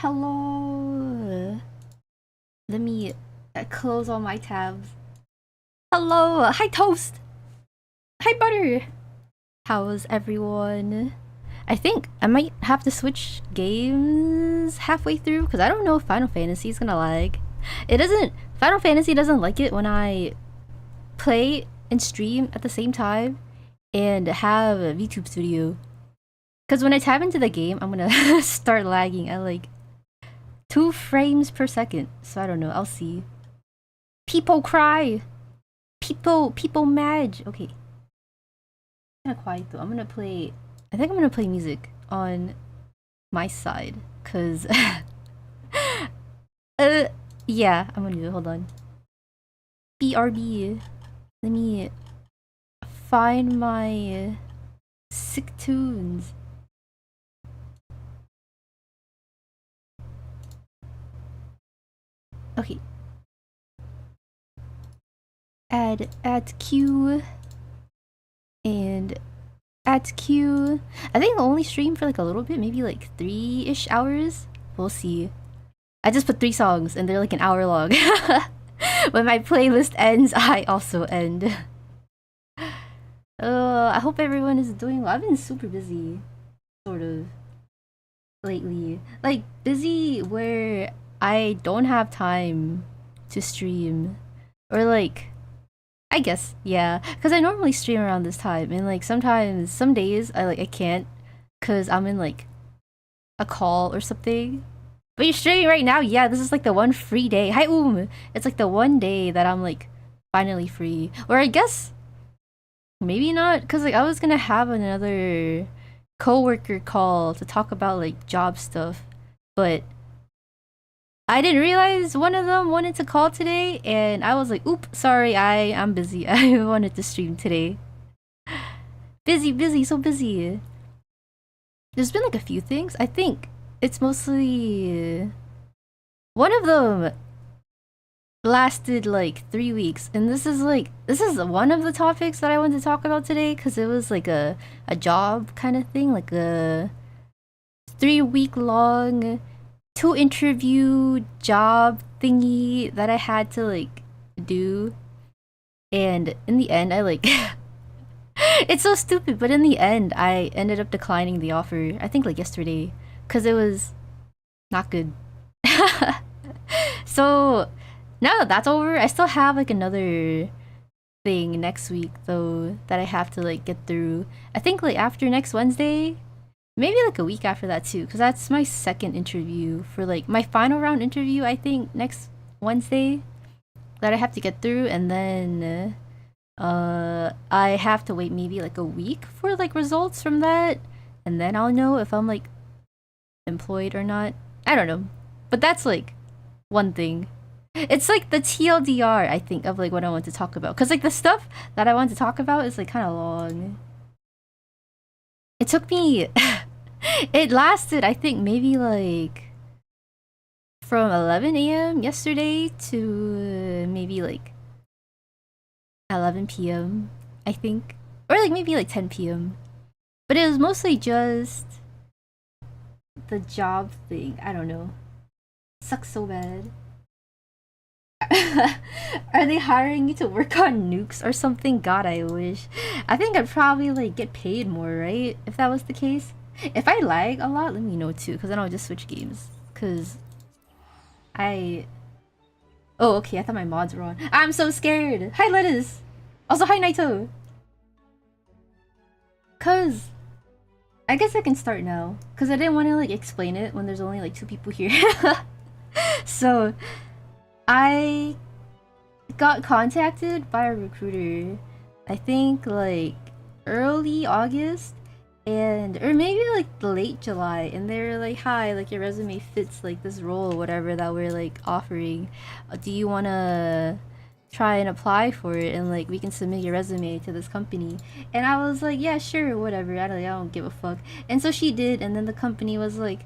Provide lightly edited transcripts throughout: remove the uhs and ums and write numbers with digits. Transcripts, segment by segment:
Hello. Let me close all my tabs. Hello. Hi, Toast. Hi, Butter. How's everyone? I think I might have to switch games halfway through because I don't know if Final Fantasy is gonna lag. It doesn't. Final Fantasy doesn't like it when I play and stream at the same time and have a VTube Studio. Because when I tab into the game, I'm gonna start lagging at like 2 frames per second. So I don't know. I'll see. People cry. People mad. Okay. Kind of quiet though. I think I'm gonna play music on my side. Cause yeah, I'm gonna do it. Hold on. BRB. Let me find my sick tunes. Okay. Add queue and add queue. I think I'll only stream for like a little bit, maybe like 3-ish hours. We'll see. I just put 3 songs and they're like an hour long. When my playlist ends, I also end. I hope everyone is doing well. I've been super busy, sort of, lately. Like, busy where I don't have time to stream. Or like, I guess, yeah. Because I normally stream around this time. And like, sometimes, some days, I can't. Because I'm in like, a call or something. But you're streaming right now? Yeah, this is like the one free day. Hi, It's like the one day that I'm like, finally free. Or I guess, maybe not. Because like, I was gonna have another coworker call to talk about like job stuff. But I didn't realize one of them wanted to call today, and I was like, "Oop, sorry, I'm busy. I wanted to stream today. Busy, so busy." There's been like a few things. I think it's mostly one of them lasted like 3 weeks, and this is one of the topics that I wanted to talk about today because it was like a job kind of thing, like a 3-week long 2 interview job thingy that I had to like do, and in the end I like it's so stupid, but in the end I ended up declining the offer. I think like yesterday because it was not good. So now that that's over, I still have like another thing next week though that I have to like get through. I think like after next Wednesday, maybe like a week after that too, because that's my second interview for like my final round interview. I think next Wednesday that I have to get through, and then I have to wait maybe like a week for like results from that, and then I'll know if I'm like employed or not. I don't know, but that's like one thing. It's like the TLDR, I think, of like what I want to talk about, because like the stuff that I want to talk about is like kind of long. It took me it lasted, I think, maybe like from 11 a.m. yesterday to maybe like 11 p.m., I think. Or like maybe like 10 p.m. But it was mostly just the job thing. I don't know. Sucks so bad. Are they hiring you to work on nukes or something? God, I wish. I think I'd probably like get paid more, right? If that was the case. If I lag a lot, let me know too, because then I'll just switch games. Because I... Oh, okay, I thought my mods were on. I'm so scared! Hi, Lettuce! Also, hi, Naito! Because... I guess I can start now. Because I didn't want to like explain it when there's only like 2 people here. So, I got contacted by a recruiter, I think like early August, and or maybe like late July, and they were like, "Hi, like your resume fits like this role or whatever that we're like offering. Do you wanna try and apply for it, and like we can submit your resume to this company?" And I was like, "Yeah, sure, whatever. I don't give a fuck." And so she did, and then the company was like,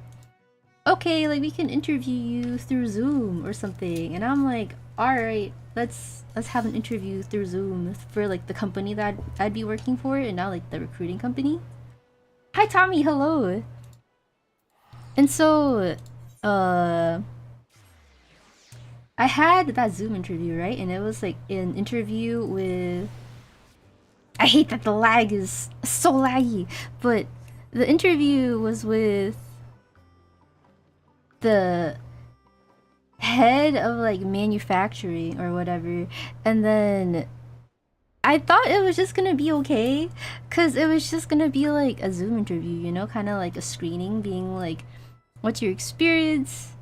"Okay, like we can interview you through Zoom or something." And I'm like, "All right, let's have an interview through Zoom for like the company that I'd be working for, and not like the recruiting company." Hi, Tommy. Hello. And so, I had that Zoom interview, right? And it was like an interview with. I hate that the lag is so laggy, but the interview was with the head of like manufacturing or whatever, and then I thought it was just gonna be okay, cause it was just gonna be like a Zoom interview, you know, kind of like a screening, being like, what's your experience,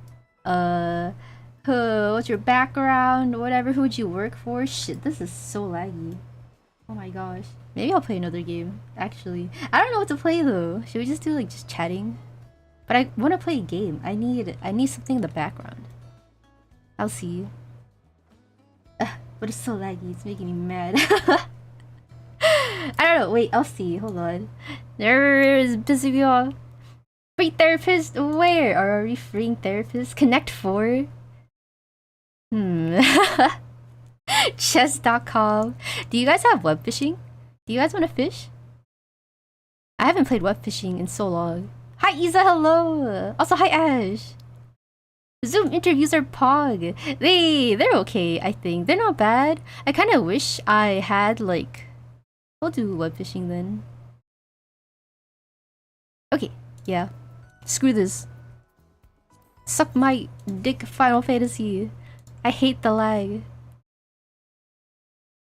uh, what's your background, whatever, who would you work for? Shit, this is so laggy. Oh my gosh. Maybe I'll play another game, actually. I don't know what to play though. Should we just do like just chatting? But I want to play a game. I need something in the background. I'll see. But it's so laggy, it's making me mad. I don't know, wait, I'll see. Hold on. There's pissing me off. Free therapist? Where? Are we freeing therapists? Connect 4? Chess.com. Do you guys have web fishing? Do you guys want to fish? I haven't played web fishing in so long. Hi Isa, hello! Also hi Ash! Zoom interviews are pog. They're okay, I think. They're not bad. I kinda wish I had like... I'll do web fishing then. Okay, yeah. Screw this. Suck my dick, Final Fantasy. I hate the lag.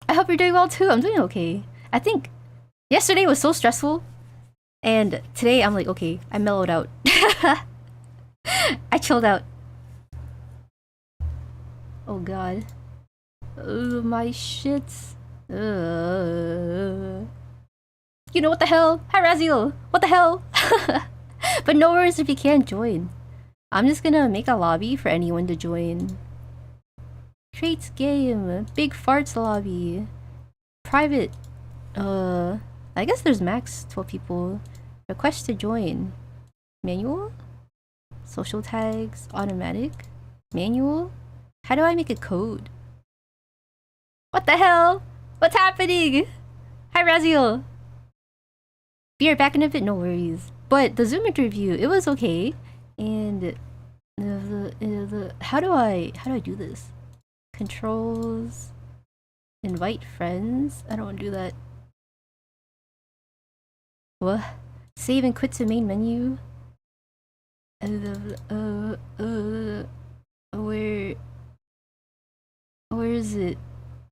I hope you're doing well too. I'm doing okay. I think yesterday was so stressful, and today I'm like, okay, I mellowed out. I chilled out. Oh god. My shits. You know what the hell? Hi Raziel! What the hell? But no worries if you can't join. I'm just gonna make a lobby for anyone to join. Traits game. Big farts lobby. Private. I guess there's max 12 people. Request to join. Manual? Social tags. Automatic. Manual? How do I make a code? What the hell? What's happening? Hi Raziel. Be right back in a bit, no worries. But the Zoom interview, it was okay. And how do I do this? Controls. Invite friends. I don't want to do that. What? Save and quit to main menu. Where is it?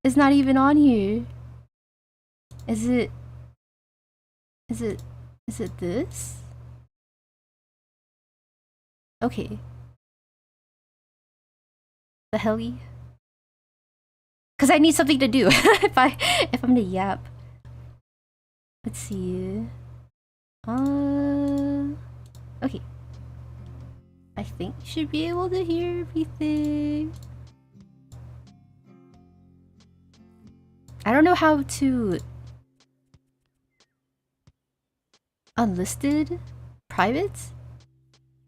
It's not even on here. Is it this? Okay. The helly? Cause I need something to do if I'm gonna yap. Let's see. Okay. I think you should be able to hear everything. I don't know how to... Unlisted? Private?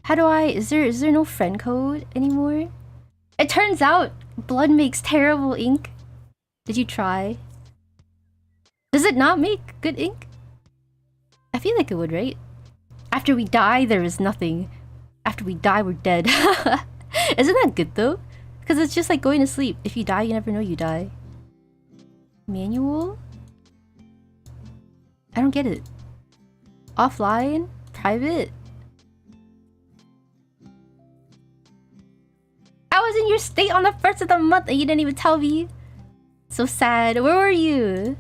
How do I... Is there no friend code anymore? It turns out blood makes terrible ink. Did you try? Does it not make good ink? I feel like it would, right? After we die, there is nothing. After we die, we're dead. Isn't that good though? Because it's just like going to sleep. If you die, you never know you die. Manual? I don't get it. Offline? Private? I was in your state on the 1st of the month and you didn't even tell me. So sad. Where were you?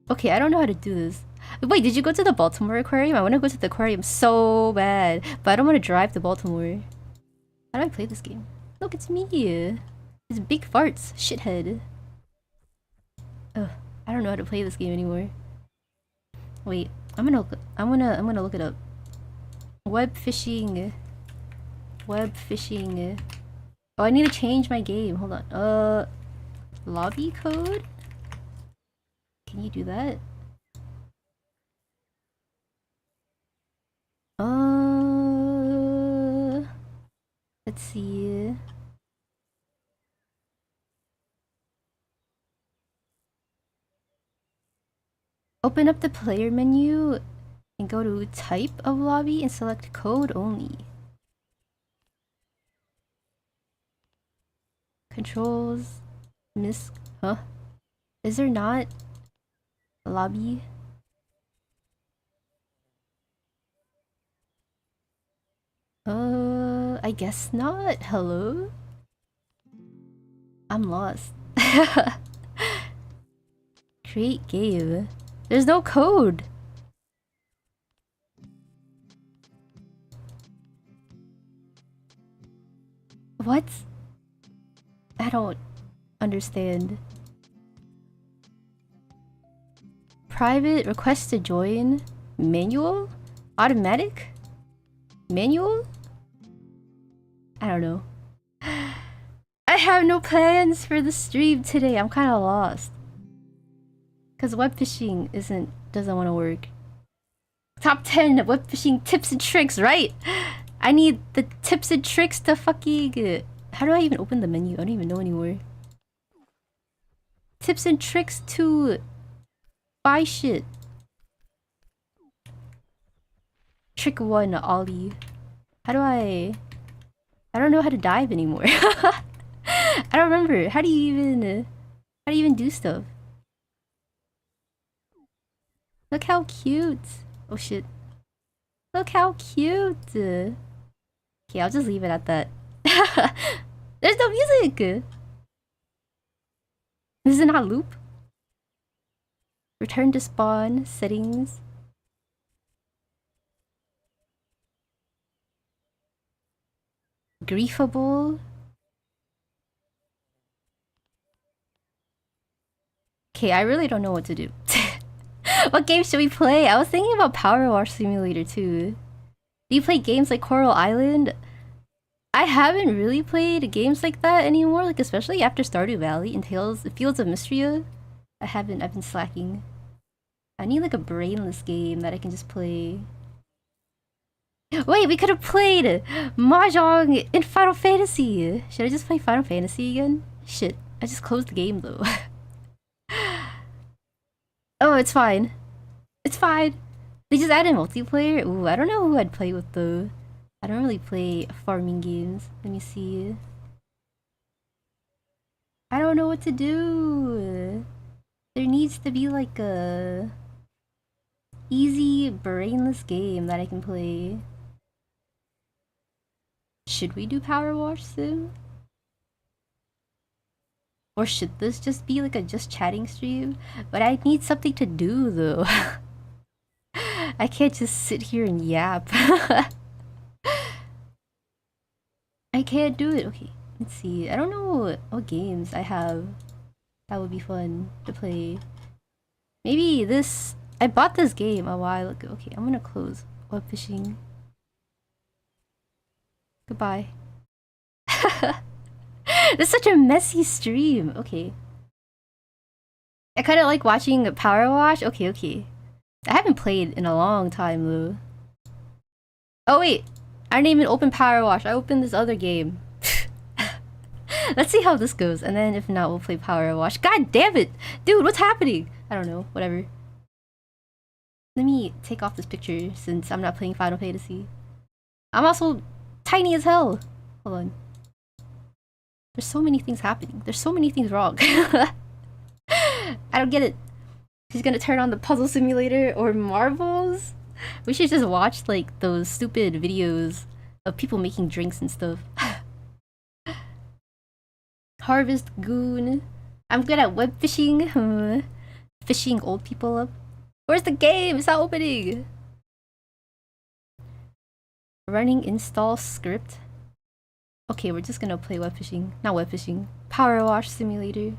Okay, I don't know how to do this. Wait, did you go to the Baltimore aquarium? I want to go to the aquarium so bad, but I don't want to drive to Baltimore. How do I play this game? Look, it's me. It's big farts, shithead. Ugh, I don't know how to play this game anymore. Wait, I'm gonna look it up. Web fishing. Web fishing. Oh, I need to change my game. Hold on. Lobby code? Can you do that? Let's see. Open up the player menu and go to type of lobby and select code only. Controls. Miss. Huh? Is there not a lobby? I guess not. Hello? I'm lost. Create game. There's no code. What? I don't understand. Private request to join. Manual? Automatic? Manual? I don't know. I have no plans for the stream today. I'm kind of lost. Cause web fishing doesn't want to work. Top 10 web fishing tips and tricks, right? I need the tips and tricks to fucking... How do I even open the menu? I don't even know anymore. Tips and tricks to buy shit. Trick 1, Ollie. How do I don't know how to dive anymore. I don't remember. How do you even do stuff? Look how cute. Oh shit. Look how cute. Okay, I'll just leave it at that. There's no music. This is not loop. Return to spawn. Settings. Griefable. Okay, I really don't know what to do. What game should we play? I was thinking about Power Wash Simulator too. Do you play games like Coral Island? I haven't really played games like that anymore, like especially after Stardew Valley and Fields of Mystria. I've been slacking. I need like a brainless game that I can just play. Wait, we could have played Mahjong in Final Fantasy! Should I just play Final Fantasy again? Shit, I just closed the game though. Oh, it's fine. It's fine. They just added multiplayer? Ooh, I don't know who I'd play with though. I don't really play farming games. Let me see. I don't know what to do. There needs to be like a easy, brainless game that I can play. Should we do Power Wash Sim? Or should this just be like a just chatting stream? But I need something to do though. I can't just sit here and yap. I can't do it. Okay, let's see. I don't know what games I have that would be fun to play. Maybe this... I bought this game a while ago. Okay, I'm gonna close web fishing. Goodbye. This is such a messy stream. Okay. I kind of like watching Power Wash. Okay, okay. I haven't played in a long time though. Oh wait, I didn't even open Power Wash. I opened this other game. Let's see how this goes, and then if not, we'll play Power Wash. God damn it! Dude, what's happening? I don't know, whatever. Let me take off this picture since I'm not playing Final Fantasy. I'm also tiny as hell. Hold on. There's so many things happening. There's so many things wrong. I don't get it. She's gonna turn on the puzzle simulator or marbles? We should just watch like those stupid videos of people making drinks and stuff. Harvest Goon. I'm good at web fishing. Fishing old people up. Where's the game? It's not opening. Running install script. Okay, we're just gonna play web fishing. Not web fishing. Power Wash Simulator.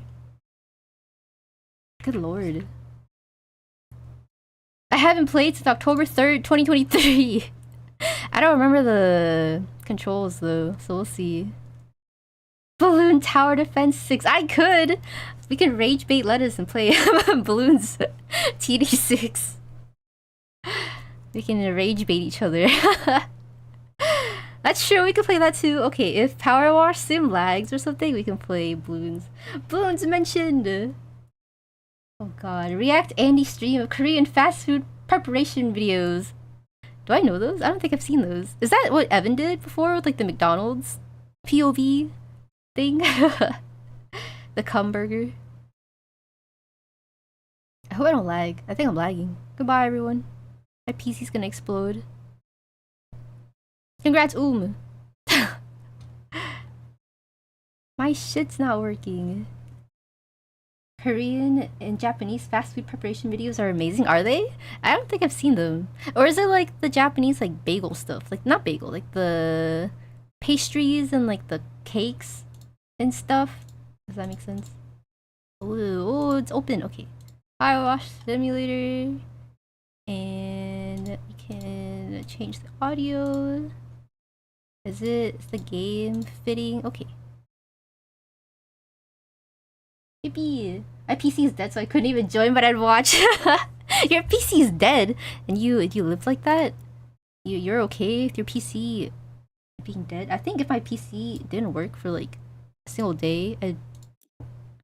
Good lord. I haven't played since October 3rd, 2023. I don't remember the controls though, so we'll see. Balloon Tower Defense 6. I could! We can rage bait lettuce and play Balloons TD6. We can rage bait each other. That's true, we can play that too. Okay, if Power Wash Sim lags or something, we can play Balloons. Balloons mentioned! Oh god. React Andy stream of Korean fast food preparation videos. Do I know those? I don't think I've seen those. Is that what Evan did before with like the McDonald's POV thing? The cum burger. I hope I don't lag. I think I'm lagging. Goodbye, everyone. My PC's gonna explode. Congrats, My shit's not working. Korean and Japanese fast food preparation videos are amazing. Are they? I don't think I've seen them. Or is it like the Japanese like bagel stuff? Like not bagel, like the pastries and like the cakes and stuff. Does that make sense? Ooh, oh, it's open. Okay. Car wash simulator. And we can change the audio. Is the game fitting? Okay. Yippee! My PC is dead, so I couldn't even join, but I'd watch. Your PC is dead, and you live like that? You're okay with your PC being dead? I think if my PC didn't work for like a single day, I'd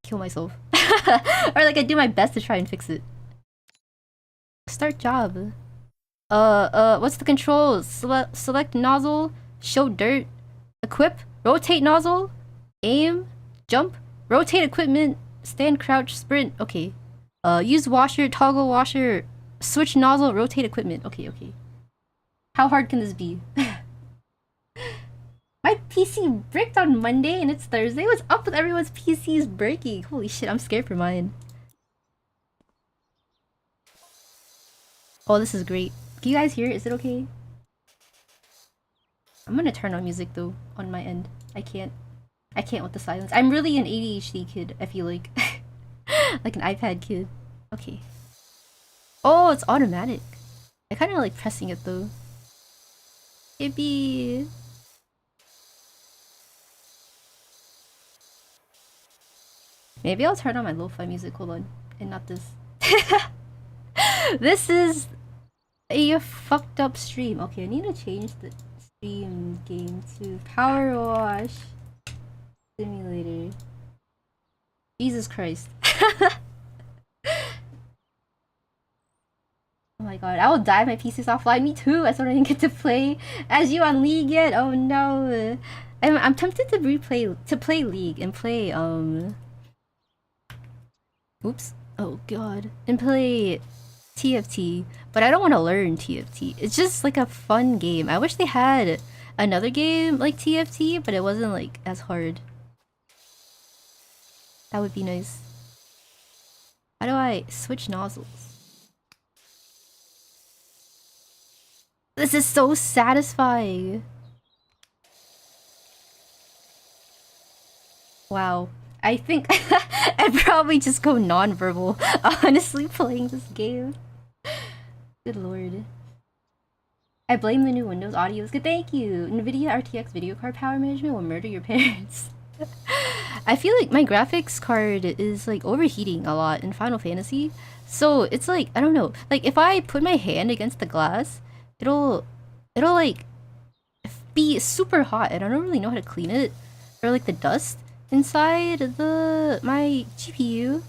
kill myself. Or like I'd do my best to try and fix it. Start job. What's the controls? Select nozzle, show dirt, equip, rotate nozzle, aim, jump, rotate equipment, stand, crouch, sprint. Okay. Use washer, toggle washer, switch nozzle, rotate equipment. Okay, okay. How hard can this be? My PC bricked on Monday and it's Thursday. What's up with everyone's PCs breaking? Holy shit, I'm scared for mine. Oh, this is great. Can you guys hear it? Is it okay? I'm gonna turn on music though, on my end. I can't with the silence. I'm really an ADHD kid, I feel like. Like an iPad kid. Okay. Oh, it's automatic. I kinda like pressing it though. Yippee! Maybe I'll turn on my lo-fi music, hold on. And not this. This is a fucked up stream. Okay, I need to change the stream game to Power Wash Simulator. Jesus Christ. Oh my god, I will die if my PC's offline. Me too, I sort of didn't get to play as you on League yet. Oh no. I'm tempted to play League and play oops. Oh god. And play TFT, but I don't want to learn TFT. It's just like a fun game. I wish they had another game like TFT, but it wasn't like as hard. That would be nice. How do I switch nozzles? This is so satisfying. Wow. I think I'd probably just go non-verbal, honestly, playing this game. Good lord. I blame the new Windows audio is good. Thank you. NVIDIA RTX video card power management will murder your parents. I feel like my graphics card is like overheating a lot in Final Fantasy. So it's like, I don't know. Like if I put my hand against the glass, it'll like be super hot and I don't really know how to clean it. Or like the dust inside my GPU.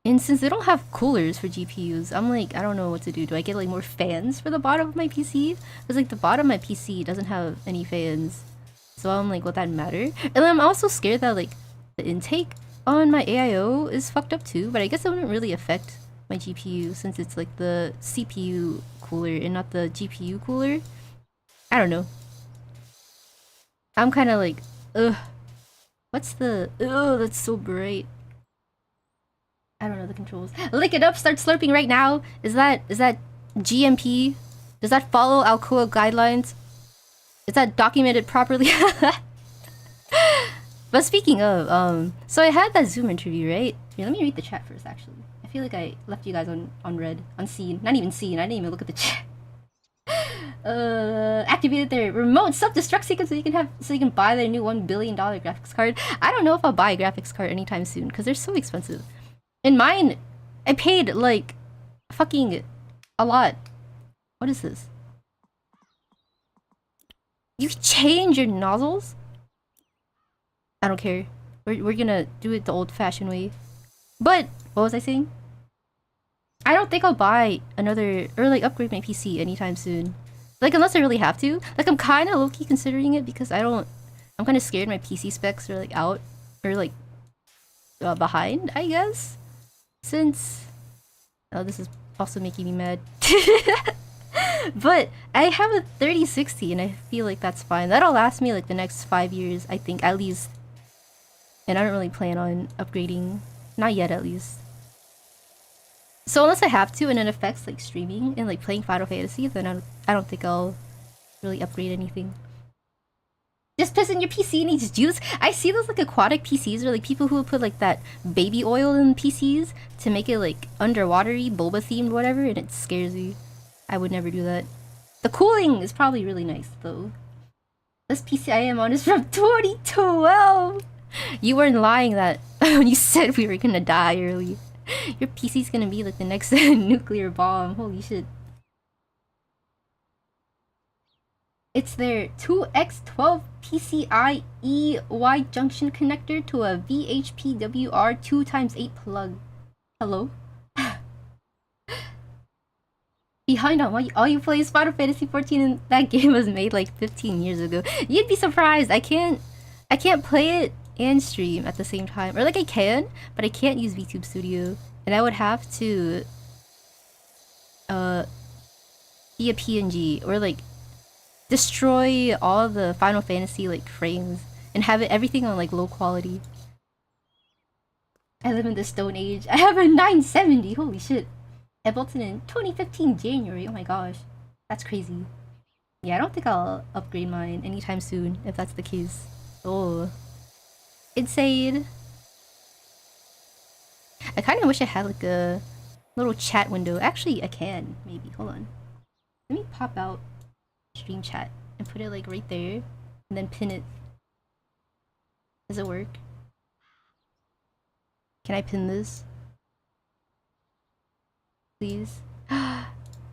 And since they don't have coolers for GPUs, I'm like, I don't know what to do. Do I get like more fans for the bottom of my PC? Because like the bottom of my PC doesn't have any fans. So I'm like, will that matter? And then I'm also scared that like the intake on my AIO is fucked up too, but I guess it wouldn't really affect my GPU since it's like the CPU cooler and not the GPU cooler. I don't know. I'm kind of like, ugh. What's the... Ugh, that's so bright. I don't know the controls. Lick it up, start slurping right now. Is that GMP? Does that follow Alcoa guidelines? Is that documented properly? But speaking of, so I had that Zoom interview, right? Here, let me read the chat first, actually. I feel like I left you guys on red, on seen. Not even seen, I didn't even look at the chat. Activated their remote self-destruct sequence so you can buy their new $1 billion graphics card. I don't know if I'll buy a graphics card anytime soon because they're so expensive. And mine, I paid like fucking a lot. What is this? You change your nozzles? I don't care. We're gonna do it the old-fashioned way. But what was I saying? I don't think I'll buy another or like upgrade my PC anytime soon. Like unless I really have to. Like I'm kind of low-key considering it because I'm kind of scared my PC specs are like out or like behind, I guess. Since oh, this is also making me mad. But I have a 3060 and I feel like that's fine. That'll last me like the next 5 years, I think, at least. And I don't really plan on upgrading. Not yet, at least. So unless I have to and it affects like streaming and like playing Final Fantasy, then I don't think I'll really upgrade anything. Just pissing your PC needs juice. I see those like aquatic PCs or like people who put like that baby oil in PCs to make it like underwatery, boba themed, whatever, and it scares me. I would never do that. The cooling is probably really nice though. This PC I am on is from 2012. You weren't lying that when you said we were gonna die early. Your PC's gonna be like the next nuclear bomb. Holy shit. It's their 2x12 PCIe Y junction connector to a VHPWR 2x8 plug. Hello? Behind on all you play is Final Fantasy 14 and that game was made like 15 years ago. You'd be surprised. I can't play it and stream at the same time. Or like I can, but I can't use VTube Studio. And I would have to be a PNG or like destroy all the Final Fantasy like frames and have everything on like low quality. I live in the Stone Age. I have a 970. Holy shit. I built it in 2015 January. Oh my gosh. That's crazy. Yeah, I don't think I'll upgrade mine anytime soon if that's the case. Oh. Insane. I kind of wish I had like a little chat window. Actually, I can. Maybe. Hold on. Let me pop out stream chat and put it like right there and then pin it. Does it work? Can I pin this? Please.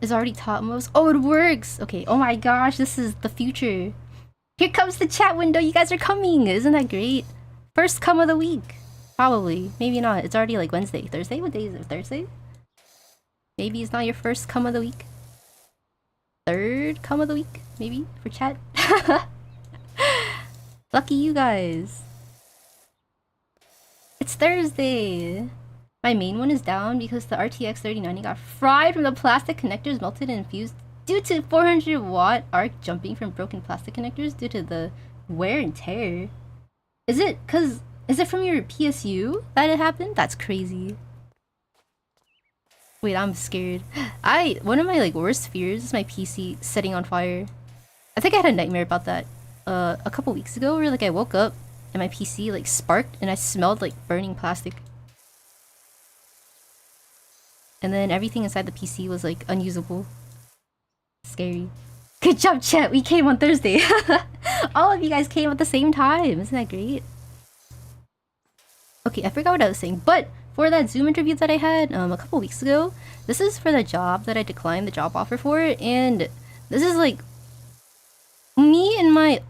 It's already top most. Oh, it works! Okay, oh my gosh, this is the future. Here comes the chat window, you guys are coming! Isn't that great? First come of the week. Probably. Maybe not. It's already like Wednesday. Thursday? What day is it? Thursday? Maybe it's not your first come of the week. Third come of the week? Maybe? For chat? Lucky you guys. It's Thursday! My main one is down because the RTX 3090 got fried from the plastic connectors melted and fused due to 400 watt arc jumping from broken plastic connectors due to the wear and tear. Is it from your PSU that it happened? That's crazy. Wait, I'm scared. One of my like worst fears is my PC setting on fire. I think I had a nightmare about that a couple weeks ago where like I woke up and my PC like sparked and I smelled like burning plastic. And then everything inside the PC was like unusable. Scary. Good job, chat. We came on Thursday. All of you guys came at the same time. Isn't that great? Okay, I forgot what I was saying. But for that Zoom interview that I had a couple weeks ago, this is for the job that I declined the job offer for. And this is like me and my,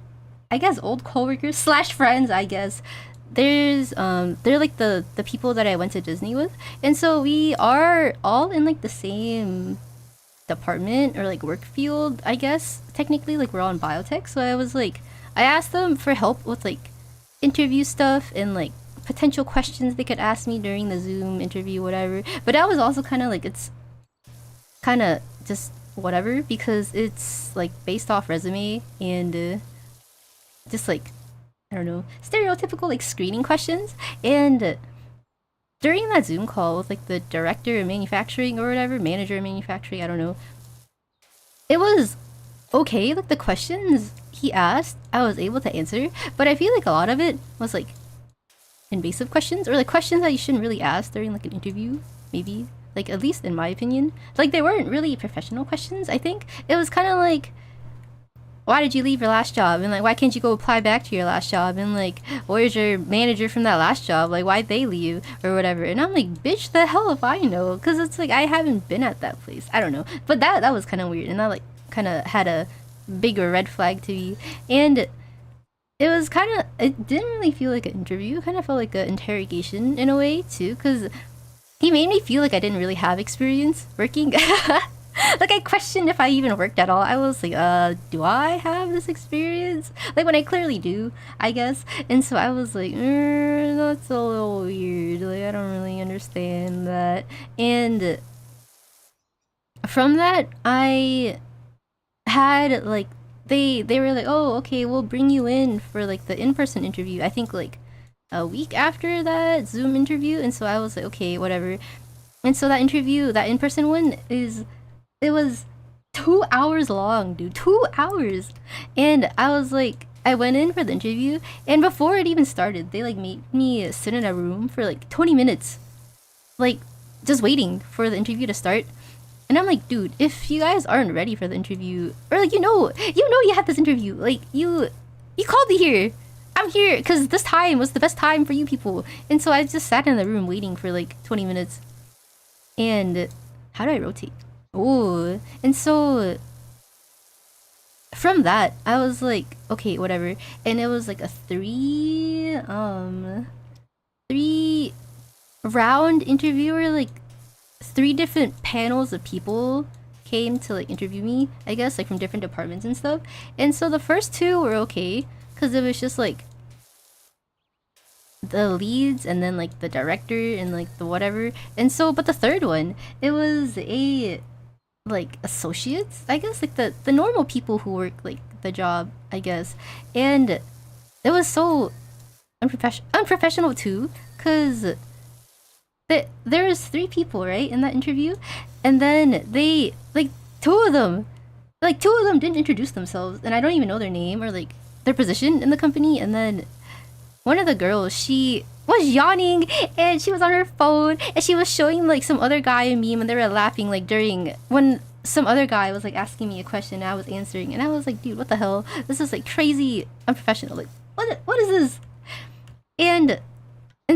I guess, old coworkers slash friends, I guess. They're like the people that I went to Disney with, and so we are all in like the same department or like work field, I guess. Technically, like we're all in biotech. So I asked them for help with like interview stuff and like potential questions they could ask me during the Zoom interview, whatever. But that was also kind of like, it's kind of just whatever because it's like based off resume and just like, I don't know, stereotypical like screening questions. And during that Zoom call with like the director of manufacturing or whatever, manager of manufacturing, I don't know, it was okay. Like the questions he asked, I was able to answer, but I feel like a lot of it was like invasive questions or like questions that you shouldn't really ask during like an interview, maybe. Like at least in my opinion, like they weren't really professional questions. I think it was kind of like, why did you leave your last job? And like, why can't you go apply back to your last job? And like, where's your manager from that last job? Like, why'd they leave or whatever? And I'm like, bitch, the hell if I know? Because it's like, I haven't been at that place. I don't know. But that was kind of weird. And that like kind of had a bigger red flag to me. And it was kind of, it didn't really feel like an interview. It kind of felt like an interrogation in a way too. Because he made me feel like I didn't really have experience working. Like I questioned if I even worked at all. I was like, do I have this experience? Like when I clearly do, I guess. And so I was like, that's a little weird. Like I don't really understand that. And from that, I had like they were like, oh, okay, we'll bring you in for like the in-person interview. I think like a week after that Zoom interview, and so I was like, okay, whatever. And so that interview, that in-person one, it was 2 hours long, dude. 2 hours. And I was like, I went in for the interview, and before it even started, they like made me sit in a room for like 20 minutes, like just waiting for the interview to start. And I'm like, dude, if you guys aren't ready for the interview, or like you had this interview, like you called me here. I'm here because this time was the best time for you people. And so I just sat in the room waiting for like 20 minutes. And how do I rotate? Oh, and so from that, I was like, okay, whatever. And it was like a three round interview, where like 3 different panels of people came to like interview me, I guess, like from different departments and stuff. And so the first 2 were okay because it was just like the leads and then like the director and like the whatever. And so but the third one, it was a like associates, I guess, like the normal people who work like the job, I guess. And it was so unprofessional too, because there was 3 people, right, in that interview, and then they like two of them didn't introduce themselves, and I don't even know their name or like their position in the company. And then one of the girls, she was yawning and she was on her phone and she was showing like some other guy a meme, and they were laughing like during when some other guy was like asking me a question and I was answering, and I was like, dude, what the hell, this is like crazy unprofessional, like what is this? And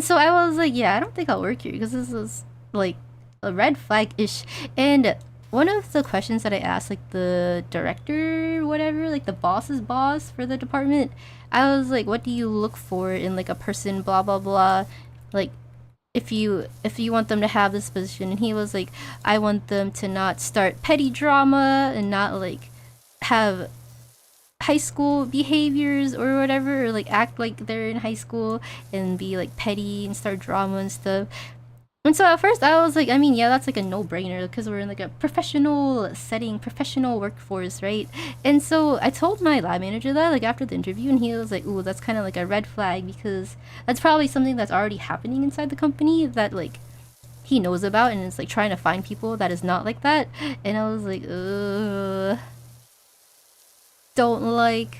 so I was like, yeah, I don't think I'll work here because this is like a red flag-ish. And one of the questions that I asked, like the director, whatever, like the boss's boss for the department, I was like, what do you look for in like a person, blah blah blah, like if you want them to have this position. And he was like, I want them to not start petty drama and not like have high school behaviors or whatever, or like act like they're in high school and be like petty and start drama and stuff. And so at first I was like, I mean, yeah, that's like a no-brainer because we're in like a professional setting, professional workforce, right? And so I told my lab manager that like after the interview, and he was like, ooh, that's kind of like a red flag because that's probably something that's already happening inside the company that like he knows about, and it's like trying to find people that is not like that. And I was like, don't like.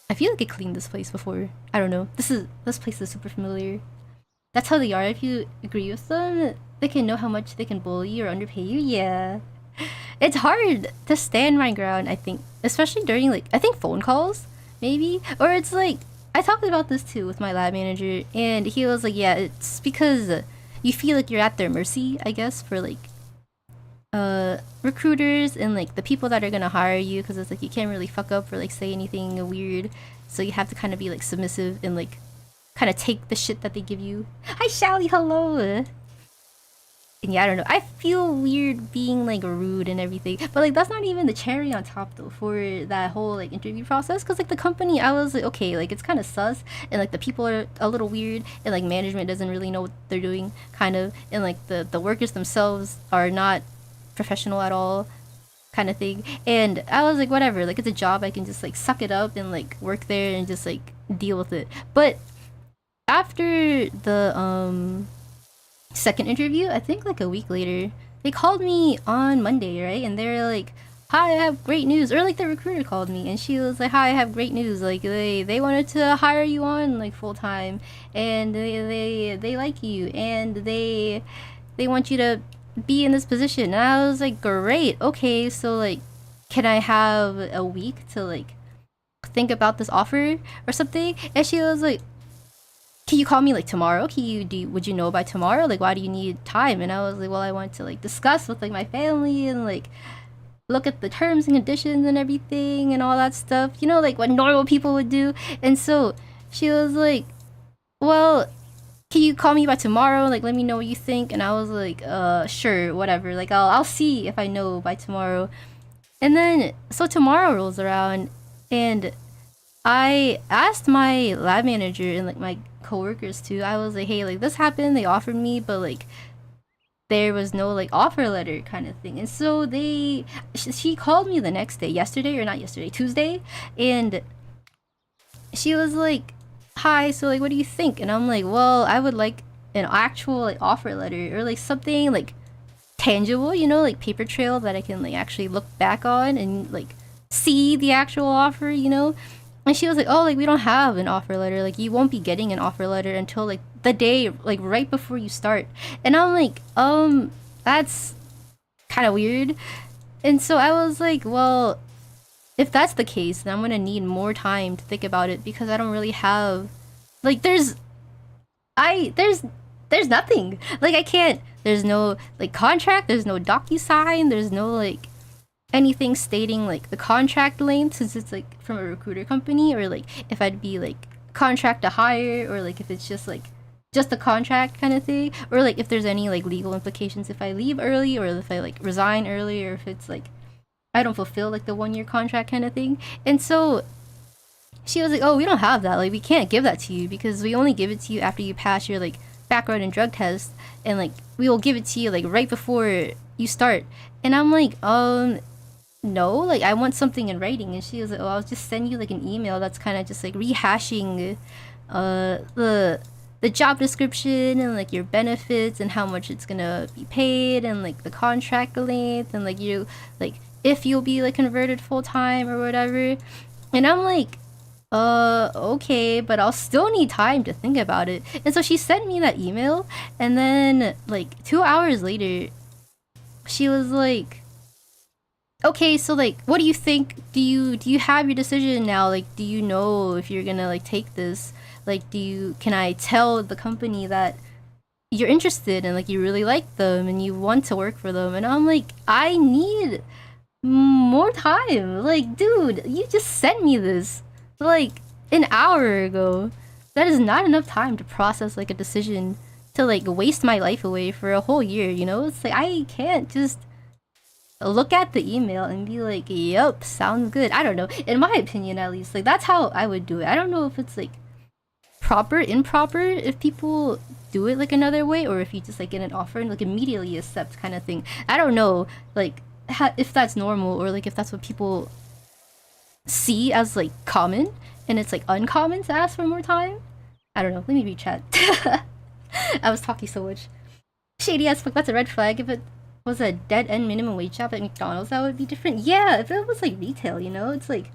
I feel like I cleaned this place before. I don't know. This place is super familiar. That's how they are. If you agree with them, they can know how much they can bully or underpay you. Yeah. It's hard to stand my ground, I think. Especially during like, I think phone calls, maybe. Or it's like, I talked about this too with my lab manager, and he was like, yeah, it's because you feel like you're at their mercy, I guess, for like recruiters and like the people that are gonna hire you, because it's like you can't really fuck up or like say anything weird, so you have to kind of be like submissive and like kind of take the shit that they give you. Hi Shally, hello. And yeah, I don't know, I feel weird being like rude and everything, but like that's not even the cherry on top though for that whole like interview process, because like the company, I was like, okay, like it's kind of sus, and like the people are a little weird, and like management doesn't really know what they're doing, kind of, and like the workers themselves are not professional at all, kind of thing. And I was like, whatever, like it's a job, I can just like suck it up and like work there and just like deal with it. But after the second interview, I think like a week later, they called me on Monday, right? And they were like, hi, I have great news. Or like the recruiter called me and she was like, hi, I have great news, like they wanted to hire you on like full time, and they like you, and they want you to be in this position. And I was like, great, okay, so like can I have a week to like think about this offer or something? And she was like, can you call me like tomorrow? Would you know by tomorrow? Like, why do you need time? And I was like, well, I want to like discuss with like my family and like look at the terms and conditions and everything and all that stuff, you know, like what normal people would do. And so she was like, well, can you call me by tomorrow? Like, let me know what you think. And I was like, sure, whatever. Like, I'll see if I know by tomorrow. And then, so tomorrow rolls around, and I asked my lab manager and like my coworkers too. I was like, hey, like this happened. They offered me, but like there was no like offer letter kind of thing. And so she called me the next day, yesterday or not yesterday, Tuesday, and she was like, hi, so like what do you think? And I'm like, well, I would like an actual like offer letter or like something like tangible, you know, like paper trail that I can like actually look back on and like see the actual offer, you know. And she was like, oh, like we don't have an offer letter, like you won't be getting an offer letter until like the day like right before you start. And I'm like, that's kind of weird. And so I was like, well, if that's the case, then I'm gonna need more time to think about it, because I don't really have like there's nothing. Like I can't, there's no like contract, there's no DocuSign, there's no like anything stating like the contract length, since it's like from a recruiter company, or like if I'd be like contract to hire, or like if it's just like just a contract kind of thing, or like if there's any like legal implications if I leave early, or if I like resign early, or if it's like I don't fulfill like the 1 year contract kind of thing. And so she was like, oh, we don't have that, like we can't give that to you, because we only give it to you after you pass your like background and drug test, and like we will give it to you like right before you start. And I'm like, no, like I want something in writing. And she was like, oh, I'll just send you like an email that's kind of just like rehashing the job description and like your benefits and how much it's gonna be paid and like the contract length and like you like if you'll be like converted full time or whatever. And I'm like, okay, but I'll still need time to think about it. And so she sent me that email, and then like 2 hours later she was like, okay, so like what do you think? Do you have your decision now? Like do you know if you're gonna like take this? Like can I tell the company that you're interested and like you really like them and you want to work for them? And I'm like, I need more time. Like, dude, you just sent me this like an hour ago. That is not enough time to process like a decision, to like waste my life away for a whole year, you know? It's like I can't just look at the email and be like, yup, sounds good. I don't know. In my opinion, at least, like that's how I would do it. I don't know if it's like proper, improper, if people do it like another way, or if you just like get an offer and like immediately accept kind of thing. I don't know, like if that's normal, or like if that's what people see as like common and it's like uncommon to ask for more time. I don't know. Let me read chat. I was talking so much. Shady as fuck. That's a red flag. If it was a dead end minimum wage job at McDonald's, that would be different. Yeah, if it was like retail, you know, it's like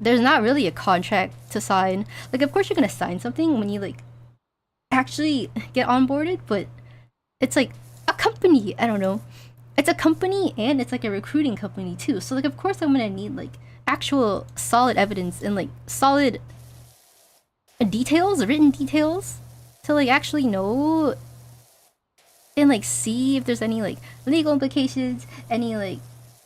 there's not really a contract to sign. Like, of course you're gonna sign something when you like actually get onboarded, but it's like a company. I don't know. It's a company and it's like a recruiting company too. So like, of course I'm gonna need like actual solid evidence and like solid details, written details, to like actually know and like see if there's any like legal implications, any like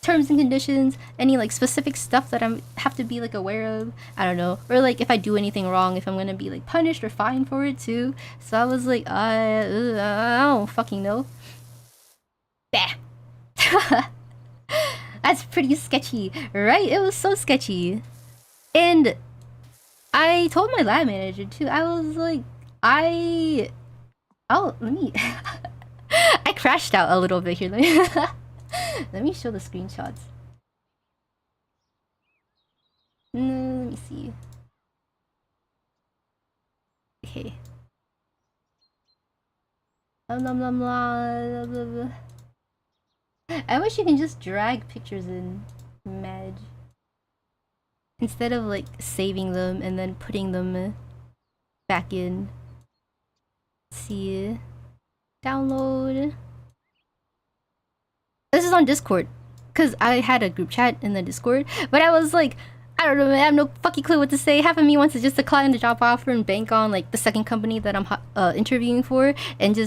terms and conditions, any like specific stuff that I have to be like aware of. I don't know, or like if I do anything wrong, if I'm gonna be like punished or fined for it too. So I was like, I don't fucking know. Bah. That's pretty sketchy, right? It was so sketchy. And I told my lab manager too. I was like, let me I crashed out a little bit here. Let me show the screenshots. Let me see. Okay. I wish you can just drag pictures in Madge instead of like saving them and then putting them back in. Let's see. Download. This is on Discord, because I had a group chat in the Discord, but I was like, I don't know, I have no fucking clue what to say. Half of me wants to just decline the job offer and bank on like the second company that I'm interviewing for, and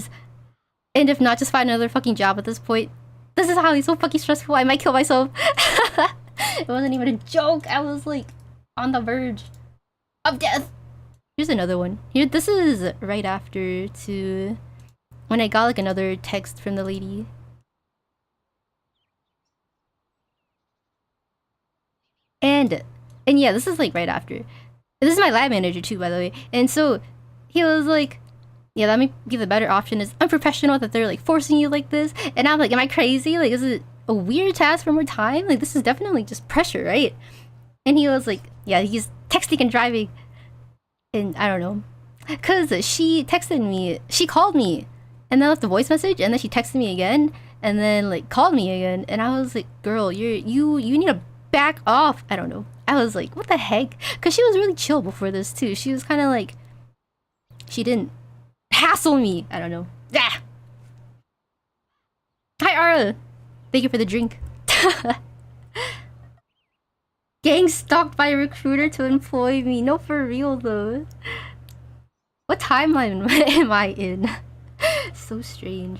if not, just find another fucking job at this point. This is how it's so fucking stressful. I might kill myself. It wasn't even a joke. I was like on the verge of death. Here's another one. Here, this is right after to when I got like another text from the lady. And yeah, this is like right after. This is my lab manager too, by the way. And so he was like, yeah, that might be the better option. It's unprofessional that they're like forcing you like this. And I'm like, am I crazy? Like, is it a weird to ask for more time? Like, this is definitely just pressure, right? And he was like, yeah, he's texting and driving. And I don't know. Cause she texted me, she called me, and then left a voice message, and then she texted me again, and then like called me again, and I was like, girl, you need to back off. I don't know. I was like, what the heck? Cause she was really chill before this too. She was kind of like, she didn't hassle me. I don't know. Yeah. Hi Ara. Thank you for the drink. Getting stalked by a recruiter to employ me. No, for real though. What timeline am I in? So strange.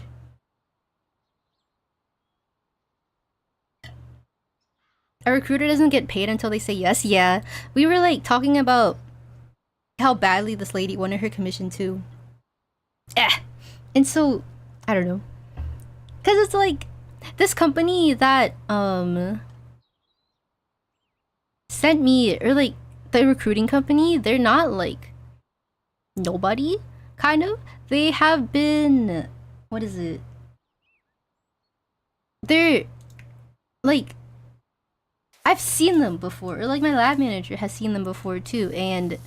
A recruiter doesn't get paid until they say yes. Yeah, we were like talking about how badly this lady wanted her commission too. And so I don't know, cause it's like this company that sent me, or like the recruiting company, they're not like nobody, kind of. They have been, what is it? They're like, I've seen them before, or like my lab manager has seen them before too, and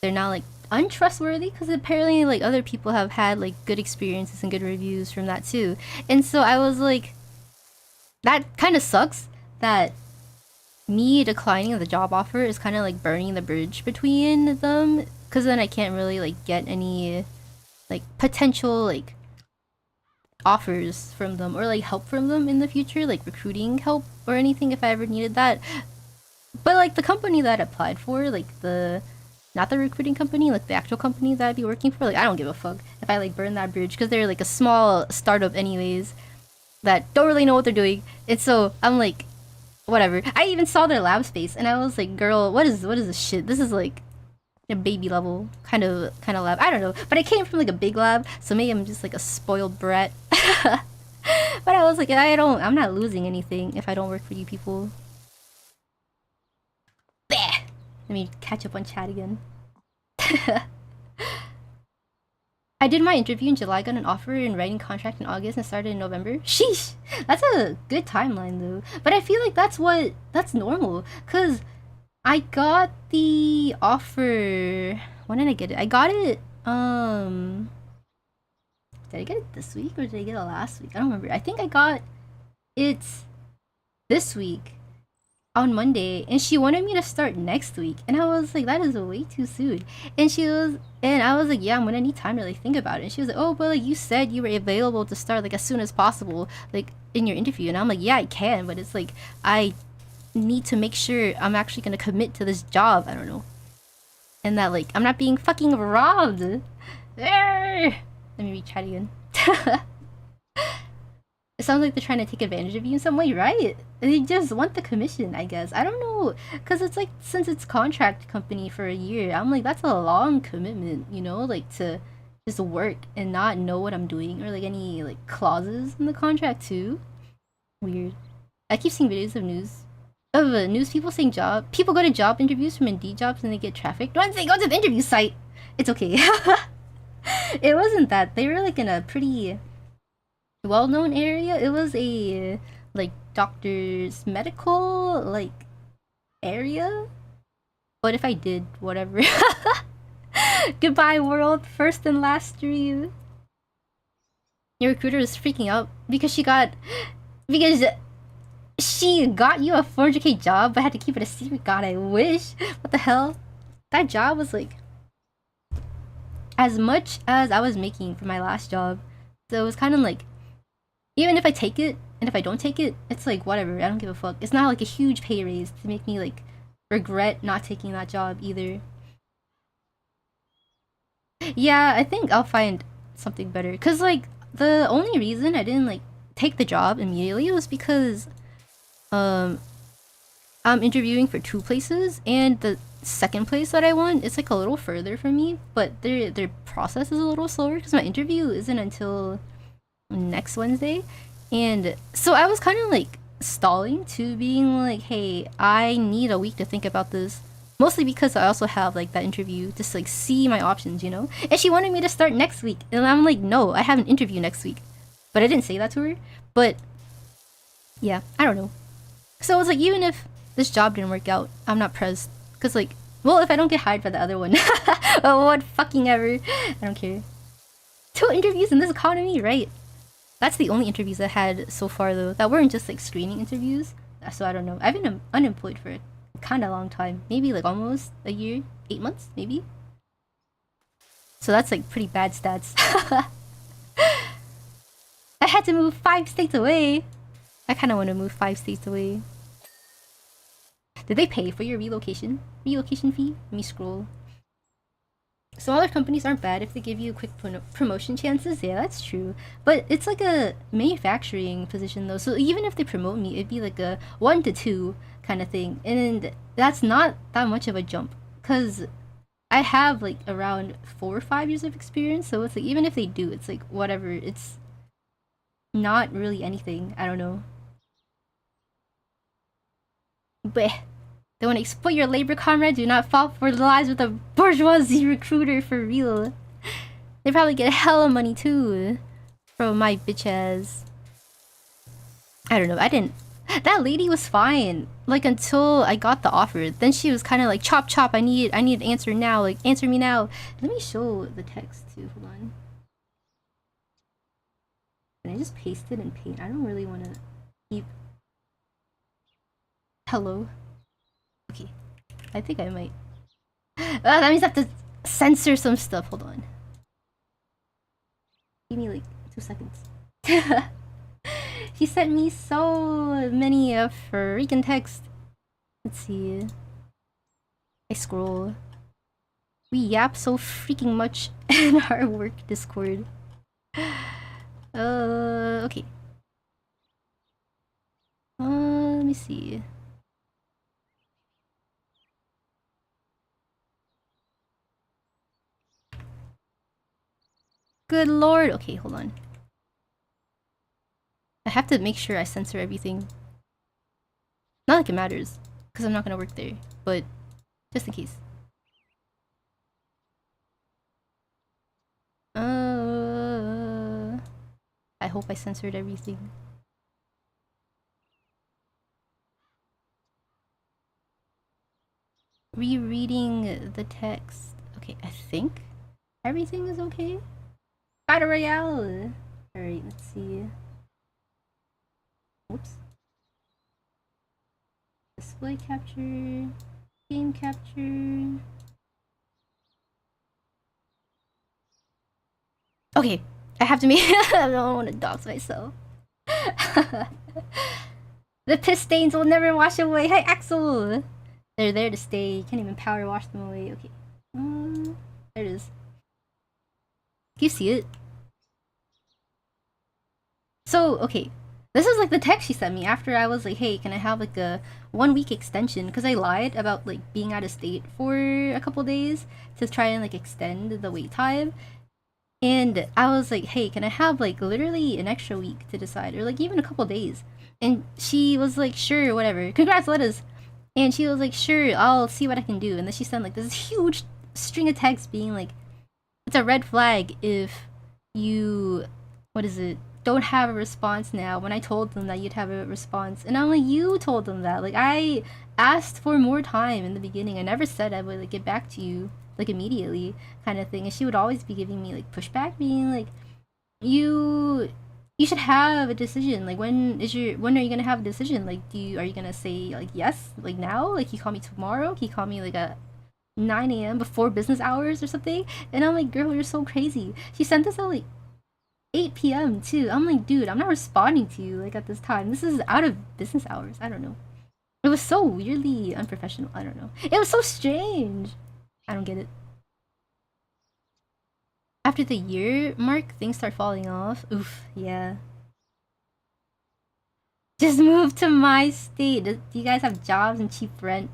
they're not like untrustworthy because apparently like other people have had like good experiences and good reviews from that too. And so I was like, that kind of sucks that me declining the job offer is kind of like burning the bridge between them, because then I can't really like get any like potential like offers from them or like help from them in the future, like recruiting help or anything if I ever needed that. But like the company that I applied for, like the not the recruiting company, like the actual company that I'd be working for, like I don't give a fuck if I like burn that bridge, because they're like a small startup anyways that don't really know what they're doing. And so I'm like, whatever. I even saw their lab space and I was like, girl, what is this shit? This is like a baby level kind of lab. I don't know, but I came from like a big lab, so maybe I'm just like a spoiled brat. But I was like, I'm not losing anything if I don't work for you people. Bleh. Let me catch up on chat again. I did my interview in July, got an offer and writing contract in August, and started in November. Sheesh! That's a good timeline though. But I feel like that's normal, cause I got the offer. When did I get it? I got it. Did I get it this week or did I get it last week? I don't remember. I think I got it this week on Monday, and she wanted me to start next week, and I was like, that is way too soon. And I was like, yeah, I'm gonna need time to like think about it. And she was like, oh, but like you said you were available to start like as soon as possible, like in your interview. And I'm like, yeah, I can, but it's like I need to make sure I'm actually gonna commit to this job. I don't know, and that like I'm not being fucking robbed. Let me retry again. It sounds like they're trying to take advantage of you in some way, right? They just want the commission, I guess. I don't know, because it's like, since it's contract company for a year, I'm like, that's a long commitment, you know, like to just work and not know what I'm doing, or like any like clauses in the contract too. Weird. I keep seeing videos of news people saying people go to job interviews from Indeed jobs and they get trafficked. Once they go to the interview site, it's okay. It wasn't that. They were like in a pretty well-known area. It was a like doctor's medical like area. What if I did whatever? Goodbye world, first and last stream. Your recruiter is freaking out because she got you a 400k job but had to keep it a secret. God, I wish. What the hell? That job was like as much as I was making for my last job. So it was kind of like, even if I take it and if I don't take it, it's like whatever, I don't give a fuck. It's not like a huge pay raise to make me like regret not taking that job either. Yeah, I think I'll find something better, cuz like the only reason I didn't like take the job immediately was because I'm interviewing for 2 places, and the second place that I want is like a little further from me, but their process is a little slower because my interview isn't until next Wednesday. And so I was kind of like stalling to being like, hey, I need a week to think about this. Mostly because I also have like that interview, just like see my options, you know? And she wanted me to start next week. And I'm like, no, I have an interview next week. But I didn't say that to her. But yeah, I don't know. So I was like, even if this job didn't work out, I'm not pressed. Because like, well, if I don't get hired for the other one, what fucking ever. I don't care. 2 interviews in this economy, right? That's the only interviews I had so far, though. That weren't just like screening interviews. So I don't know. I've been unemployed for a kind of long time. Maybe like almost a year, 8 months, maybe. So that's like pretty bad stats. I had to move 5 states away. I kind of want to move 5 states away. Did they pay for your relocation? Relocation fee? Let me scroll. Smaller companies aren't bad if they give you quick promotion chances. Yeah, that's true. But it's like a manufacturing position though. So even if they promote me, it'd be like a 1 to 2 kind of thing. And that's not that much of a jump. Because I have like around 4 or 5 years of experience. So it's like even if they do, it's like whatever. It's not really anything. I don't know. But they want to exploit your labor, comrade. Do not fall for the lies with a bourgeoisie recruiter for real. They probably get hella money too from my bitch ass. I don't know. I didn't. That lady was fine. Like until I got the offer. Then she was kind of like chop chop. I need an answer now. Like answer me now. Let me show the text too. Hold on. Can I just paste it in Paint? I don't really want to keep. Hello. Okay. I think I might. That means I have to censor some stuff. Hold on. Give me like 2 seconds. She sent me so many freaking texts. Let's see. I scroll. We yap so freaking much in our work Discord. Okay. Let me see. Good lord. Okay, hold on. I have to make sure I censor everything. Not like it matters, because I'm not gonna work there, but just in case. I hope I censored everything. Rereading the text. Okay, I think everything is okay. Battle Royale! Alright, let's see. Oops. Display capture. Game capture. Okay, I have to make. I don't want to dox myself. The piss stains will never wash away. Hi, Axel! They're there to stay. You can't even power wash them away. Okay. There it is. Can you see it? So, okay. This is like the text she sent me after I was like, hey, can I have like a 1 week extension? Because I lied about like being out of state for a couple days to try and like extend the wait time. And I was like, hey, can I have like literally an extra week to decide? Or like even a couple days. And she was like, sure, whatever. Congrats, let us. And she was like, sure, I'll see what I can do. And then she sent like this huge string of texts being like, it's a red flag if you, what is it, don't have a response now when I told them that you'd have a response. And I'm like, you told them that. Like, I asked for more time in the beginning. I never said I would like get back to you like immediately kind of thing. And she would always be giving me like pushback, being like, you should have a decision. Like when are you gonna have a decision? Like are you gonna say like yes, like now? Like you call me tomorrow? Can you call me like at 9 a.m. before business hours or something? And I'm like, girl, you're so crazy. She sent this at like 8 p.m. too. I'm like, dude, I'm not responding to you like at this time. This is out of business hours. I don't know. It was so weirdly unprofessional. I don't know. It was so strange. I don't get it. After the year mark, things start falling off. Oof, yeah. Just move to my state. Do you guys have jobs and cheap rent?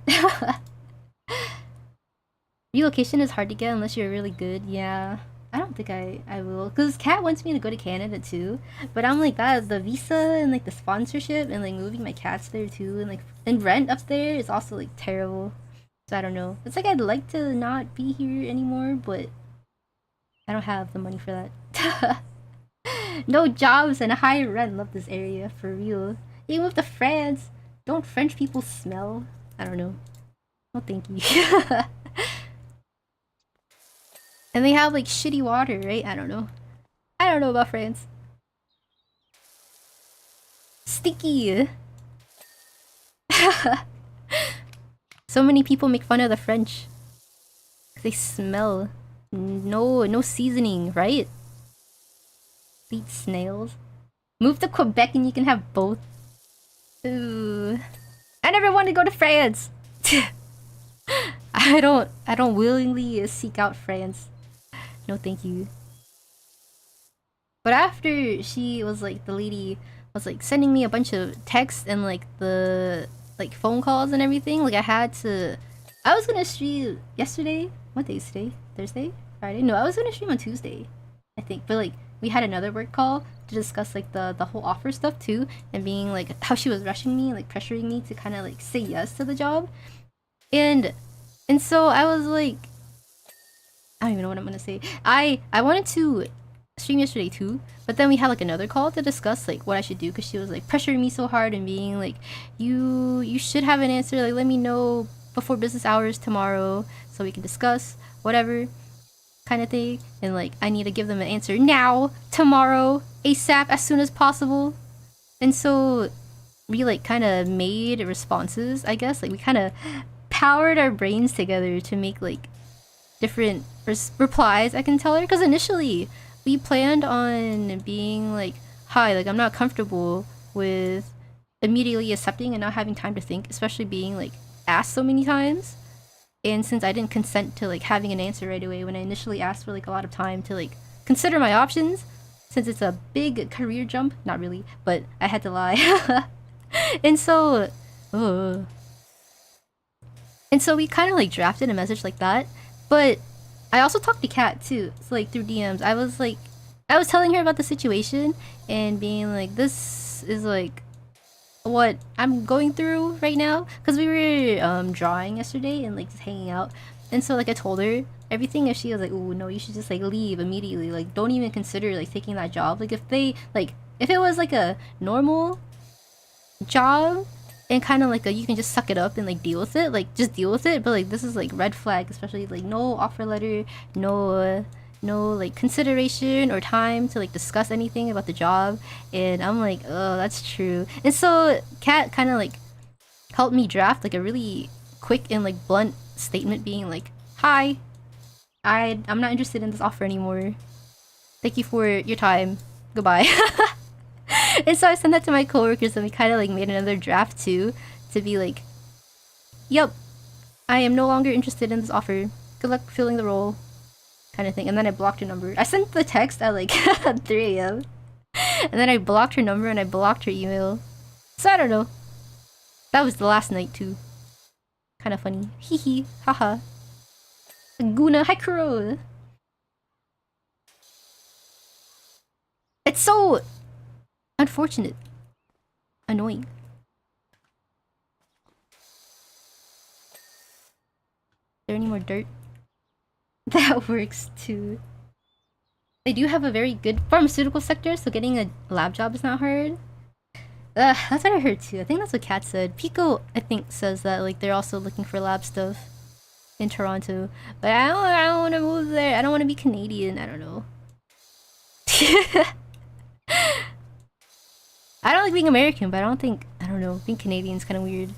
Relocation is hard to get unless you're really good. Yeah. I don't think I will. Because Kat wants me to go to Canada too. But I'm like, that the visa and like the sponsorship and like moving my cats there too. And like, and rent up there is also like terrible. So I don't know. It's like I'd like to not be here anymore, but I don't have the money for that. No jobs and a high rent. Love this area for real. You move to France. Don't French people smell? I don't know. No, thank you. And they have like shitty water, right? I don't know. I don't know about France. Sticky. So many people make fun of the French. They smell. No seasoning, right? Eat snails. Move to Quebec and you can have both. Ooh. I never want to go to France. I don't willingly seek out France. No, thank you. But after she was like, the lady was like sending me a bunch of texts and like the like phone calls and everything, like I was gonna stream yesterday. What day is today? Thursday? Friday? No, I was gonna stream on Tuesday, I think. But like we had another work call to discuss like the whole offer stuff too, and being like how she was rushing me, like pressuring me to kind of like say yes to the job, and so I was like, I don't even know what I'm gonna say. I wanted to stream yesterday too, but then we had like another call to discuss like what I should do, because she was like pressuring me so hard and being like, you should have an answer, like let me know before business hours tomorrow so we can discuss whatever kind of thing, and like I need to give them an answer now, tomorrow, ASAP, as soon as possible. And so we like kind of made responses, I guess, like we kind of powered our brains together to make like different replies I can tell her, because initially we planned on being like, hi, like I'm not comfortable with immediately accepting and not having time to think, especially being like asked so many times. And since I didn't consent to like having an answer right away when I initially asked for like a lot of time to like consider my options, since it's a big career jump, not really, but I had to lie. And so we kind of like drafted a message like that. But I also talked to Kat too, so like through DMs. I was telling her about the situation and being like, this is like what I'm going through right now, because we were drawing yesterday and like just hanging out, and so like I told her everything, and she was like, oh no, you should just like leave immediately, like don't even consider like taking that job. Like if it was like a normal job and kind of like you can just suck it up and like deal with it, like just deal with it, but like this is like red flag, especially like no offer letter, no like consideration or time to like discuss anything about the job. And I'm like, oh, that's true. And so Kat kind of like helped me draft like a really quick and like blunt statement being like, hi, I'm not interested in this offer anymore, thank you for your time, goodbye. And so I sent that to my coworkers, and we kind of like made another draft too, to be like, yep, I am no longer interested in this offer, good luck filling the role, kind of thing. And then I blocked her number. I sent the text at like 3 a.m. And then I blocked her number and I blocked her email. So I don't know. That was the last night too. Kind of funny. Hee hee. Haha. Guna Haikuro. It's so unfortunate. Annoying. Is there any more dirt? That works too. They do have a very good pharmaceutical sector, so getting a lab job is not hard. That's what I heard too. I think that's what Kat said. Pico, I think, says that like they're also looking for lab stuff in Toronto. But I don't want to move there. I don't want to be Canadian. I don't know. I don't like being American, but I don't know, being Canadian is kind of weird.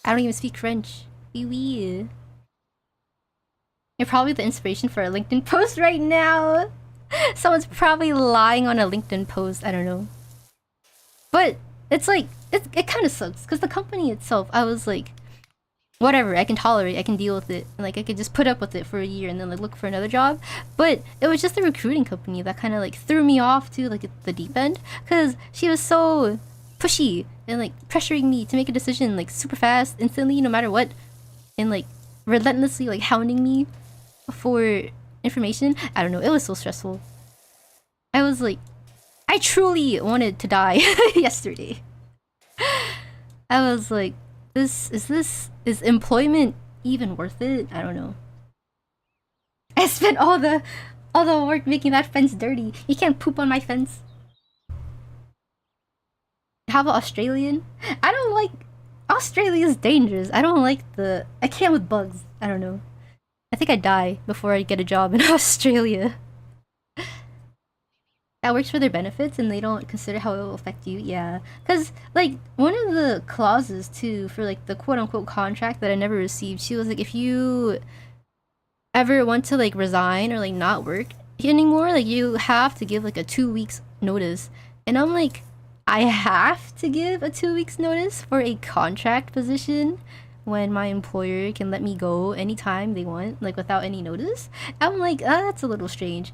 I don't even speak French. Be weird. You're probably the inspiration for a LinkedIn post right now. Someone's probably lying on a LinkedIn post. I don't know. But it's like, it kind of sucks, because the company itself, I was like, whatever, I can tolerate, I can deal with it, and like I could just put up with it for a year and then like look for another job. But it was just the recruiting company that kind of like threw me off to like the deep end, because she was so pushy and like pressuring me to make a decision like super fast, instantly, no matter what, and like relentlessly like hounding me for information. I don't know, it was so stressful. I was like, I truly wanted to die yesterday. I was like, is employment even worth it? I don't know. I spent all the work making that fence dirty. You can't poop on my fence. How about Australian? I don't like Australia's dangerous. I don't like I can't with bugs. I don't know. I think I'd die before I get a job in Australia. That works for their benefits and they don't consider how it will affect you. Yeah, because like one of the clauses too for like the quote-unquote contract that I never received, she was like, if you ever want to like resign or like not work anymore, like you have to give like a 2 weeks notice. And I'm like, I have to give a 2 weeks notice for a contract position when my employer can let me go anytime they want, like without any notice? I'm like, that's a little strange.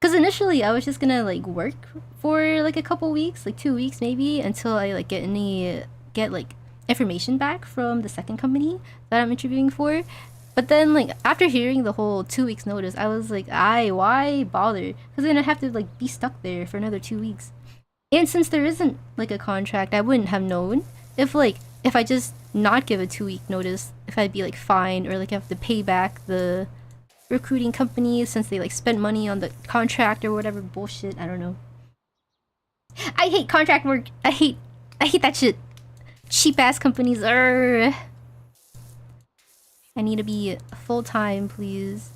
Because initially I was just gonna like work for like a couple weeks, like 2 weeks maybe, until I like get like information back from the second company that I'm interviewing for. But then like after hearing the whole 2 weeks notice, I was like, why bother? Because then I'd have to like be stuck there for another 2 weeks. And since there isn't like a contract, I wouldn't have known if I just not give a 2 week notice, if I'd be like fine, or like have to pay back the recruiting companies since they like spent money on the contract or whatever bullshit. I don't know. I hate contract work. I hate that shit. Cheap ass companies. I need to be full-time, please.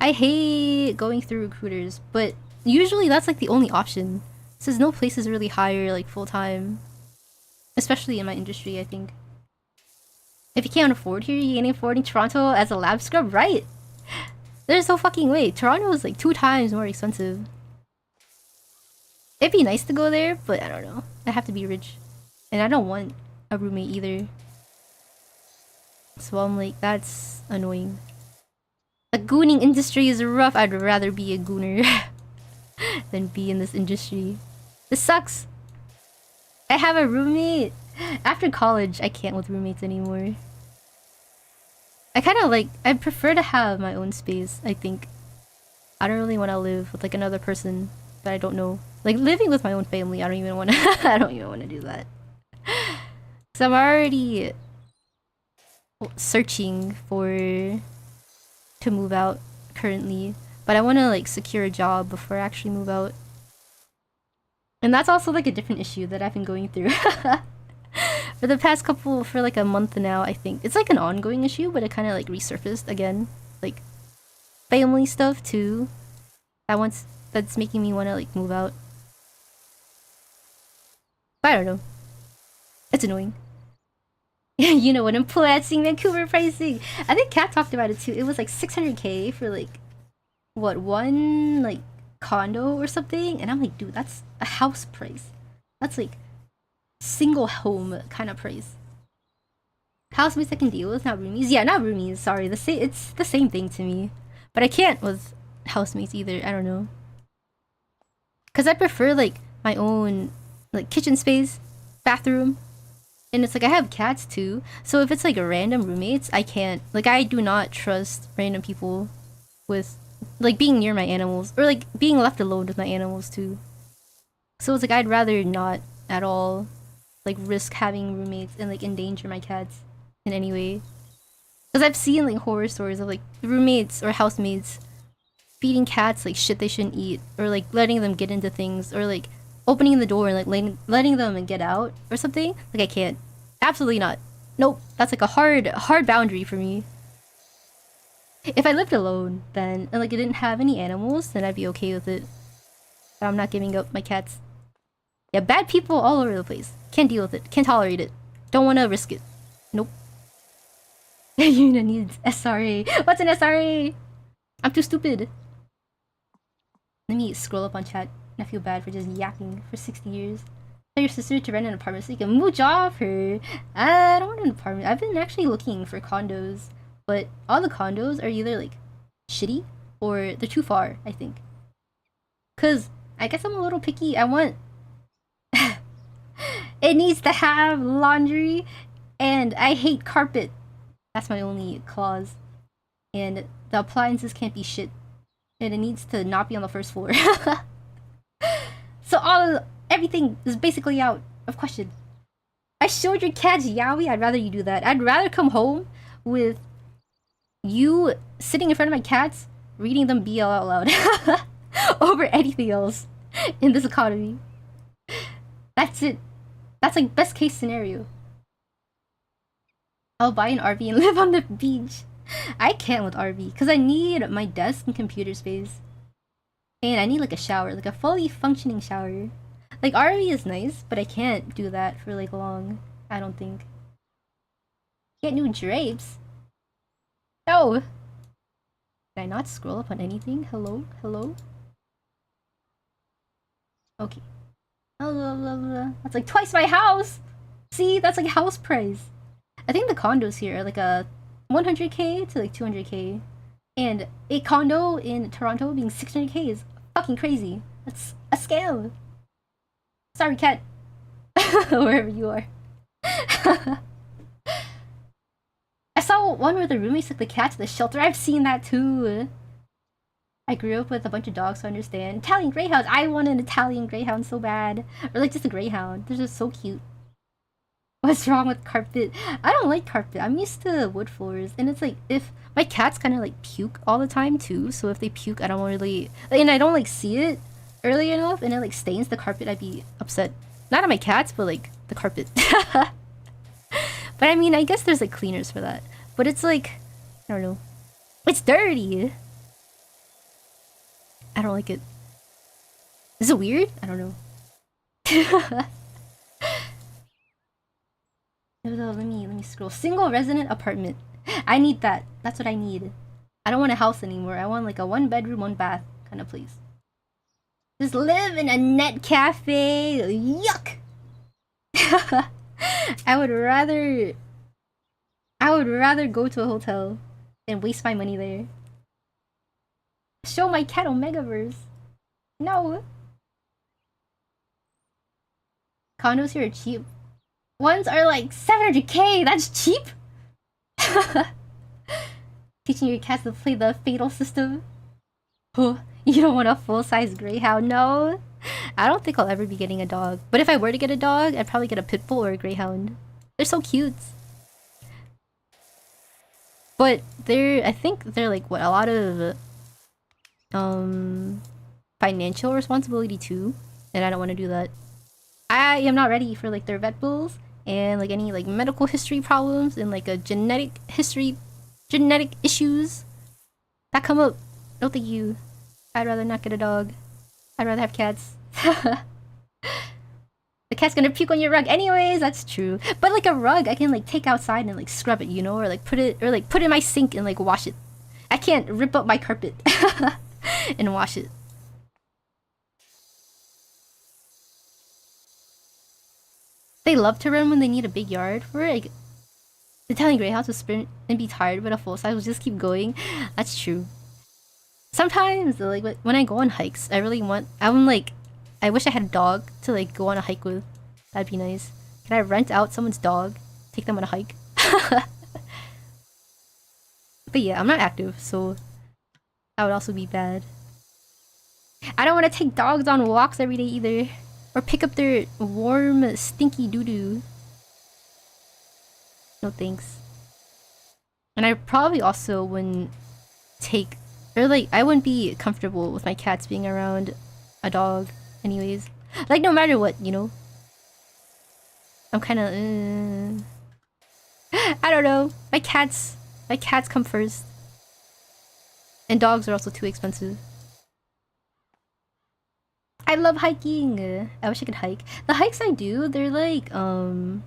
I hate going through recruiters, but usually that's like the only option, since no places really hire like full-time, especially in my industry. I think if you can't afford here, you ain't affording Toronto as a lab scrub, right? There's no fucking way. Toronto is like 2 times more expensive. It'd be nice to go there, but I don't know. I have to be rich, and I don't want a roommate either. So I'm like, that's annoying. The gooning industry is rough. I'd rather be a gooner than be in this industry. This sucks. I have a roommate. After college, I can't with roommates anymore. I prefer to have my own space, I think. I don't really want to live with like another person that I don't know. Like living with my own family, I don't even want to I don't even want to do that. So I'm already searching to move out currently, but I want to like secure a job before I actually move out. And that's also like a different issue that I've been going through for like a month now. I think it's like an ongoing issue, but it kind of like resurfaced again, like family stuff too. That's making me want to like move out. But I don't know. It's annoying. You know what? I'm seeing Vancouver pricing. I think Kat talked about it too. It was like 600K for like one like condo or something, and I'm like, dude, that's a house price. That's like single home kind of price. Housemates I can deal with, not roomies. Yeah, not roomies. Sorry, it's the same thing to me. But I can't with housemates either. I don't know. Cause I prefer like my own like kitchen space, bathroom. And it's like I have cats too, so if it's like a random roommates, I can't. Like I do not trust random people with like being near my animals, or like being left alone with my animals too. So it's like I'd rather not at all like risk having roommates and like endanger my cats in any way. Because I've seen like horror stories of like roommates or housemates feeding cats like shit they shouldn't eat, or like letting them get into things, or like opening the door and like letting them get out or something. Like I can't. Absolutely not. Nope. That's like a hard boundary for me. If I lived alone, then and like I didn't have any animals, then I'd be okay with it. But I'm not giving up my cats. Yeah, bad people all over the place. Can't deal with it. Can't tolerate it. Don't want to risk it. Nope. Yuna needs SRA. What's an SRA? I'm too stupid. Let me scroll up on chat. I feel bad for just yapping for 60 years. Tell your sister to rent an apartment so you can mooch off her. I don't want an apartment. I've been actually looking for condos, but all the condos are either like shitty or they're too far, I think. Cause I guess I'm a little picky. I want it needs to have laundry and I hate carpet. That's my only clause. And the appliances can't be shit. And it needs to not be on the first floor. So everything is basically out of question. I showed your cats Yaoi. I'd rather you do that. I'd rather come home with you sitting in front of my cats, reading them BL out loud over anything else in this economy. That's it. That's like best case scenario. I'll buy an RV and live on the beach. I can't with RV because I need my desk and computer space. And I need like a shower, like a fully functioning shower. Like RV is nice, but I can't do that for like long. I don't think. Get new drapes? No! Did I not scroll up on anything? Hello? Hello? Okay. That's like twice my house! See? That's like house price. I think the condos here are like a 100k to like 200k. And a condo in Toronto being 600k is fucking crazy. That's a scam. Sorry, cat. Wherever you are. I saw one where the roommates took the cat to the shelter. I've seen that too. I grew up with a bunch of dogs, so I understand. Italian Greyhounds. I want an Italian Greyhound so bad. Or like just a Greyhound. They're just so cute. What's wrong with carpet? I don't like carpet. I'm used to wood floors. And it's like, if my cats kind of like puke all the time too. So if they puke, I don't really... And I don't like see it early enough and it like stains the carpet, I'd be upset. Not on my cats, but like the carpet. But I mean, I guess there's like cleaners for that. But it's like, I don't know. It's dirty! I don't like it. Is it weird? I don't know. Let me scroll. Single resident apartment. I need that. That's what I need. I don't want a house anymore. I want like a 1-bedroom, 1-bath kind of place. Just live in a net cafe. Yuck! I would rather go to a hotel than waste my money there. Show my cat Omegaverse. No. Condos here are cheap. Ones are like 700k. That's cheap. Teaching your cats to play the fatal system. Oh, you don't want a full-size Greyhound? No. I don't think I'll ever be getting a dog. But if I were to get a dog, I'd probably get a pit bull or a Greyhound. They're so cute. But I think they're like what, a lot of financial responsibility too, and I don't want to do that. I am not ready for like their vet bills and like any like medical history problems and like a genetic issues that come up. No thank you. I'd rather not get a dog. I'd rather have cats. The cat's gonna puke on your rug anyways. That's true. But like a rug, I can like take outside and like scrub it, you know, or like put it in my sink and like wash it. I can't rip up my carpet and wash it. They love to run when they need a big yard. We're like Italian Greyhounds will sprint and be tired, but a full size will just keep going. That's true. Sometimes, like when I go on hikes, I wish I had a dog to like go on a hike with. That'd be nice. Can I rent out someone's dog, take them on a hike? But yeah, I'm not active, so that would also be bad. I don't want to take dogs on walks every day either. Or pick up their warm, stinky doo-doo. No thanks. And I probably also wouldn't take... Or like, I wouldn't be comfortable with my cats being around a dog anyways. Like, no matter what, you know? I'm kind of... I don't know. My cats come first. And dogs are also too expensive. I love hiking. I wish I could hike. The hikes I do, they're like around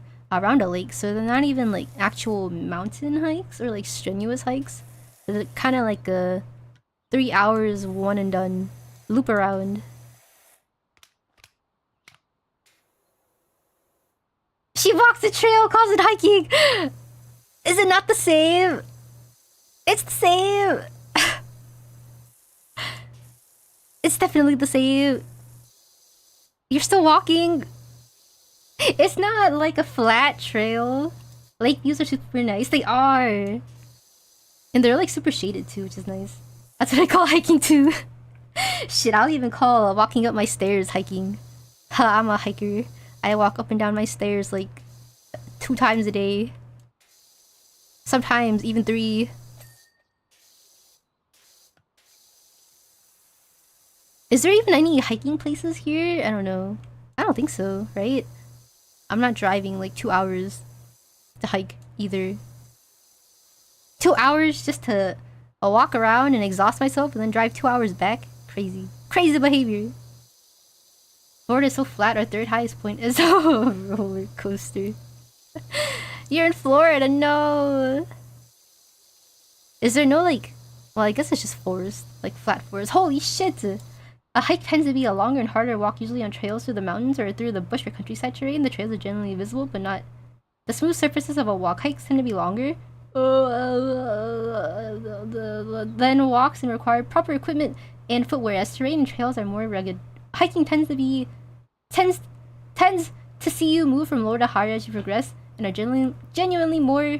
a lake, so they're not even like actual mountain hikes or like strenuous hikes. They're kind of like a 3 hours one and done loop around. The trail calls it hiking! Is it not the same? It's the same! It's definitely the same. You're still walking. It's not like a flat trail. Lake views are super nice. They are. And they're like super shaded too, which is nice. That's what I call hiking too. Shit, I'll even call walking up my stairs hiking. Ha, I'm a hiker. I walk up and down my stairs like 2 times a day. Sometimes even 3. Is there even any hiking places here? I don't know. I don't think so, right? I'm not driving like 2 hours to hike either. 2 hours just to walk around and exhaust myself and then drive 2 hours back? Crazy. Crazy behavior. Florida is so flat, our 3rd highest point is a roller coaster. You're in Florida, no! Is there no like... Well, I guess it's just forest. Like flat forest. Holy shit! A hike tends to be a longer and harder walk, usually on trails through the mountains or through the bush or countryside terrain. The trails are generally visible, but not... The smooth surfaces of a walk hikes tend to be longer than walks and require proper equipment and footwear, as terrain and trails are more rugged. Hiking tends to see you move from lower to higher as you progress, and are genuinely more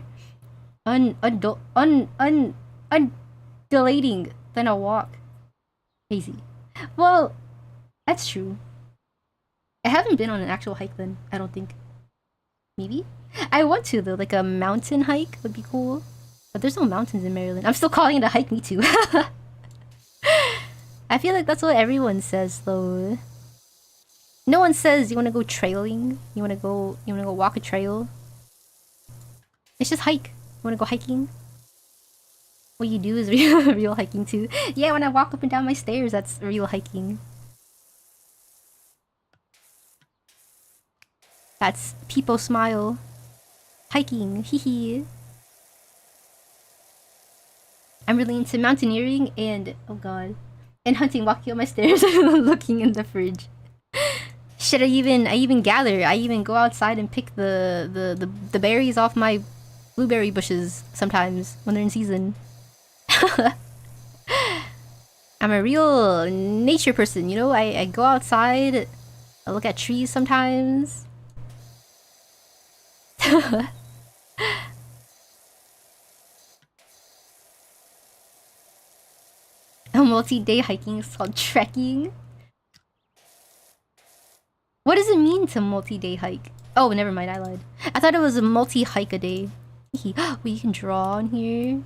undulating than a walk. Crazy. Well, that's true. I haven't been on an actual hike then, I don't think. Maybe? I want to though, like a mountain hike would be cool. But there's no mountains in Maryland. I'm still calling it a hike, me too. I feel like that's what everyone says though. No one says you wanna go trailing. You wanna go walk a trail. It's just hike. You wanna go hiking? What you do is real hiking too. Yeah, when I walk up and down my stairs, that's real hiking. That's people smile. Hiking, hee. I'm really into mountaineering and, oh god, and hunting, walking up my stairs and looking in the fridge. Shit, I even gather. I even go outside and pick the berries off my blueberry bushes sometimes when they're in season. I'm a real nature person, you know? I go outside, I look at trees sometimes. A multi-day hiking is called trekking. What does it mean to multi-day hike? Oh, never mind, I lied. I thought it was a multi-hike a day. Well, you can draw on here.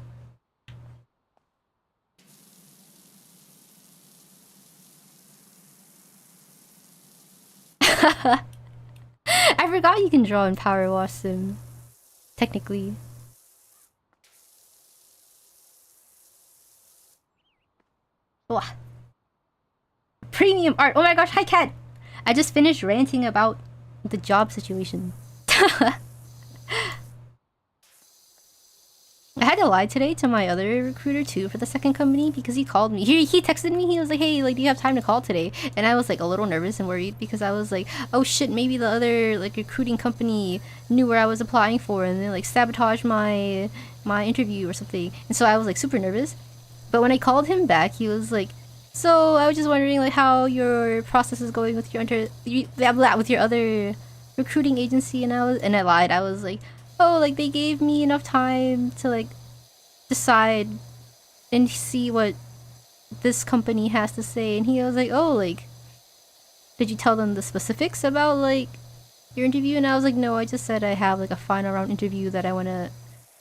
I forgot you can draw in Power Wash Sim. Technically. Ugh. Premium art! Oh my gosh, hi Cat! I just finished ranting about the job situation. I had to lie today to my other recruiter too for the second company because he called me. He texted me, he was like, hey, like, do you have time to call today? And I was like a little nervous and worried because I was like, oh shit, maybe the other like recruiting company knew where I was applying for and they like sabotaged my interview or something. And so I was like super nervous. But when I called him back, he was like, so I was just wondering like how your process is going with your with your other recruiting agency. And I lied. I was like, oh, like they gave me enough time to like decide and see what this company has to say. And he was like, oh, like, did you tell them the specifics about like your interview? And I was like, no, I just said I have like a final round interview that I want to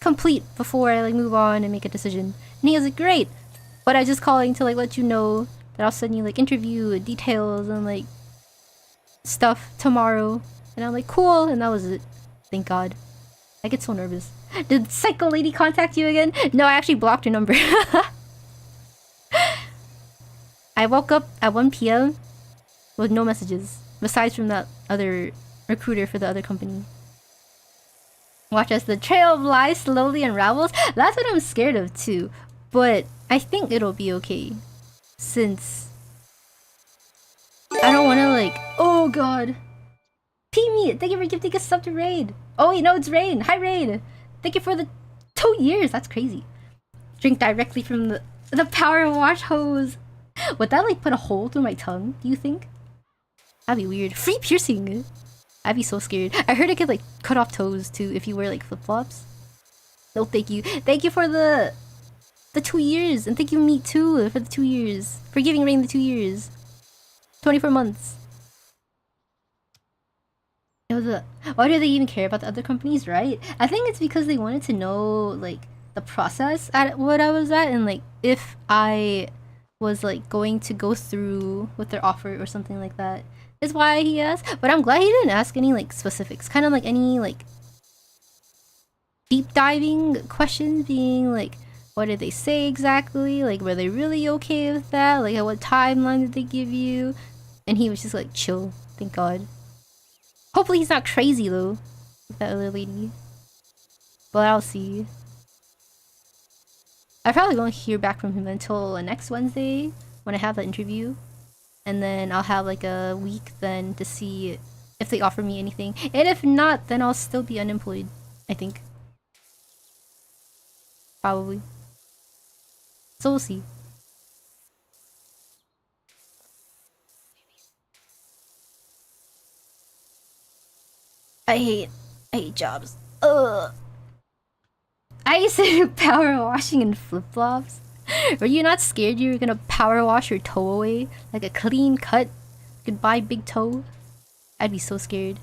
complete before I like move on and make a decision. And he was like, great, but I was just calling to like let you know that I'll send you like interview details and like stuff tomorrow. And I'm like, cool. And that was it. Thank God. I get so nervous. Did Psycho Lady contact you again? No, I actually blocked her number. I woke up at 1 PM with no messages, besides from that other recruiter for the other company. Watch as the trail of lies slowly unravels. That's what I'm scared of too. But I think it'll be okay. Since I don't want to like... Oh god. Pee me Sunny, thank you for gifting us sub to Raid. Oh wait, no, it's Rain. Hi Rain. Thank you for the 2 years. That's crazy. Drink directly from the power wash hose. Would that like put a hole through my tongue, do you think? That'd be weird. Free piercing. I'd be so scared. I heard it could like cut off toes too if you wear like flip-flops. No, thank you. Thank you for the 2 years. And thank you me too for the 2 years. For giving Rain the 2 years. 24 months. It was a... Why do they even care about the other companies, right? I think it's because they wanted to know like the process at what I was at and like if I was like going to go through with their offer or something like that. Is why he asked. But I'm glad he didn't ask any like specifics. Kind of like any like deep diving questions being like, what did they say exactly? Like, were they really okay with that? Like, at what timeline did they give you? And he was just like, chill. Thank God. Hopefully he's not crazy though. Like that other lady. But I'll see. I probably won't hear back from him until next Wednesday when I have the interview. And then I'll have like a week then to see if they offer me anything. And if not, then I'll still be unemployed, I think. Probably. So we'll see. I hate jobs. Ugh. I used to do power washing in flip-flops. Were you not scared you were gonna power wash your toe away? Like a clean cut, goodbye big toe? I'd be so scared.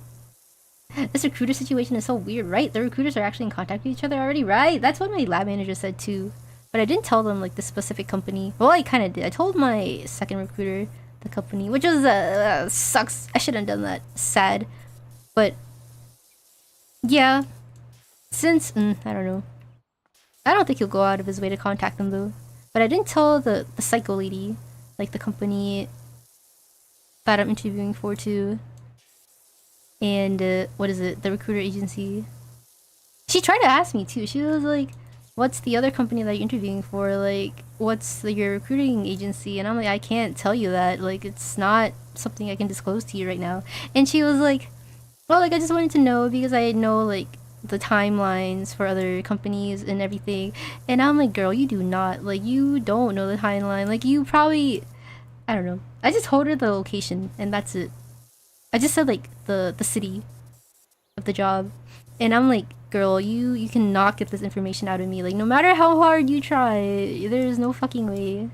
This recruiter situation is so weird, right? The recruiters are actually in contact with each other already, right? That's what my lab manager said too. But I didn't tell them like the specific company. Well, I kind of did. I told my second recruiter the company, which was sucks. I shouldn't have done that. Sad. But yeah, since I don't know. I don't think he'll go out of his way to contact them though. But I didn't tell the psycho lady, like the company that I'm interviewing for too. And what is it? The recruiter agency. She tried to ask me too. She was like, what's the other company that you're interviewing for? Like, what's your recruiting agency? And I'm like, I can't tell you that. Like, it's not something I can disclose to you right now. And she was like, well, like, I just wanted to know because I know, like, the timelines for other companies and everything. And I'm like, girl, you do not. Like, you don't know the timeline. Like, you probably... I don't know. I just told her the location and that's it. I just said, like, the city of the job. And I'm like, girl, you cannot get this information out of me. Like, no matter how hard you try, there's no fucking way.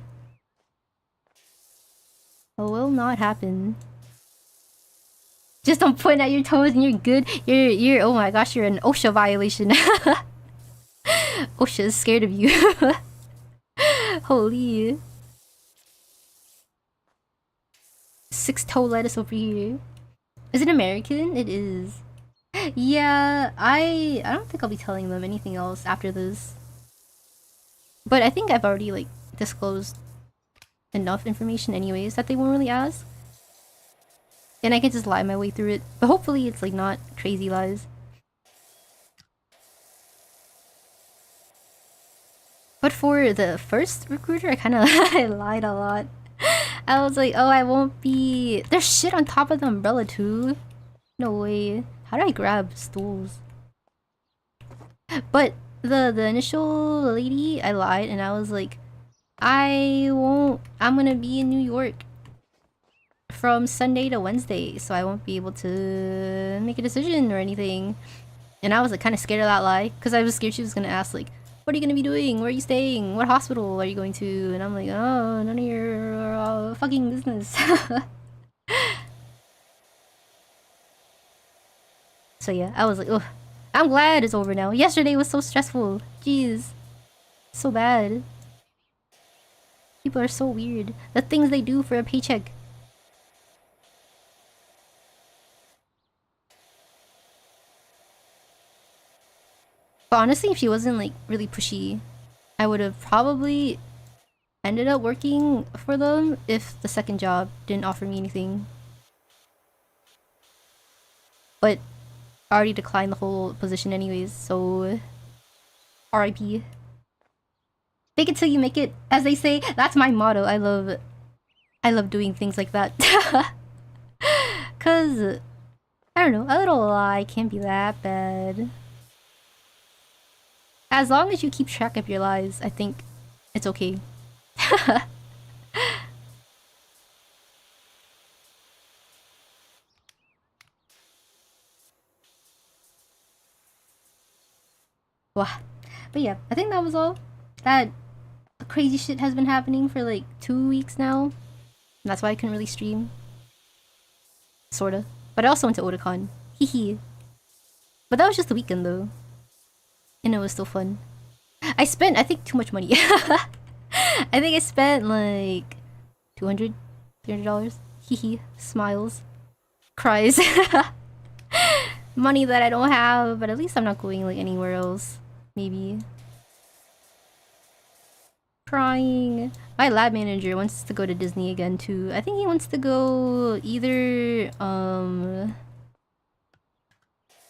It will not happen. Just don't point at your toes and you're good. You're oh my gosh, you're an OSHA violation. OSHA is scared of you. Holy. 6-toe lettuce over here. Is it American? It is. Yeah, I don't think I'll be telling them anything else after this. But I think I've already like disclosed enough information anyways that they won't really ask. And I can just lie my way through it. But hopefully it's like not crazy lies. But for the first recruiter, I kind of I lied a lot. I was like, oh, I won't be... There's shit on top of the umbrella too. No way. How do I grab stools? But the initial lady, I lied and I was like, I'm gonna be in New York from Sunday to Wednesday, so I won't be able to make a decision or anything. And I was like kind of scared of that lie because I was scared she was gonna ask like, what are you gonna be doing? Where are you staying? What hospital are you going to? And I'm like, oh, none of your fucking business. So yeah, I was like, ugh. I'm glad it's over now. Yesterday was so stressful. Jeez. So bad. People are so weird. The things they do for a paycheck. But honestly, if she wasn't like really pushy, I would have probably ended up working for them if the second job didn't offer me anything. But I already declined the whole position anyways, so RIP. Fake it till you make it, as they say. That's my motto. I love doing things like that. Cause I I don't know, a little lie can't be that bad. As long as you keep track of your lies, I think it's okay. Wow. But yeah, I think that was all. That crazy shit has been happening for like 2 weeks now. And that's why I couldn't really stream. Sorta. But I also went to Otakon. Hehe. But that was just the weekend though. And it was still fun. I spent, I think, too much money. I think I spent like $200, $300. Hehe. Smiles. Cries. Money that I don't have, but at least I'm not going like anywhere else. Maybe. Crying. My lab manager wants to go to Disney again too. I think he wants to go either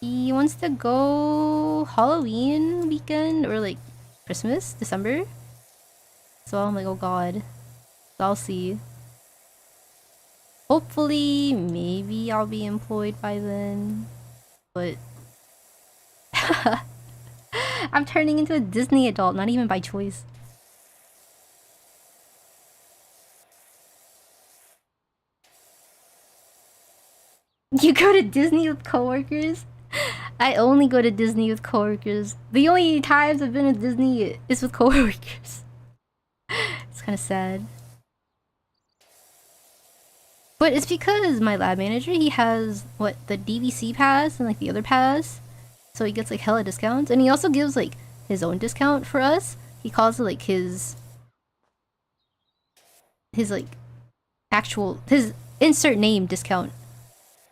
he wants to go Halloween weekend or like Christmas, December. So I'm like, oh god. So I'll see. Hopefully, maybe I'll be employed by then. But I'm turning into a Disney adult, not even by choice. You go to Disney with coworkers? I only go to Disney with coworkers. The only times I've been to Disney is with coworkers. It's kind of sad. But it's because my lab manager, he has, what, the DVC pass and like the other pass. So he gets like hella discounts. And he also gives like his own discount for us. He calls it like his like actual, his insert name discount.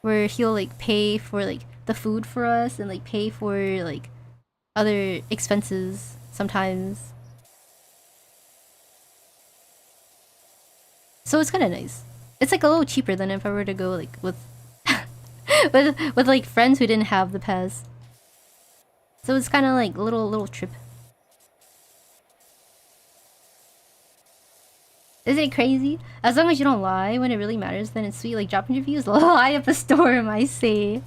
Where he'll like pay for like the food for us and like pay for like other expenses sometimes. So it's kind of nice. It's like a little cheaper than if I were to go like with with like friends who didn't have the pass. So it's kind of like a little trip. Isn't it crazy? As long as you don't lie when it really matters, then it's sweet. Like job interviews, lie at the store, I say.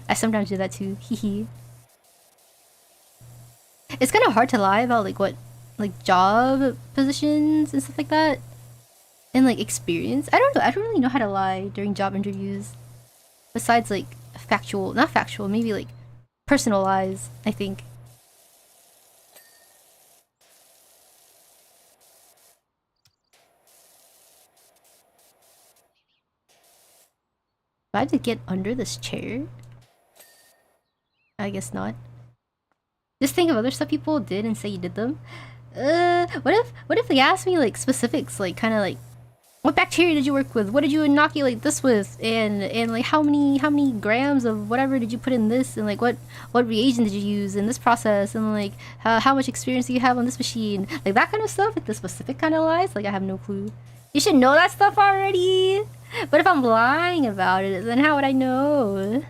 I sometimes do that too. Hehe. It's kind of hard to lie about like what, like job positions and stuff like that, and like experience. I don't know. I don't really know how to lie during job interviews. Besides like factual, not factual, maybe like personal lies. I think. Do I have to get under this chair? I guess not. Just think of other stuff people did and say you did them. What if they asked me like specifics, like kind of like, what bacteria did you work with? What did you inoculate this with? And like how many grams of whatever did you put in this? And like what reagent did you use in this process? And like how much experience do you have on this machine? Like that kind of stuff. Like the specific kind of lies. Like I have no clue. You should know that stuff already. But if I'm lying about it, then how would I know?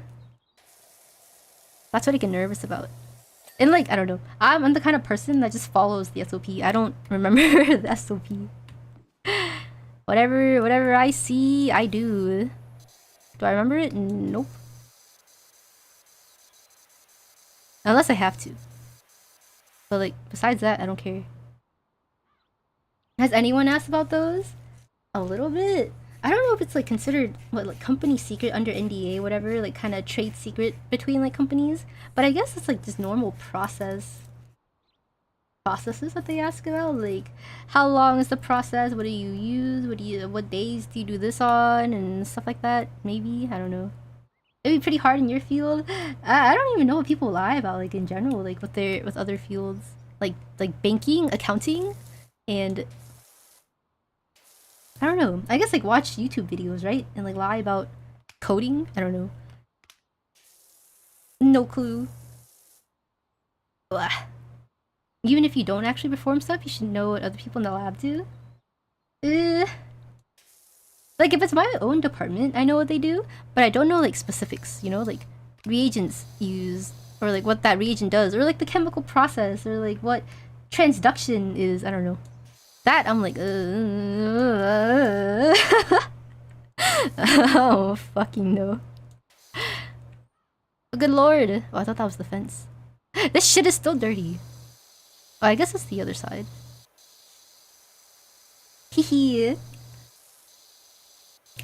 That's what I get nervous about. And like, I don't know. I'm the kind of person that just follows the SOP. I don't remember the SOP. Whatever I see, I do. Do I remember it? Nope. Unless I have to. But like, besides that, I don't care. Has anyone asked about those? A little bit. I don't know if it's like considered what, like company secret under NDA, whatever, like kind of trade secret between like companies. But I guess it's like just normal processes that they ask about, like how long is the process, what do you use, what days do you do this on, and stuff like that. Maybe, I don't know. It'd be pretty hard in your field. I don't even know what people lie about, like in general, like with other fields, like banking, accounting, and I don't know. I guess like watch YouTube videos, right? And like lie about coding. I don't know. No clue. Blah. Even if you don't actually perform stuff, you should know what other people in the lab do. Like if it's my own department, I know what they do, but I don't know like specifics, you know, like reagents used, or like what that reagent does, or like the chemical process, or like what transduction is. I don't know. That I'm like, oh fucking no. Oh, good lord. Oh, I thought that was the fence. This shit is still dirty. Oh, I guess it's the other side. Hee.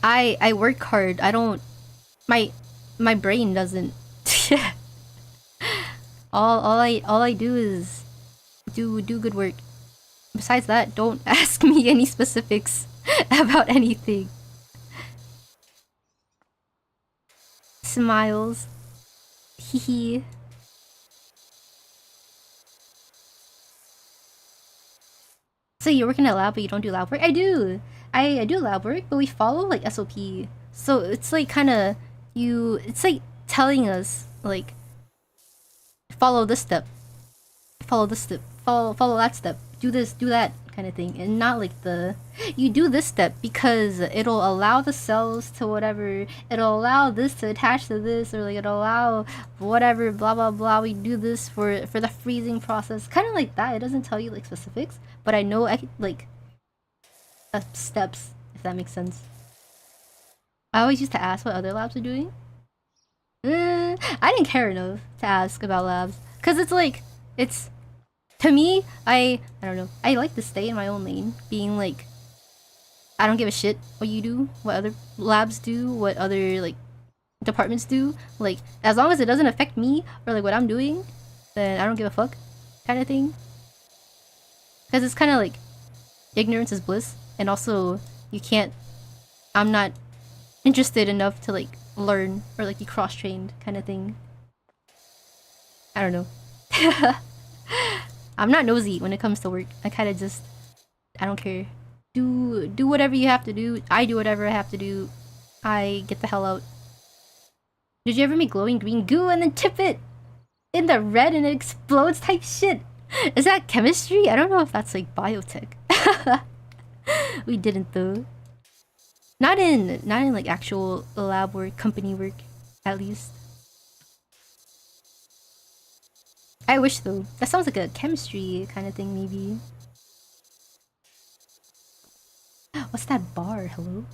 I work hard. I don't my brain doesn't. all I do is do good work. Besides that, don't ask me any specifics about anything. Smiles. Hee. So you're working at lab, but you don't do lab work? I do. I do lab work, but we follow like SOP. So it's like kind of it's like telling us like follow this step, follow this step, follow that step, do this, do that kind of thing, and not like you do this step because it'll allow the cells to whatever, it'll allow this to attach to this, or like it'll allow whatever, blah blah blah. We do this for the freezing process, kind of like that. It doesn't tell you like specifics, but I know like steps, if that makes sense. I always used to ask what other labs are doing. I didn't care enough to ask about labs, cause it's like it's to me, I don't know. I like to stay in my own lane, being like, I don't give a shit what you do, what other labs do, what other like departments do. Like, as long as it doesn't affect me or like what I'm doing, then I don't give a fuck, kind of thing. Because it's kind of like ignorance is bliss, and also you can't. I'm not interested enough to like learn or like be cross-trained, kind of thing. I don't know. I'm not nosy when it comes to work. I kind of just, I don't care. Do whatever you have to do. I do whatever I have to do. I get the hell out. Did you ever make glowing green goo and then tip it in the red and it explodes type shit? Is that chemistry? I don't know if that's like biotech. We didn't though. Not in like actual lab work, company work, at least. I wish though. That sounds like a chemistry kind of thing, maybe. What's that bar? Hello?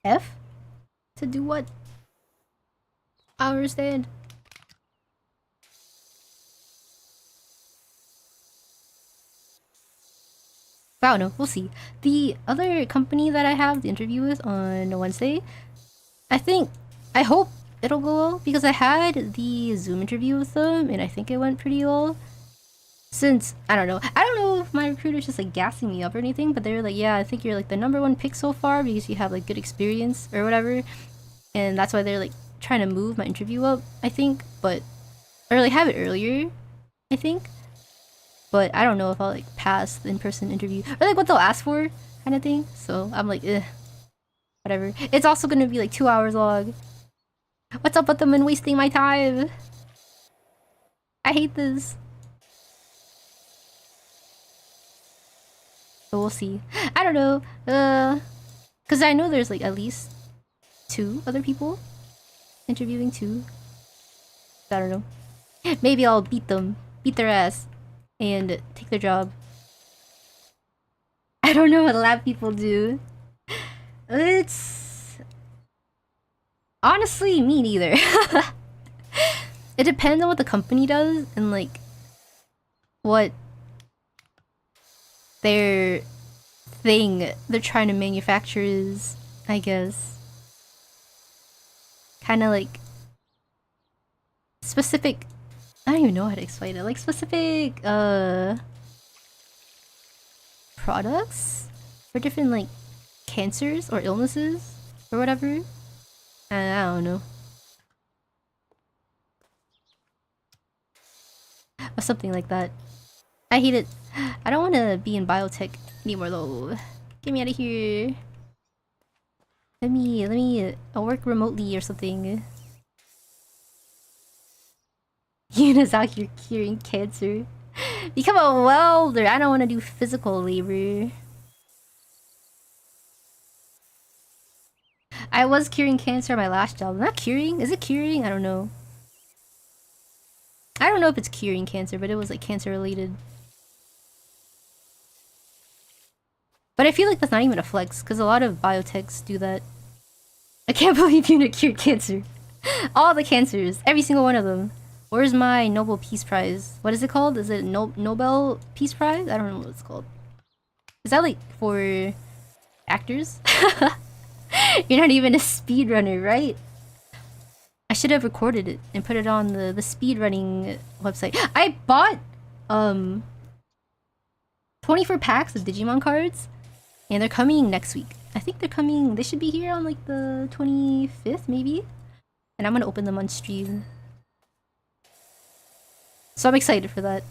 F? To do what? I don't understand. I don't know. We'll see. The other company that I have the interview with on Wednesday, I hope it'll go well, because I had the Zoom interview with them and I think it went pretty well. Since I don't know if my recruiter's just like gassing me up or anything, but they were like, yeah, I think you're like the #1 pick so far because you have like good experience or whatever, and that's why they're like trying to move my interview up, I think, but or like have it earlier, I think. But I don't know if I'll like pass the in-person interview or like what they'll ask for, kind of thing. So I'm like, whatever. It's also gonna be like 2 hours long. What's up with them and wasting my time? I hate this. But we'll see. I don't know. Cause I know there's like at least 2 other people interviewing too. I don't know. Maybe I'll beat their ass, and take their job. I don't know what lab people do. It's honestly me neither. It depends on what the company does and like what their thing they're trying to manufacture is, I guess. Kind of like specific. I don't even know how to explain it. Like specific products for different like cancers or illnesses or whatever. I don't know. Or something like that. I hate it. I don't want to be in biotech anymore though. Get me out of here. Let me work remotely or something. Yuna's out here curing cancer. Become a welder. I don't want to do physical labor. I was curing cancer at my last job. Not curing? Is it curing? I don't know. I don't know if it's curing cancer, but it was like cancer related. But I feel like that's not even a flex, because a lot of biotechs do that. I can't believe Yuna cured cancer. All the cancers, every single one of them. Where's my Nobel Peace Prize? What is it called? Is it Nobel Peace Prize? I don't know what it's called. Is that like for actors? You're not even a speedrunner, right? I should have recorded it and put it on the speedrunning website. I bought 24 packs of Digimon cards, and they're coming next week. I think they're coming, they should be here on like the 25th maybe, and I'm gonna open them on stream. So I'm excited for that.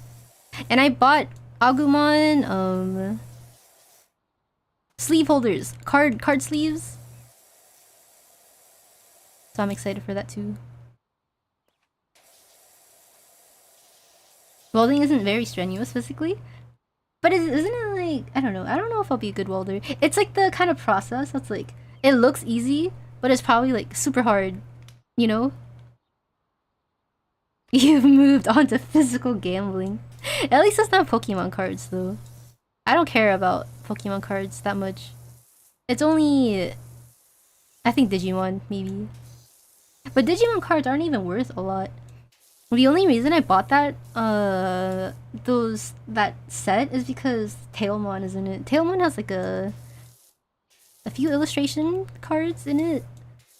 And I bought Agumon sleeve holders, card sleeves. So I'm excited for that too. Welding isn't very strenuous physically, but isn't it like, I don't know if I'll be a good welder. It's like the kind of process that's like, it looks easy, but it's probably like super hard, you know? You've moved on to physical gambling. At least it's not Pokemon cards though. I don't care about Pokemon cards that much. It's only, I think Digimon maybe. But Digimon cards aren't even worth a lot. The only reason I bought that that set is because Tailmon is in it. Tailmon has like a few illustration cards in it,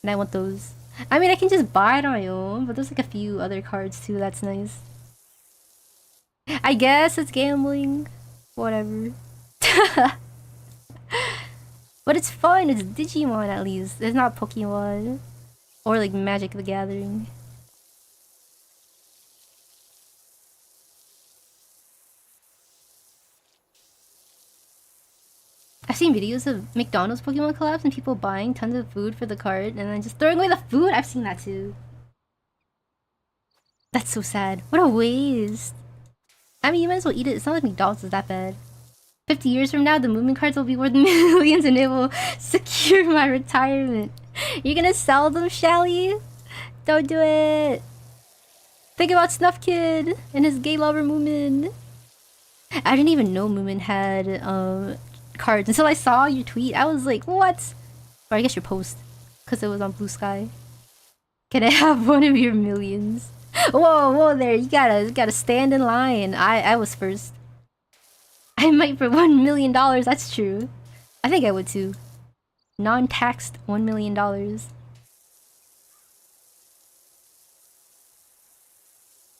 and I want those. I mean, I can just buy it on my own, but there's like a few other cards too. That's nice. I guess it's gambling. Whatever. But it's fun. It's Digimon at least. It's not Pokemon or like Magic the Gathering. I've seen videos of McDonald's Pokemon collabs and people buying tons of food for the card and then just throwing away the food. I've seen that too. That's so sad. What a waste. I mean, you might as well eat it. It's not like McDonald's is that bad. 50 years from now, the movement cards will be worth millions and it will secure my retirement. You're gonna sell them, Shelly? Don't do it. Think about Snuff Kid and his gay lover Moomin. I didn't even know Moomin had cards until I saw your tweet. I was like, what? Or I guess your post, because it was on Blue Sky. Can I have one of your millions? Whoa there, you gotta stand in line. I was first. I might for $1 million, that's true. I think I would too. Non-taxed $1 million.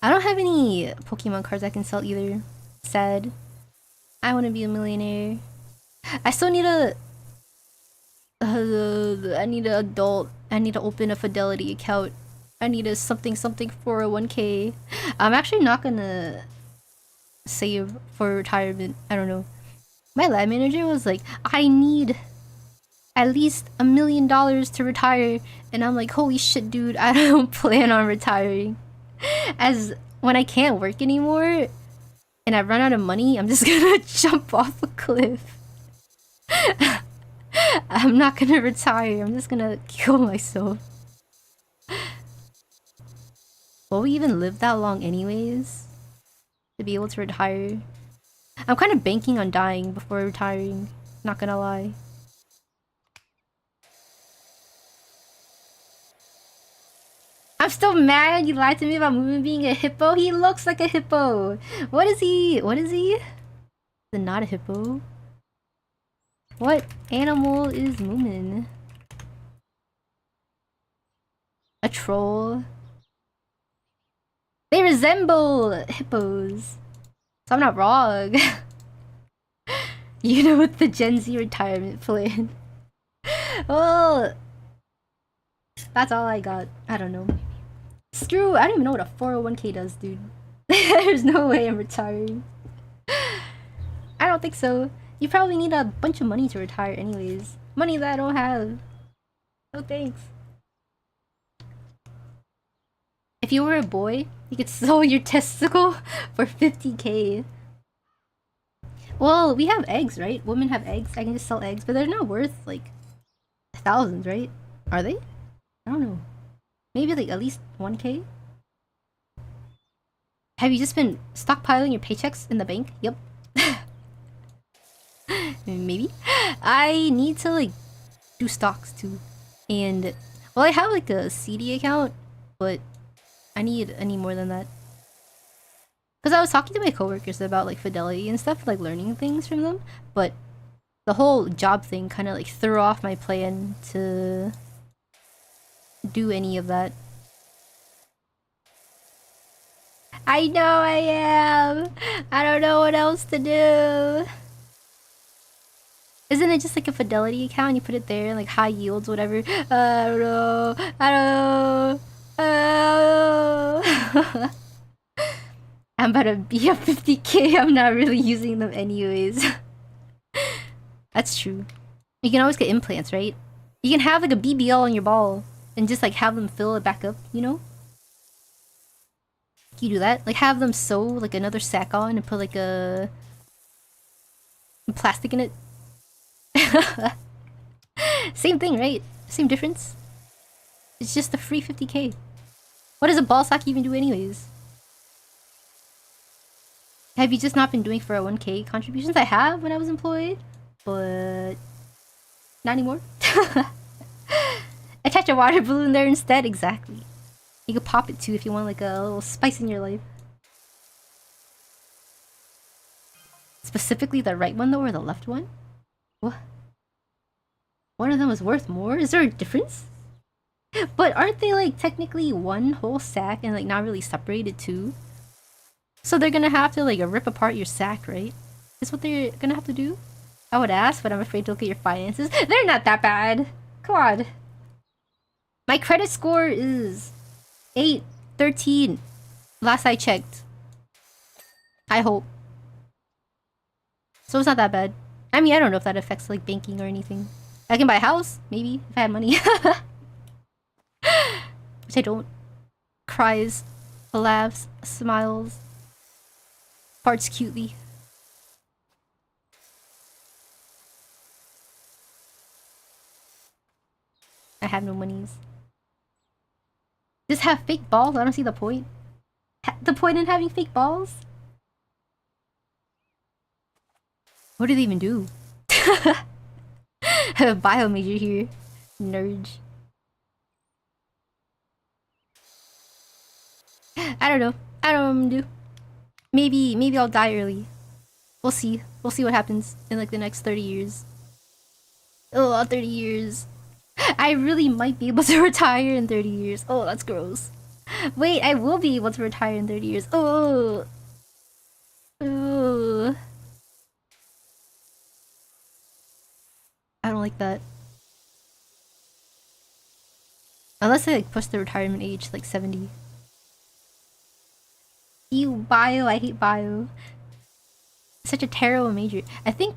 I don't have any Pokemon cards I can sell either. Sad. I want to be a millionaire. I still need a... I need an adult. I need to open a Fidelity account. I need a something 401k. I'm actually not gonna save for retirement. I don't know. My lab manager was like, I need at least $1 million to retire. And I'm like, holy shit, dude, I don't plan on retiring. As when I can't work anymore and I run out of money, I'm just gonna jump off a cliff. I'm not gonna retire. I'm just gonna kill myself. Will we even live that long anyways? To be able to retire? I'm kind of banking on dying before retiring. Not gonna lie. I'm still mad you lied to me about Moomin being a hippo. He looks like a hippo. What is he? What is he? Is it not a hippo? What animal is Moomin? A troll? They resemble hippos. So I'm not wrong. You know, with the Gen Z retirement plan. Well, that's all I got. I don't know. Screw, I don't even know what a 401k does, dude. There's no way I'm retiring. I don't think so. You probably need a bunch of money to retire anyways. Money that I don't have. No thanks. If you were a boy, you could sell your testicle for 50k. Well, we have eggs, right? Women have eggs. I can just sell eggs, but they're not worth like thousands, right? Are they? I don't know. Maybe like at least 1k? Have you just been stockpiling your paychecks in the bank? Yep. Maybe. I need to like do stocks too. And well, I have like a CD account, but I need more than that. Because I was talking to my coworkers about like fidelity and stuff, like learning things from them, but the whole job thing kind of like threw off my plan to do any of that. I know I am! I don't know what else to do! Isn't it just like a fidelity account? You put it there, like high yields, whatever. I don't know. I don't know. I'm about to be up 50k. I'm not really using them anyways. That's true. You can always get implants, right? You can have like a BBL on your ball and just like have them fill it back up, you know? Can you do that? Like have them sew like another sack on and put like a plastic in it? Same thing, right? Same difference. It's just a free 50k. What does a ball sack even do anyways? Have you just not been doing 401k contributions? I have when I was employed, but not anymore. Attach a water balloon there instead. Exactly. You could pop it too if you want like a little spice in your life. Specifically the right one though, or the left one? What? One of them is worth more? Is there a difference? But aren't they like technically one whole sack and like not really separated too? So they're gonna have to like rip apart your sack, right? Is what they're gonna have to do? I would ask, but I'm afraid to look at your finances. They're not that bad. Come on. My credit score is 813. Last I checked. I hope. So it's not that bad. I mean, I don't know if that affects like banking or anything. I can buy a house, maybe, if I had money. Which I don't. Cries, laughs, smiles, farts cutely. I have no monies. Just have fake balls? I don't see the point. The point in having fake balls? What do they even do? Bio major here. Nerd. I don't know. I don't know. Maybe I'll die early. We'll see. We'll see what happens in like the next 30 years. Oh, 30 years. I really might be able to retire in 30 years. Oh, that's gross. Wait, I will be able to retire in 30 years. Oh. Oh. I don't like that. Unless I like push the retirement age to like 70. Ew, bio. I hate bio. Such a terrible major. I think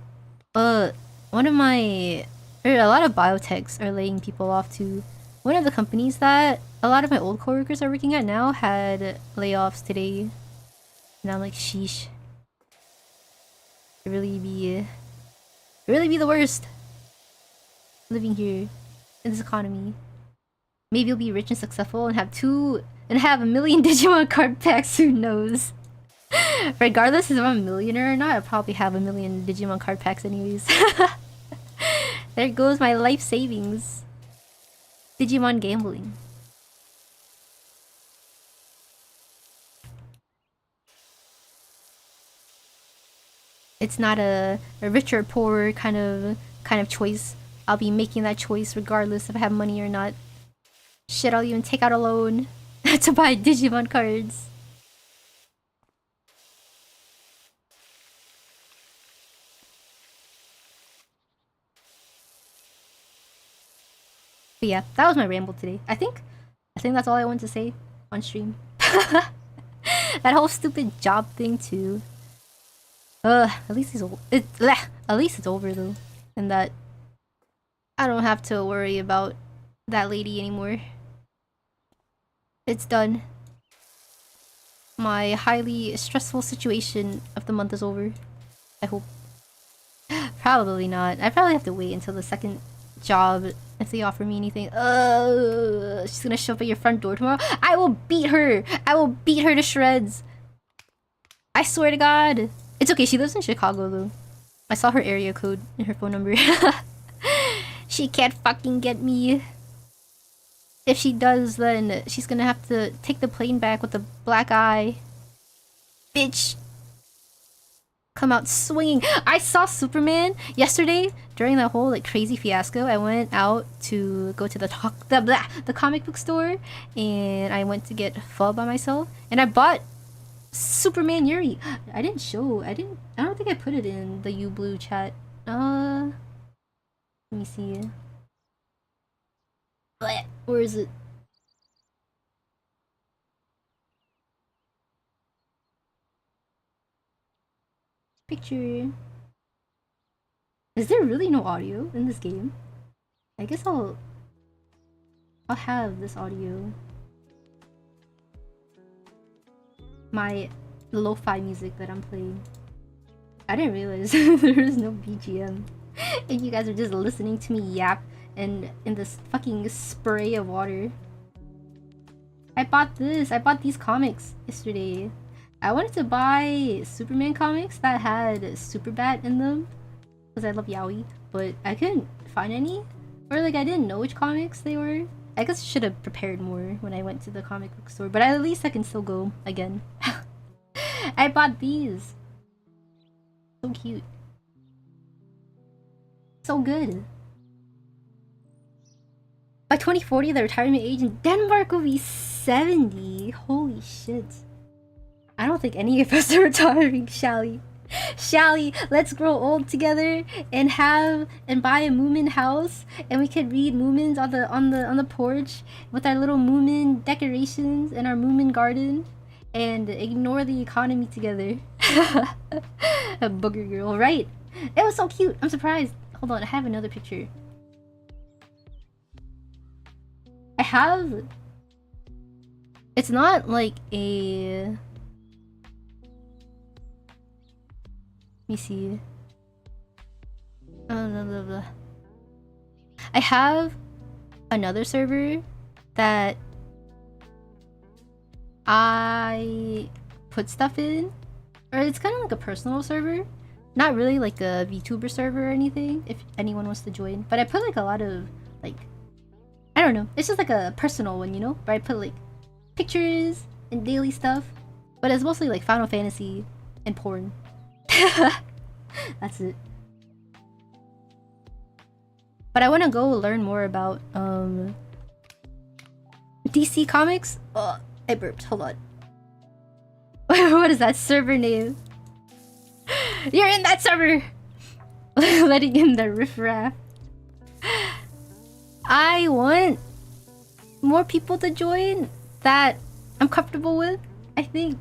one of my a lot of biotechs are laying people off too. One of the companies that a lot of my old coworkers are working at now had layoffs today. And I'm like, sheesh. It really be the worst. Living here in this economy. Maybe you'll be rich and successful and have a million Digimon card packs, who knows? Regardless if I'm a millionaire or not, I'll probably have a million Digimon card packs anyways. There goes my life savings. Digimon gambling. It's not a rich or poor kind of choice. I'll be making that choice regardless if I have money or not. Shit, I'll even take out a loan to buy Digimon cards. But yeah, that was my ramble today. I think that's all I wanted to say on stream. That whole stupid job thing too. At least it's over though. And that I don't have to worry about that lady anymore. It's done. My highly stressful situation of the month is over. I hope. Probably not. I probably have to wait until the second job if they offer me anything. She's gonna show up at your front door tomorrow. I will beat her. I will beat her to shreds. I swear to God. It's okay. She lives in Chicago though. I saw her area code and her phone number. She can't fucking get me. If she does, then she's gonna have to take the plane back with a black eye. Bitch. Come out swinging. I saw Superman yesterday during that whole like crazy fiasco. I went out to go to the comic book store, and I went to get pho by myself, and I bought Superman Yuri. I don't think I put it in the uBlue chat. Let me see. Where is it? Picture. Is there really no audio in this game? I guess I'll have this audio. My lo-fi music that I'm playing. I didn't realize there was no BGM. And you guys are just listening to me yap and in this fucking spray of water. I bought these comics yesterday. I wanted to buy Superman comics that had Superbat in them because I love Yaoi, but I couldn't find any, or like I didn't know which comics they were. I guess I should have prepared more when I went to the comic book store, but at least I can still go again. I bought these. So cute. So good. By 2040, the retirement age in Denmark will be 70. Holy shit. I don't think any of us are retiring, Shally. Shally, let's grow old together and buy a Moomin house, and we could read Moomins on the porch with our little Moomin decorations and our Moomin garden, and ignore the economy together. A booger girl, right? It was so cute. I'm surprised. Hold on, I have another picture. It's not like a... Let me see. Blah, blah, blah. I have another server that I put stuff in, or it's kind of like a personal server, not really like a VTuber server or anything. If anyone wants to join, but I put like a lot of like, I don't know. It's just like a personal one, you know. But I put like pictures and daily stuff, but it's mostly like Final Fantasy and porn. That's it. But I want to go learn more about DC Comics. Oh, I burped. Hold on. What is that server name? You're in that server. Letting in the riffraff. I want more people to join that I'm comfortable with, I think.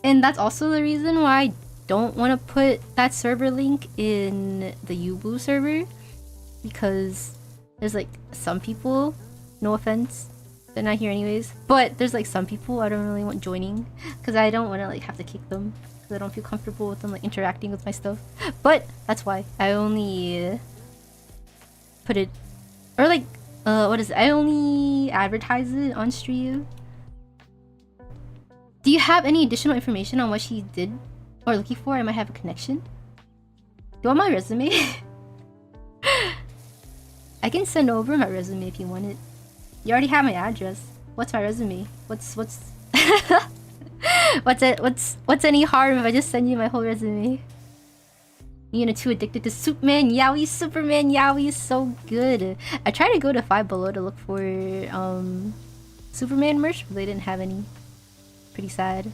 And that's also the reason why I don't want to put that server link in the uBlue server, because there's like some people, no offense, they're not here anyways, but there's like some people I don't really want joining because I don't want to like have to kick them because I don't feel comfortable with them like interacting with my stuff. But that's why I only put it, or like what is it? I only advertise it on stream. Do you have any additional information on what she did or looking for? I might have a connection. Do you want my resume? I can send over my resume if you want it. You already have my address. What's my resume? What's what's any harm if I just send you my whole resume? You know, too addicted to Superman Yaoi. Superman Yaoi is so good. I tried to go to Five Below to look for Superman merch, but they didn't have any. Pretty sad.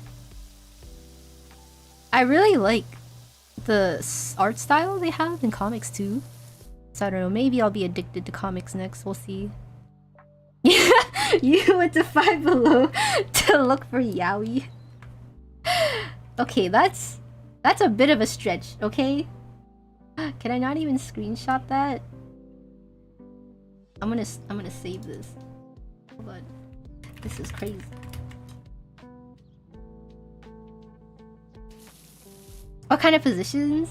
I really like the art style they have in comics too. So I don't know, maybe I'll be addicted to comics next, we'll see. You went to Five Below to look for Yaoi. Okay, that's a bit of a stretch, okay? Can I not even screenshot that? I'm gonna save this. Hold on. This is crazy. What kind of positions?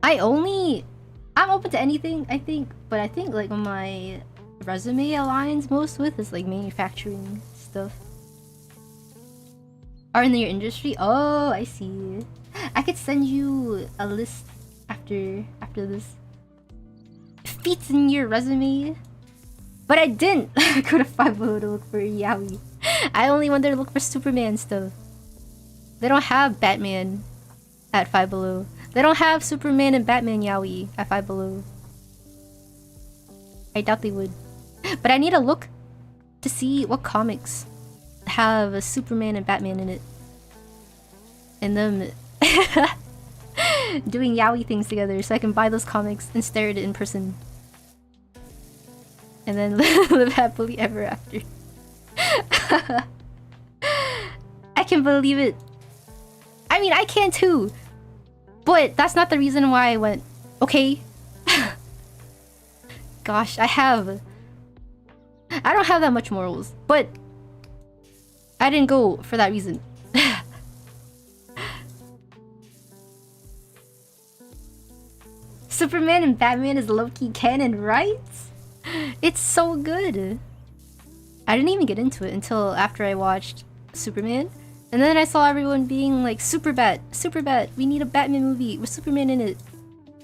I'm open to anything, I think, but I think like my resume aligns most with is like manufacturing stuff. Are in your industry? Oh, I see. I could send you a list after this. feats in your resume. But I didn't go to Five Below to look for Yaoi. I only went there to look for Superman stuff. They don't have Batman at Five Below. They don't have Superman and Batman Yaoi at Five Below. I doubt they would. But I need to look to see what comics have a Superman and Batman in it. And them doing Yaoi things together so I can buy those comics and stare at it in person. And then live happily ever after. I can believe it. I mean, I can too. But that's not the reason why I went. Okay? Gosh, I don't have that much morals. But I didn't go for that reason. Superman and Batman is low-key canon, right? It's so good. I didn't even get into it until after I watched Superman. And then I saw everyone being like, Superbat, we need a Batman movie with Superman in it.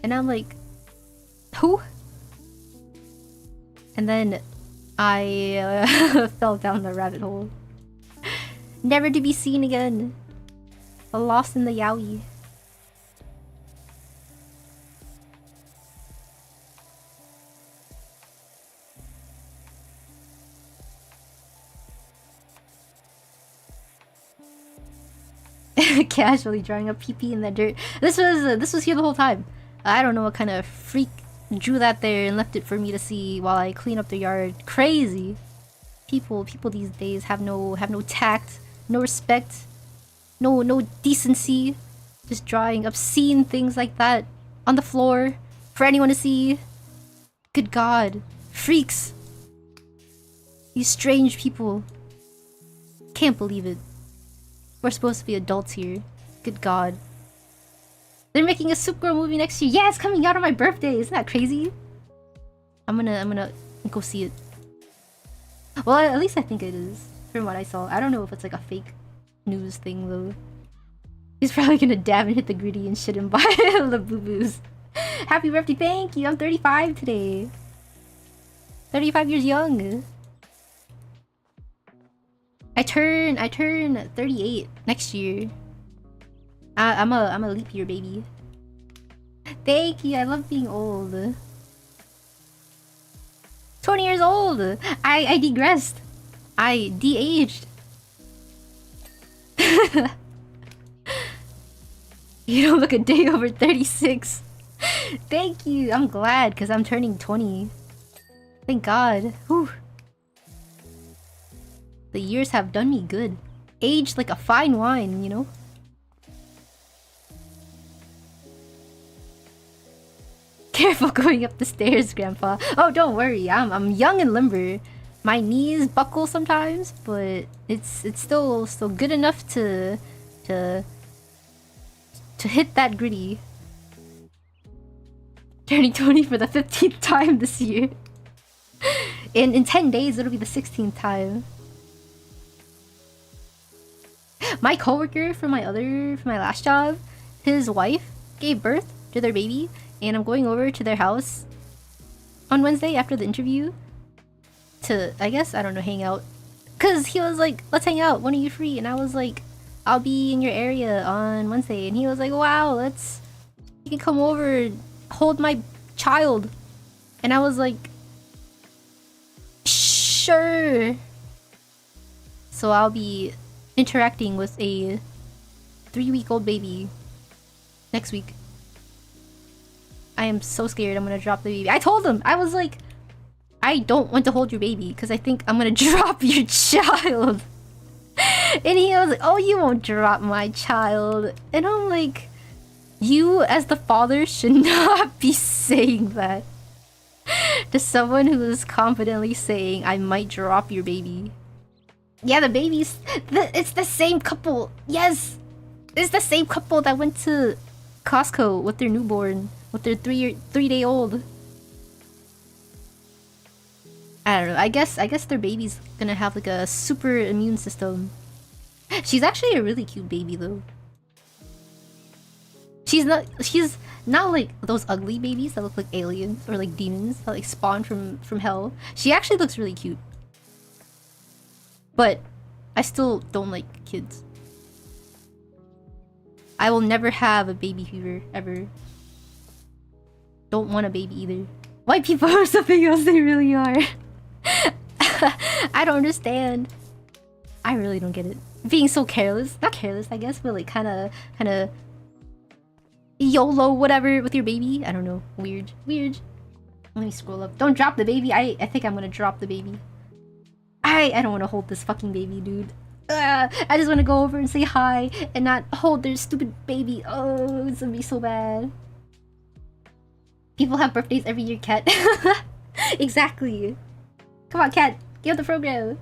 And I'm like, who? And then I fell down the rabbit hole. Never to be seen again. Lost in the Yaoi. Casually drawing a pee-pee in the dirt. This was here the whole time. I don't know what kind of freak drew that there and left it for me to see while I clean up the yard. Crazy. People these days have no tact, no respect, no decency. Just drawing obscene things like that on the floor for anyone to see. Good God. Freaks. These strange people. Can't believe it. We're supposed to be adults here. Good God. They're making a Supergirl movie next year. Yeah, it's coming out on my birthday. Isn't that crazy? I'm gonna go see it. Well, at least I think it is. From what I saw. I don't know if it's like a fake news thing though. He's probably gonna dab and hit the gritty and shit and buy the boo-boos. Happy birthday, thank you. I'm 35 today. 35 years young. I turn 38 next year. I'm a leap year baby. Thank you. I love being old. 20 years old. I degressed. I de-aged. You don't look a day over 36. Thank you. I'm glad because I'm turning 20. Thank God. Whew. The years have done me good. Aged like a fine wine, you know? Careful going up the stairs, Grandpa. Oh, don't worry. I'm young and limber. My knees buckle sometimes, but it's still good enough to hit that gritty. Turning 20 for the 15th time this year. In 10 days, it'll be the 16th time. My coworker from my last job, his wife gave birth to their baby, and I'm going over to their house on Wednesday after the interview to, I guess, I don't know, hang out. Cause he was like, let's hang out, when are you free? And I was like, I'll be in your area on Wednesday. And he was like, wow, you can come over and hold my child. And I was like, sure. So I'll be interacting with a 3-week-old baby next week. I am so scared I'm gonna drop the baby. I told him, I was like, I don't want to hold your baby because I think I'm gonna drop your child. And he was like, oh, you won't drop my child. And I'm like, you as the father should not be saying that to someone who is confidently saying, I might drop your baby. Yeah, the baby's... it's the same couple. Yes! It's the same couple that went to Costco with their newborn. With their 3-day-old. I don't know. I guess their baby's gonna have like a super immune system. She's actually a really cute baby though. She's not like those ugly babies that look like aliens or like demons that like spawn from hell. She actually looks really cute. But I still don't like kids. I will never have a baby fever ever. Don't want a baby either. White people are something else, they really are. I don't understand. I really don't get it. Being so careless. Not careless, I guess, but like kinda YOLO whatever with your baby. I don't know. Weird. Weird. Let me scroll up. Don't drop the baby. I think I'm gonna drop the baby. I don't want to hold this fucking baby, dude. I just want to go over and say hi and not hold their stupid baby. Oh, it's gonna be so bad. People have birthdays every year, Cat. Exactly. Come on, Cat. Get out the program.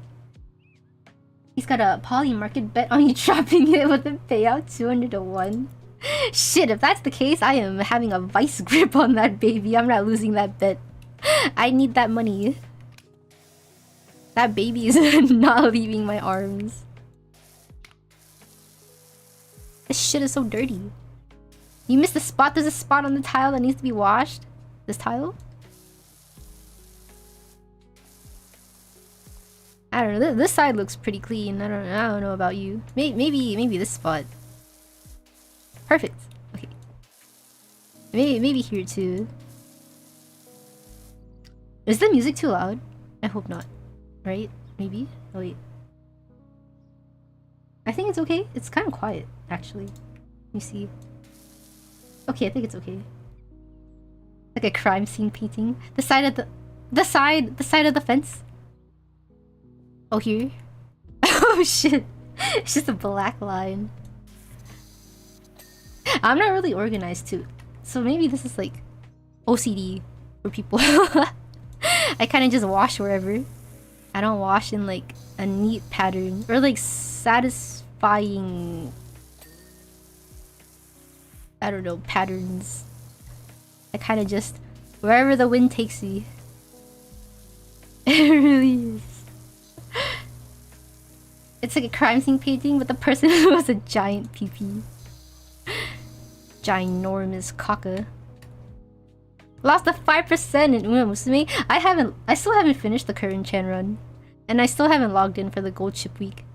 He's got a poly market bet on you dropping it with a payout 200 to 1. Shit, if that's the case, I am having a vice grip on that baby. I'm not losing that bet. I need that money. That baby is not leaving my arms. This shit is so dirty. You missed the spot. There's a spot on the tile that needs to be washed. This tile? I don't know. This side looks pretty clean. I don't know about you. Maybe this spot. Perfect. Okay. Maybe here too. Is the music too loud? I hope not. Right? Maybe? Oh wait. I think it's okay. It's kind of quiet, actually. Let me see. Okay, I think it's okay. Like a crime scene painting. The side of the side of the fence. Oh, here? Oh shit. It's just a black line. I'm not really organized too. So maybe this is like OCD for people. I kind of just wash wherever. I don't wash in like a neat pattern or like satisfying, I don't know, patterns. I kind of just wherever the wind takes me. It really is. It's like a crime scene painting, but the person was a giant PP. Ginormous caca. Lost a 5% in Uma Musume. I still haven't finished the current Chan run. And I still haven't logged in for the gold chip week.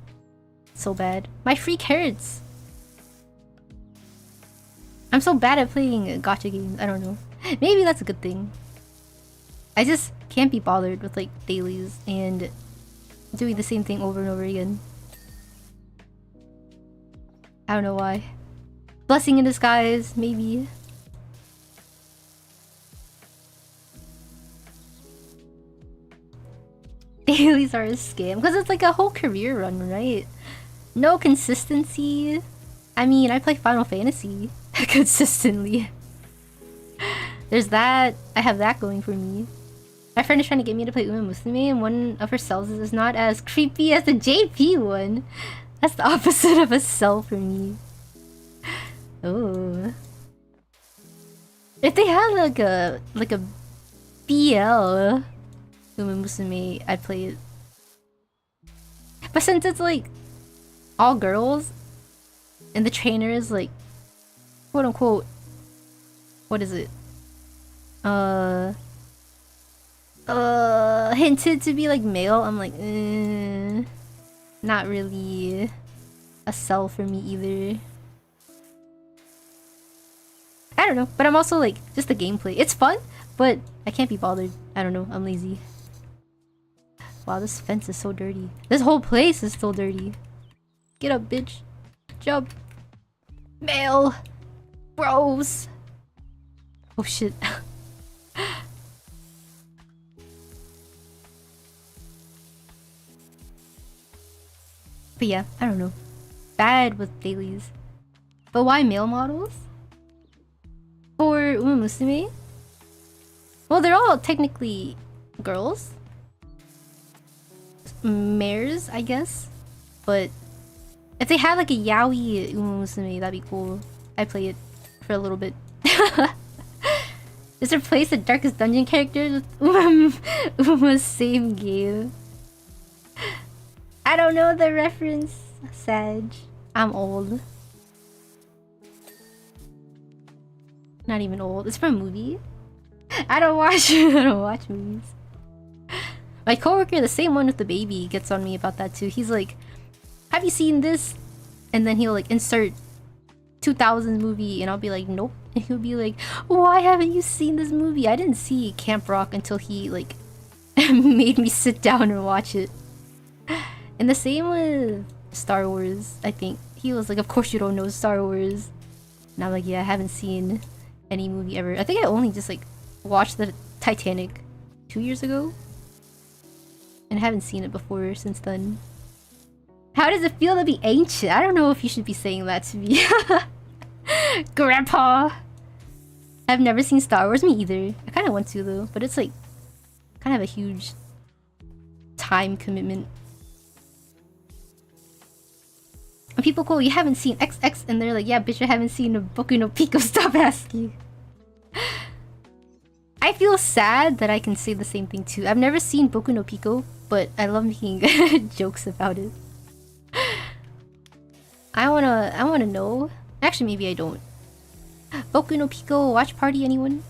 So bad. My free carrots. I'm so bad at playing gacha games. I don't know. Maybe that's a good thing. I just can't be bothered with like dailies and doing the same thing over and over again. I don't know why. Blessing in disguise, maybe. Dailies are a scam because it's like a whole career run, right? No consistency. I mean, I play Final Fantasy consistently. There's that. I have that going for me. My friend is trying to get me to play Uma Musume, and one of her cells is not as creepy as the JP one. That's the opposite of a cell for me. Oh. If they had like a BL Uma Musume, I'd play it. But since it's like all girls and the trainer is like quote unquote, what is it? Hinted to be like male, I'm like, not really a cell for me either. I don't know, but I'm also like, just the gameplay. It's fun, but I can't be bothered. I don't know, I'm lazy. Wow, this fence is so dirty. This whole place is so dirty. Get up, bitch. Jump. Male. Bros. Oh shit. But yeah, I don't know. Bad with dailies. But why male models? For Uma Musume? Well, they're all technically girls. Mares, I guess. But if they had like a yaoi Uma Musume, that'd be cool. I'd play it for a little bit. Just replace the Darkest Dungeon characters with Uma's same game. I don't know the reference, Sag. I'm old. Not even old. It's from a movie. I don't watch I don't watch movies. My coworker, the same one with the baby, gets on me about that too. He's like, have you seen this? And then he'll like insert 2000 movie and I'll be like, nope. And he'll be like, why haven't you seen this movie? I didn't see Camp Rock until he like made me sit down and watch it. And the same with Star Wars, I think. He was like, of course you don't know Star Wars. And I'm like, yeah, I haven't seen any movie ever. I think I only just like watched the Titanic 2 years ago. And I haven't seen it before since then. How does it feel to be ancient? I don't know if you should be saying that to me. Grandpa! I've never seen Star Wars, me either. I kind of want to though, but it's like kind of a huge time commitment. And people go, you haven't seen XX, and they're like, yeah, bitch, I haven't seen a Boku no Pico, stop asking. I feel sad that I can say the same thing too. I've never seen Boku no Pico, but I love making jokes about it. I wanna know. Actually, maybe I don't. Boku no Pico watch party, anyone?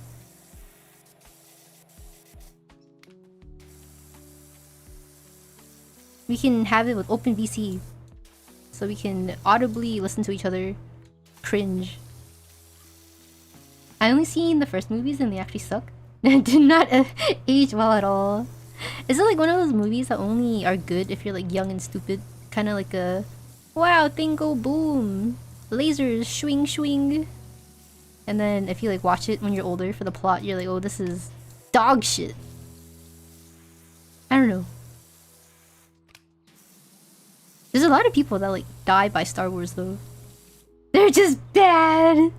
We can have it with OpenVC, so we can audibly listen to each other cringe. I only seen the first movies and they actually suck. Did not age well at all. Is it like one of those movies that only are good if you're like young and stupid? Kind of like a wow, thing go boom, lasers swing swing. And then if you like watch it when you're older for the plot, you're like, oh, this is dog shit. I don't know. There's a lot of people that like die by Star Wars though. They're just bad.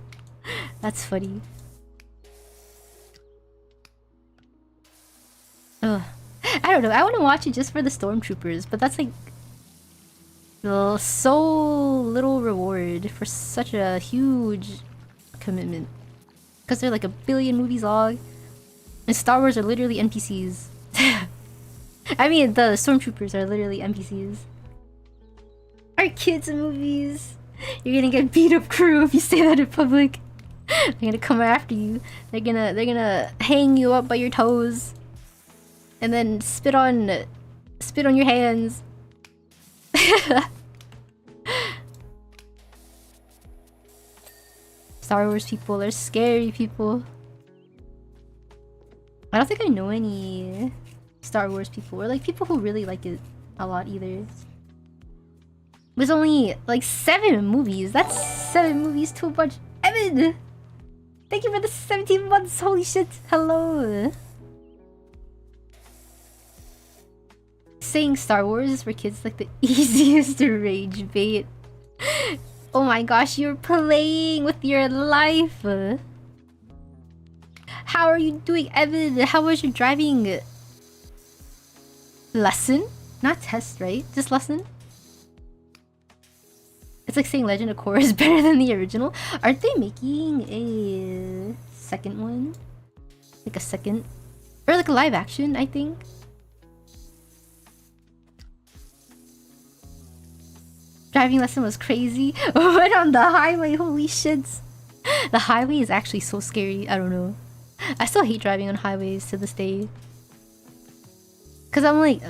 That's funny. Ugh. I don't know. I want to watch it just for the stormtroopers, but that's like so little reward for such a huge commitment. Because they're like 1 billion movies long, and Star Wars are literally NPCs. I mean, the stormtroopers are literally NPCs. Are kids in movies? You're gonna get beat up, crew, if you say that in public. They're gonna come after you. They're gonna hang you up by your toes, and then spit on your hands. Star Wars people are scary people. I don't think I know any Star Wars people or like people who really like it a lot either. There's only like 7 movies. That's 7 movies too much. Evan! Thank you for the 17 months. Holy shit. Hello. Saying Star Wars is for kids like the easiest to rage bait. Oh my gosh, you're playing with your life. How are you doing, Evan? How was your driving lesson? Not test, right? Just lesson? It's like saying Legend of Korra is better than the original. Aren't they making a second one? Like a second? Or like a live action, I think? Driving lesson was crazy. Went on the highway, holy shit. The highway is actually so scary, I don't know. I still hate driving on highways to this day. Cause I'm like,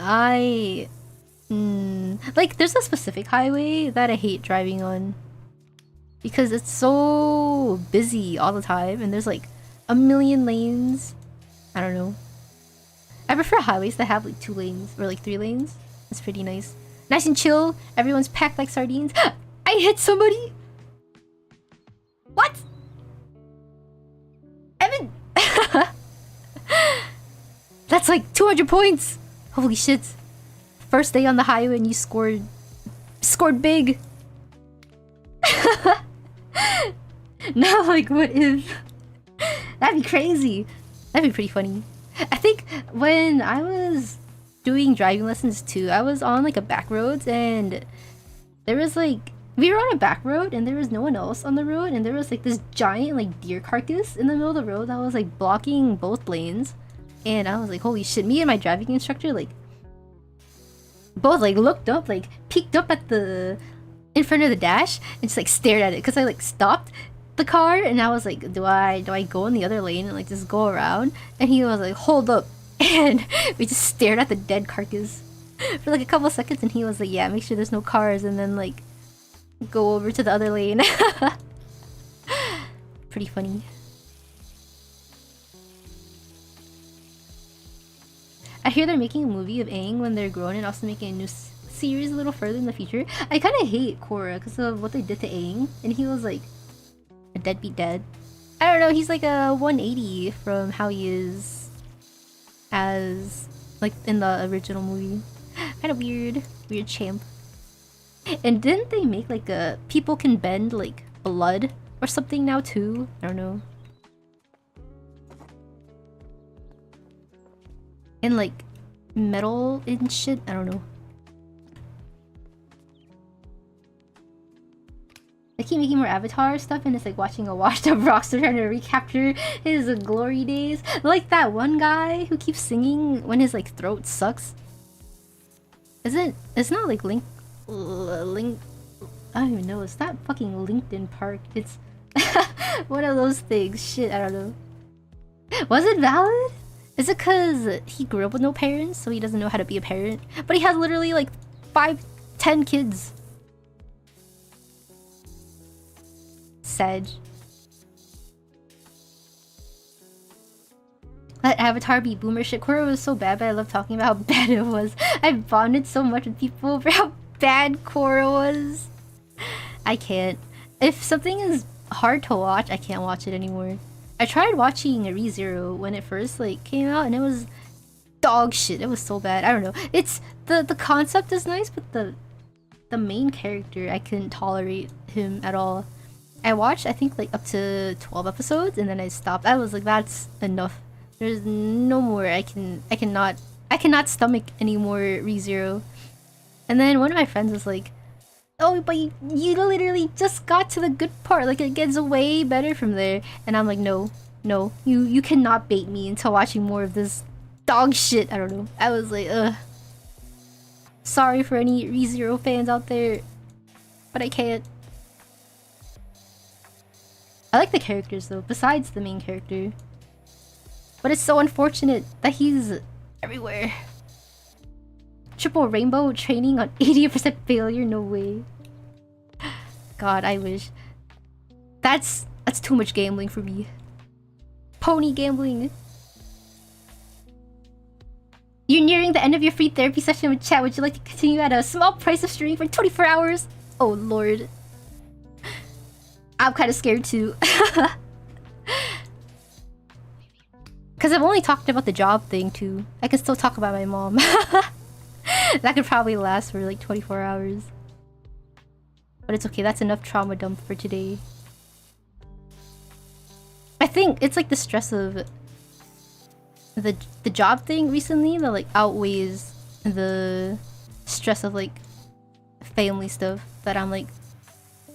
like there's a specific highway that I hate driving on. Because it's so busy all the time and there's like 1 million lanes. I don't know. I prefer highways that have like 2 lanes or like 3 lanes. It's pretty nice. Nice and chill. Everyone's packed like sardines. I hit somebody! What? Evan! That's like 200 points! Holy shit. First day on the highway and you scored big. Now like what if? That'd be crazy. That'd be pretty funny. I think when I was doing driving lessons too, I was on like a back roads and there was like we were on a back road and there was no one else on the road and there was like this giant like deer carcass in the middle of the road that was like blocking both lanes. And I was like, holy shit, me and my driving instructor like both like looked up, like peeked up at the in front of the dash and just like stared at it because I like stopped the car, and I was like, do I go in the other lane and like just go around? And he was like, hold up. And we just stared at the dead carcass for like a couple seconds, and he was like, yeah, make sure there's no cars, and then like go over to the other lane. Pretty funny. I hear they're making a movie of Aang when they're grown, and also making a new series a little further in the future. I kind of hate Korra because of what they did to Aang, and he was like a deadbeat dad. I don't know, he's like a 180 from how he is as like in the original movie. Kind of weird champ. And didn't they make like a people can bend like blood or something now too? I don't know. And like metal and shit, I don't know. They keep making more Avatar stuff, and it's like watching a washed up rockstar trying to recapture his glory days. Like that one guy who keeps singing when his like throat sucks. It's not like Link, I don't even know. It's not fucking LinkedIn Park. It's one of those things. Shit, I don't know. Was it valid? Is it cause he grew up with no parents, so he doesn't know how to be a parent? But he has literally like 5-10 kids. Sag. Let Avatar be boomer shit. Korra was so bad, but I love talking about how bad it was. I bonded so much with people over how bad Korra was. I can't. If something is hard to watch, I can't watch it anymore. I tried watching ReZero when it first like came out, and it was dog shit. It was so bad. I don't know. It's the concept is nice, but the main character, I couldn't tolerate him at all. I watched I think like up to 12 episodes, and then I stopped. I was like, that's enough. There's no more. I cannot stomach any more ReZero. And then one of my friends was like, oh, but you literally just got to the good part. Like, it gets way better from there. And I'm like, no. You cannot bait me into watching more of this dog shit. I don't know. I was like, ugh. Sorry for any ReZero fans out there, but I can't. I like the characters though, besides the main character. But it's so unfortunate that he's everywhere. Triple rainbow training on 80% failure, no way. God, I wish. That's too much gambling for me. Pony gambling. You're nearing the end of your free therapy session with chat. Would you like to continue at a small price of streaming for 24 hours? Oh lord. I'm kind of scared too. Because I've only talked about the job thing too. I can still talk about my mom. That could probably last for like 24 hours. But it's okay, that's enough trauma dump for today. I think it's like the stress of the job thing recently that like outweighs the stress of like family stuff, that I'm like,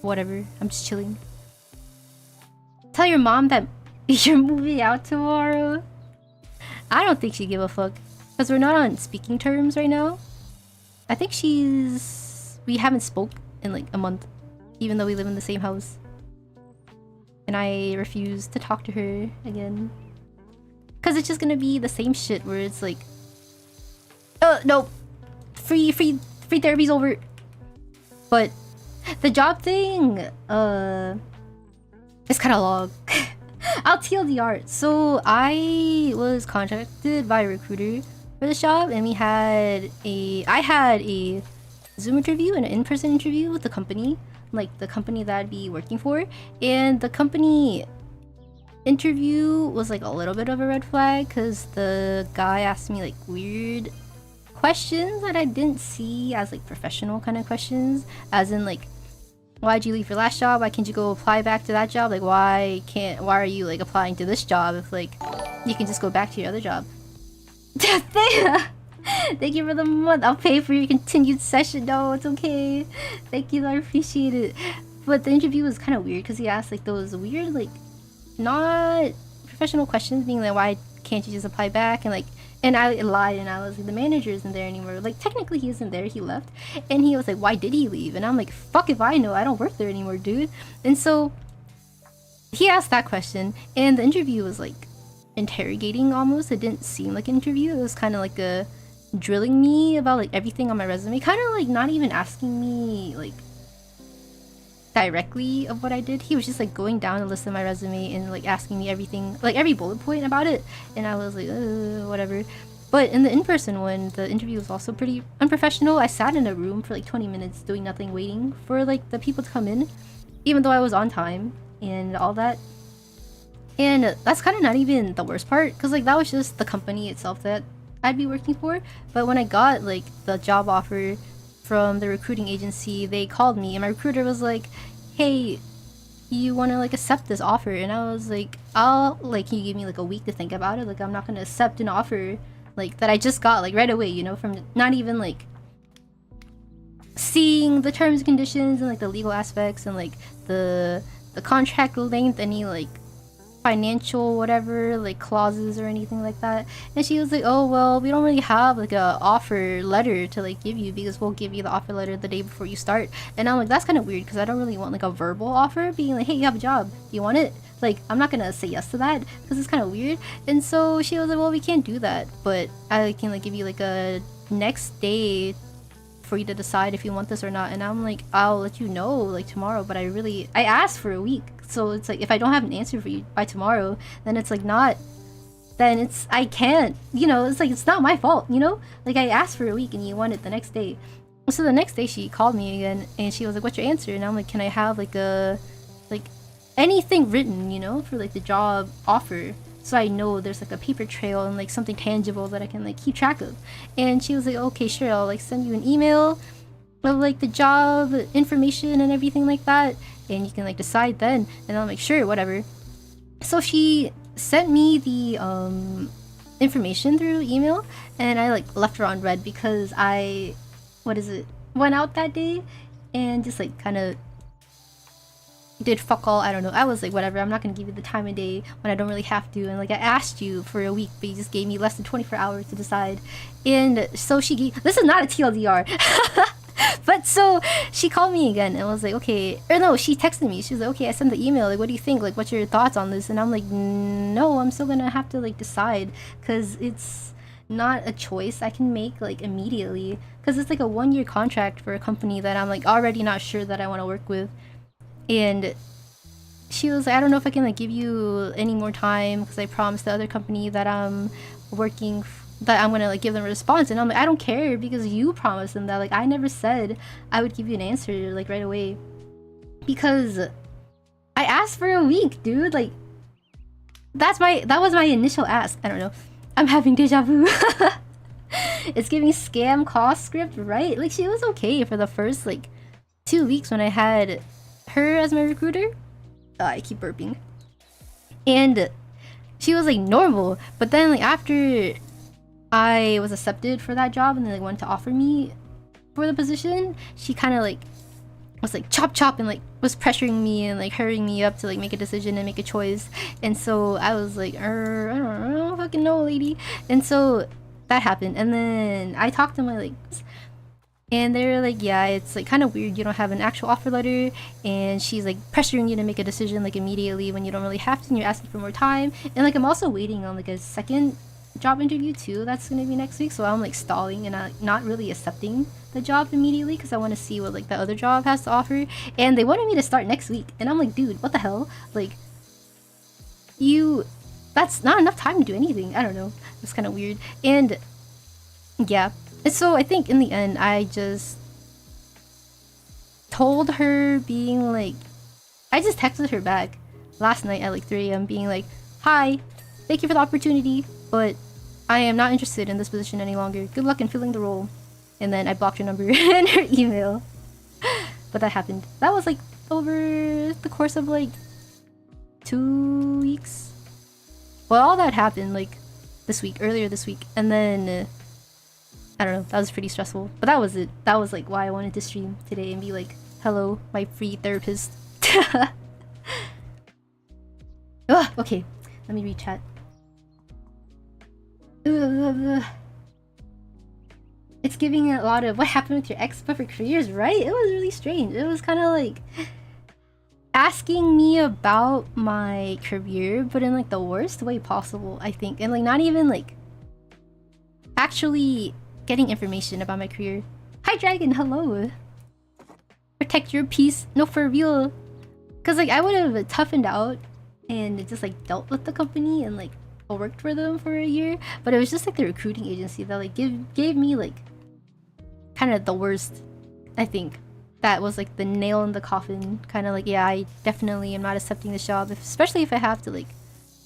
whatever, I'm just chilling. Tell your mom that you're moving out tomorrow. I don't think she'd give a fuck, because we're not on speaking terms right now. I think we haven't spoke in like a month, even though we live in the same house. And I refuse to talk to her again. Because it's just gonna be the same shit where it's like, no, free therapy's over. But the job thing, it's kind of long. I'll TLDR. So I was contacted by a recruiter for this job, and I had a Zoom interview and an in-person interview with the company, like the company that I'd be working for. And the company interview was like a little bit of a red flag, because the guy asked me like weird questions that I didn't see as like professional kind of questions, as in like, why'd you leave your last job? Why can't you go apply back to that job? Like, why are you like applying to this job if like you can just go back to your other job? Thank you for the month. I'll pay for your continued session. No, it's okay. Thank you, I appreciate it. But the interview was kind of weird, because he asked like those weird like not professional questions, being like, why can't you just apply back? And I lied, and I was like, the manager isn't there anymore. Like, technically he isn't there, he left. And he was like, why did he leave? And I'm like, fuck if I know, I don't work there anymore, dude. And so he asked that question, and the interview was like interrogating almost. It didn't seem like an interview. It was kind of like a drilling me about like everything on my resume, kind of like not even asking me like directly of what I did. He was just like going down the list of my resume and like asking me everything, like every bullet point about it, and I was like whatever. But in the in-person one, the interview was also pretty unprofessional. I sat in a room for like 20 minutes doing nothing, waiting for like the people to come in, even though I was on time and all that. And that's kind of not even the worst part, because like that was just the company itself that I'd be working for. But when I got like the job offer from the recruiting agency, they called me and my recruiter was like, hey, you want to like accept this offer? And I was like, I'll like, can you give me like a week to think about it? Like, I'm not gonna accept an offer like that I just got like right away, you know, from not even like seeing the terms and conditions and like the legal aspects and like the contract length, any like financial whatever like clauses or anything like that. And she was like, oh well, we don't really have like a offer letter to like give you, because we'll give you the offer letter the day before you start. And I'm like, that's kind of weird, because I don't really want like a verbal offer being like, hey, you have a job, do you want it? Like, I'm not gonna say yes to that because it's kind of weird. And so she was like, well, we can't do that, but I can like give you like a next day for you to decide if you want this or not. And I'm like, I'll let you know like tomorrow, but I asked for a week. So it's like, if I don't have an answer for you by tomorrow, then it's like I can't, you know, it's like, it's not my fault, you know? Like, I asked for a week and you want it the next day. So the next day she called me again and she was like, what's your answer? And I'm like, can I have like anything written, you know, for like the job offer, so I know there's like a paper trail and like something tangible that I can like keep track of. And she was like, okay, sure, I'll like send you an email of like the job information and everything like that, and you can like decide then. And I'm like, sure, whatever. So she sent me the information through email, and I like left her on red because I went out that day and just like kind of did fuck all. I don't know. I was like, whatever, I'm not gonna give you the time of day when I don't really have to. And like, I asked you for a week, but you just gave me less than 24 hours to decide. And so this is not a TLDR. But so she called me again and was like, okay, or no, she texted me. She was like, okay, I sent the email, like, what do you think? Like, what's your thoughts on this? And I'm like, no, I'm still gonna have to like decide, because it's not a choice I can make like immediately, because it's like a 1-year contract for a company that I'm like already not sure that I want to work with. And she was like, I don't know if I can like give you any more time, because I promised the other company that I'm working that I'm gonna like give them a response. And I'm like, I don't care, because you promised them that. Like, I never said I would give you an answer like right away, because I asked for a week, dude. Like, that was my initial ask. I don't know, I'm having deja vu. It's giving scam call script, right? Like, she was okay for the first like 2 weeks when I had her as my recruiter. I keep burping. And she was like normal, but then like after I was accepted for that job and they like wanted to offer me for the position, she kind of like was like chop and like was pressuring me and like hurrying me up to like make a decision and make a choice. And so I was like, I don't fucking know, lady. And so that happened. And then I talked to my like, and they're like, yeah, it's like kind of weird, you don't have an actual offer letter, and she's like pressuring you to make a decision like immediately when you don't really have to, and you're asking for more time. And like, I'm also waiting on like a second job interview too that's gonna be next week, so I'm like stalling and not really accepting the job immediately, because I want to see what like the other job has to offer. And they wanted me to start next week, and I'm like, dude, what the hell? Like, that's not enough time to do anything. I don't know, it's kind of weird. And yeah, and so I think in the end I just told her, being like, I just texted her back last night at like 3 a.m. being like, hi, thank you for the opportunity, but I am not interested in this position any longer. Good luck in filling the role. And then I blocked her number and her email. But that happened. That was like over the course of like 2 weeks. Well, all that happened like earlier this week. And then I don't know, that was pretty stressful. But that was it. That was like why I wanted to stream today and be like, hello, my free therapist. Ugh, okay, let me read chat. It's giving a lot of what happened with your ex but for careers, right? It was really strange. It was kind of like, asking me about my career, but in like the worst way possible, I think. And like not even like actually getting information about my career. Hi Dragon, hello. Protect your peace. No, for real. Cause like I would have toughened out and just like dealt with the company and like worked for them for a year. But it was just like the recruiting agency that like gave me like kind of the worst, I think. That was like the nail in the coffin. Kind of like, yeah, I definitely am not accepting this job, especially if I have to like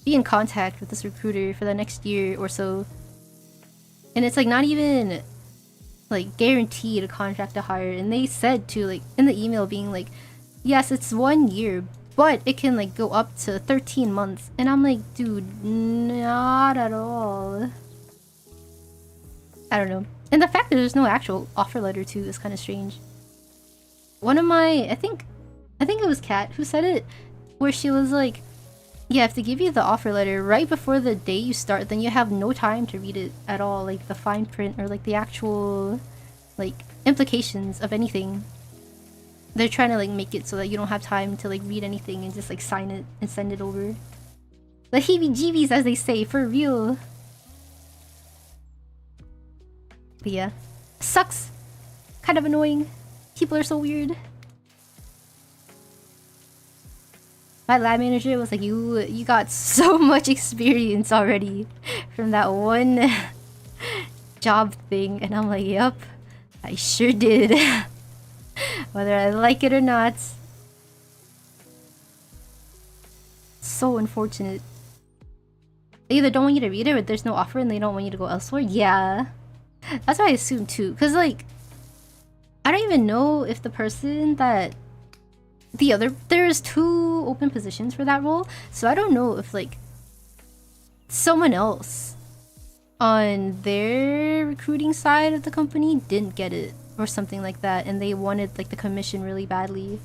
be in contact with this recruiter for the next year or so. And it's like not even like guaranteed a contract to hire. And they said to like in the email being like, yes, it's 1 year, but it can like go up to 13 months. And I'm like, dude, not at all. I don't know. And the fact that there's no actual offer letter too is kind of strange. One of my, I think it was Kat who said it, where she was like, yeah, if they give you the offer letter right before the day you start, then you have no time to read it at all, like the fine print or like the actual like implications of anything. They're trying to like make it so that you don't have time to like read anything and just like sign it and send it over. The heebie-jeebies, as they say, for real. But yeah, sucks. Kind of annoying. People are so weird. My lab manager was like, you got so much experience already from that one job thing. And I'm like, yep, I sure did. Whether I like it or not. So unfortunate. They either don't want you to read it or there's no offer and they don't want you to go elsewhere. Yeah. That's what I assume too. Cause like, I don't even know if the person that there's 2 open positions for that role, so I don't know if like someone else on their recruiting side of the company didn't get it or something like that, and they wanted like the commission really badly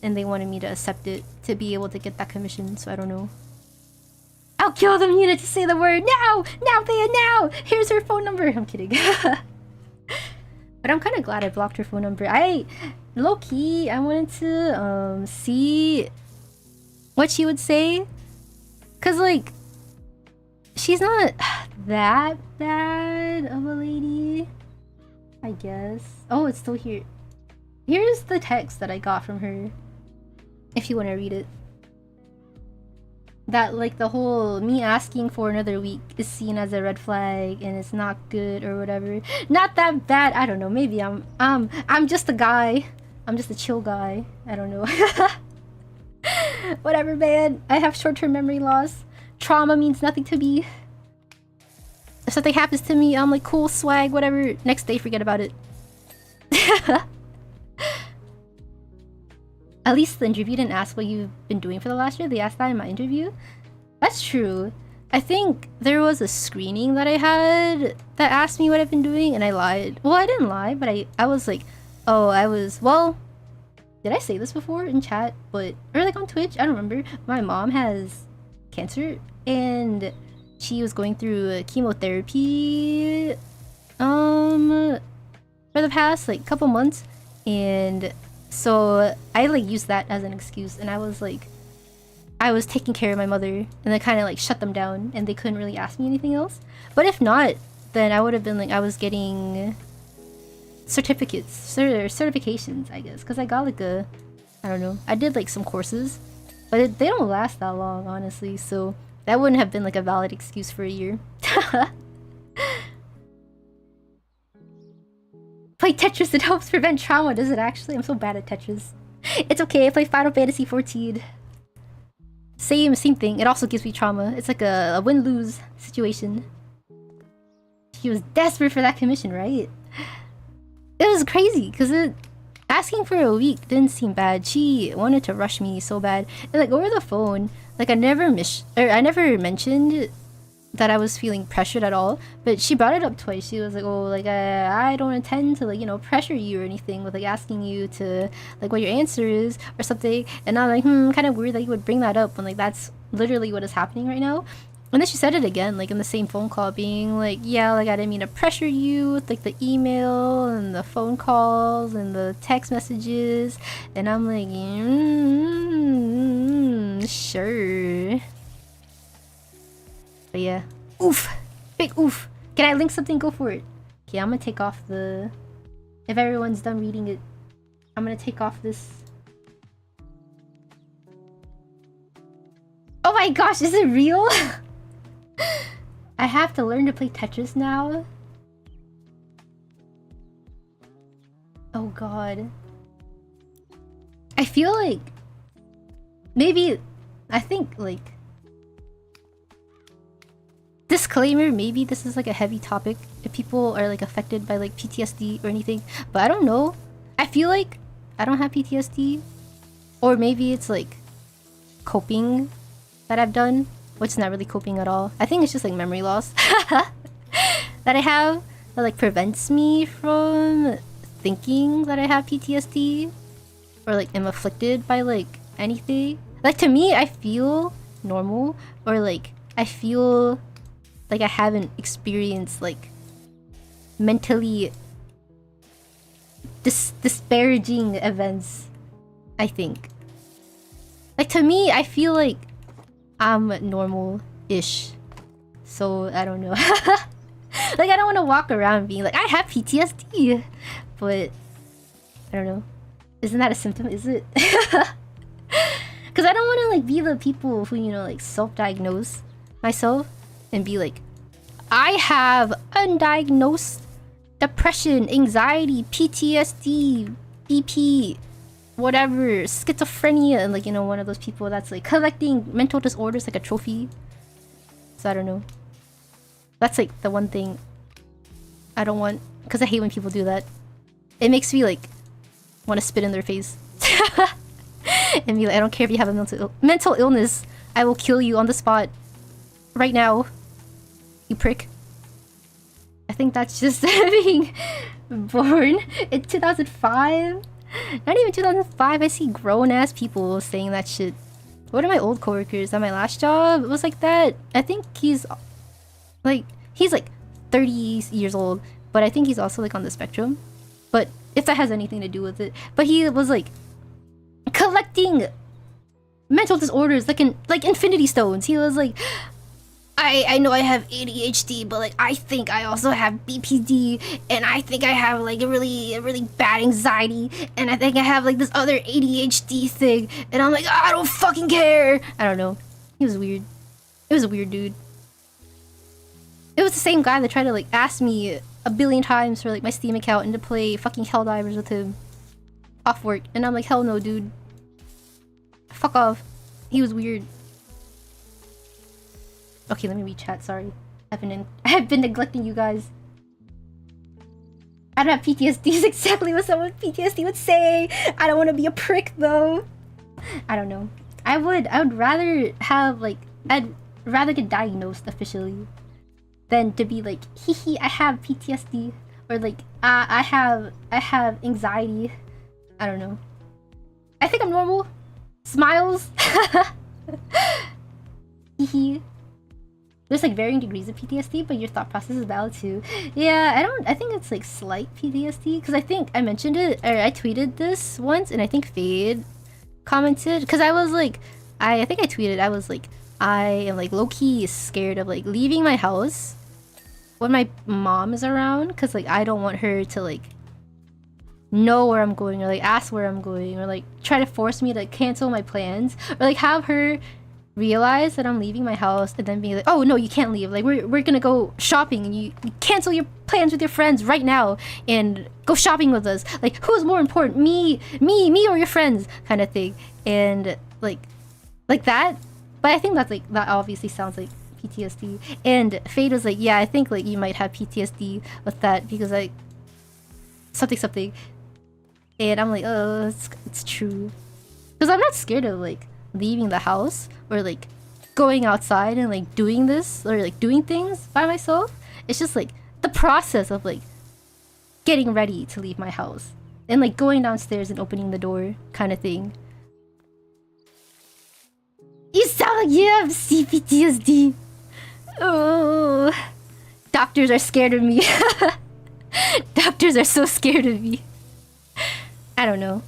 and they wanted me to accept it to be able to get that commission. So I don't know. I'll kill them. You need to say the word now. Thea, now. Here's her phone number. I'm kidding. But I'm kind of glad I blocked her phone number. Low-key, I wanted to see what she would say. Cause like, she's not that bad of a lady, I guess. Oh, it's still here. Here's the text that I got from her. If you want to read it. That like the whole me asking for another week is seen as a red flag and it's not good or whatever. Not that bad. I don't know. Maybe I'm just a guy. I'm just a chill guy. I don't know. Whatever, man. I have short-term memory loss. Trauma means nothing to me. If something happens to me, I'm like, cool, swag, whatever. Next day, forget about it. At least the interview didn't ask what you've been doing for the last year. They asked that in my interview. That's true. I think there was a screening that I had that asked me what I've been doing, and I lied. Well, I didn't lie, but I was like, oh, well, did I say this before in chat? Or like on Twitch? I don't remember. My mom has cancer, and she was going through chemotherapy for the past like couple months, and so I like used that as an excuse, and I was like, I was taking care of my mother, and I kind of like shut them down, and they couldn't really ask me anything else. But if not, then I would have been like, I was getting certifications, I guess, because I got like I don't know, I did like some courses, but they don't last that long, honestly, so that wouldn't have been like a valid excuse for a year. Play Tetris, it helps prevent trauma, does it actually? I'm so bad at Tetris. It's okay, I play Final Fantasy 14. Same thing, it also gives me trauma. It's like a win-lose situation. She was desperate for that commission, right? It was crazy, because asking for a week didn't seem bad. She wanted to rush me so bad. And like over the phone, like I never mentioned that I was feeling pressured at all, but she brought it up twice. She was like, oh, like I don't intend to like, you know, pressure you or anything with like asking you to like what your answer is or something. And I'm like, kind of weird that you would bring that up when like that's literally what is happening right now. And then she said it again, like in the same phone call, being like, yeah, like I didn't mean to pressure you with like the email and the phone calls and the text messages. And I'm like, Sure. But yeah. Oof! Big oof! Can I link something? Go for it. Okay, I'm gonna take off the... If everyone's done reading it, I'm gonna take off this... Oh my gosh, is it real? I have to learn to play Tetris now? Oh god. I feel like... Maybe... I think, like... Disclaimer, maybe this is like a heavy topic if people are like affected by like PTSD or anything. But I don't know. I feel like I don't have PTSD. Or maybe it's like... coping that I've done. Which is not really coping at all. I think it's just like memory loss. That I have. That like prevents me from... thinking that I have PTSD. Or like am afflicted by like anything. Like to me, I feel normal. Or like I feel like I haven't experienced like mentally disparaging events, I think. Like to me, I feel like I'm normal-ish. So I don't know. Like I don't want to walk around being like I have PTSD. But I don't know. Isn't that a symptom? Is it? Because I don't want to like be the people who, you know, like self-diagnose myself and be like, I have undiagnosed depression, anxiety, PTSD, BP, whatever, schizophrenia, and like, you know, one of those people that's like collecting mental disorders like a trophy. So I don't know. That's like the one thing I don't want, because I hate when people do that. It makes me like want to spit in their face. And be like, I don't care if you have a mental illness. I will kill you on the spot. Right now. You prick. I think that's just being born in 2005. Not even 2005. I see grown-ass people saying that shit. One of my old coworkers at my last job was like that. I think he's like 30 years old. But I think he's also like on the spectrum. But if that has anything to do with it. But he was like collecting mental disorders like infinity stones. He was like, I know I have ADHD, but like I think I also have BPD, and I think I have like a really bad anxiety, and I think I have like this other ADHD thing, and I'm like, I don't fucking care. I don't know. He was weird. It was a weird dude. It was the same guy that tried to like ask me a billion times for like my Steam account and to play fucking Helldivers with him off work, and I'm like, hell no, dude. Fuck off. He was weird. Okay, let me read chat. Sorry, I have been neglecting you guys. I don't have PTSD. Is exactly what someone with PTSD would say. I don't want to be a prick though. I don't know. I would rather have like I'd rather get diagnosed officially than to be like, hee hee, I have PTSD, or like I have anxiety. I don't know. I think I'm normal. Smiles. Hee hee. There's like varying degrees of PTSD, but your thought process is valid too. Yeah, I think it's like slight PTSD, because I think I mentioned it, or I tweeted this once, and I think Fade commented, because I was like, I think I tweeted, I was like, I am like low-key scared of like leaving my house when my mom is around, because like I don't want her to like know where I'm going, or like ask where I'm going, or like try to force me to cancel my plans, or like have her realize that I'm leaving my house and then being like, oh no, you can't leave, like we're gonna go shopping, and you cancel your plans with your friends right now and go shopping with us. Like, who's more important, me or your friends, kind of thing. And like that. But I think that's like, that obviously sounds like PTSD. And Fade was like, yeah, I think like you might have PTSD with that, because like something. And I'm like, oh, it's true, because I'm not scared of like leaving the house or like going outside and like doing this or like doing things by myself. It's just like the process of like getting ready to leave my house and like going downstairs and opening the door, kind of thing. You sound like you have CPTSD. Oh, doctors are scared of me. Doctors are so scared of me. I don't know.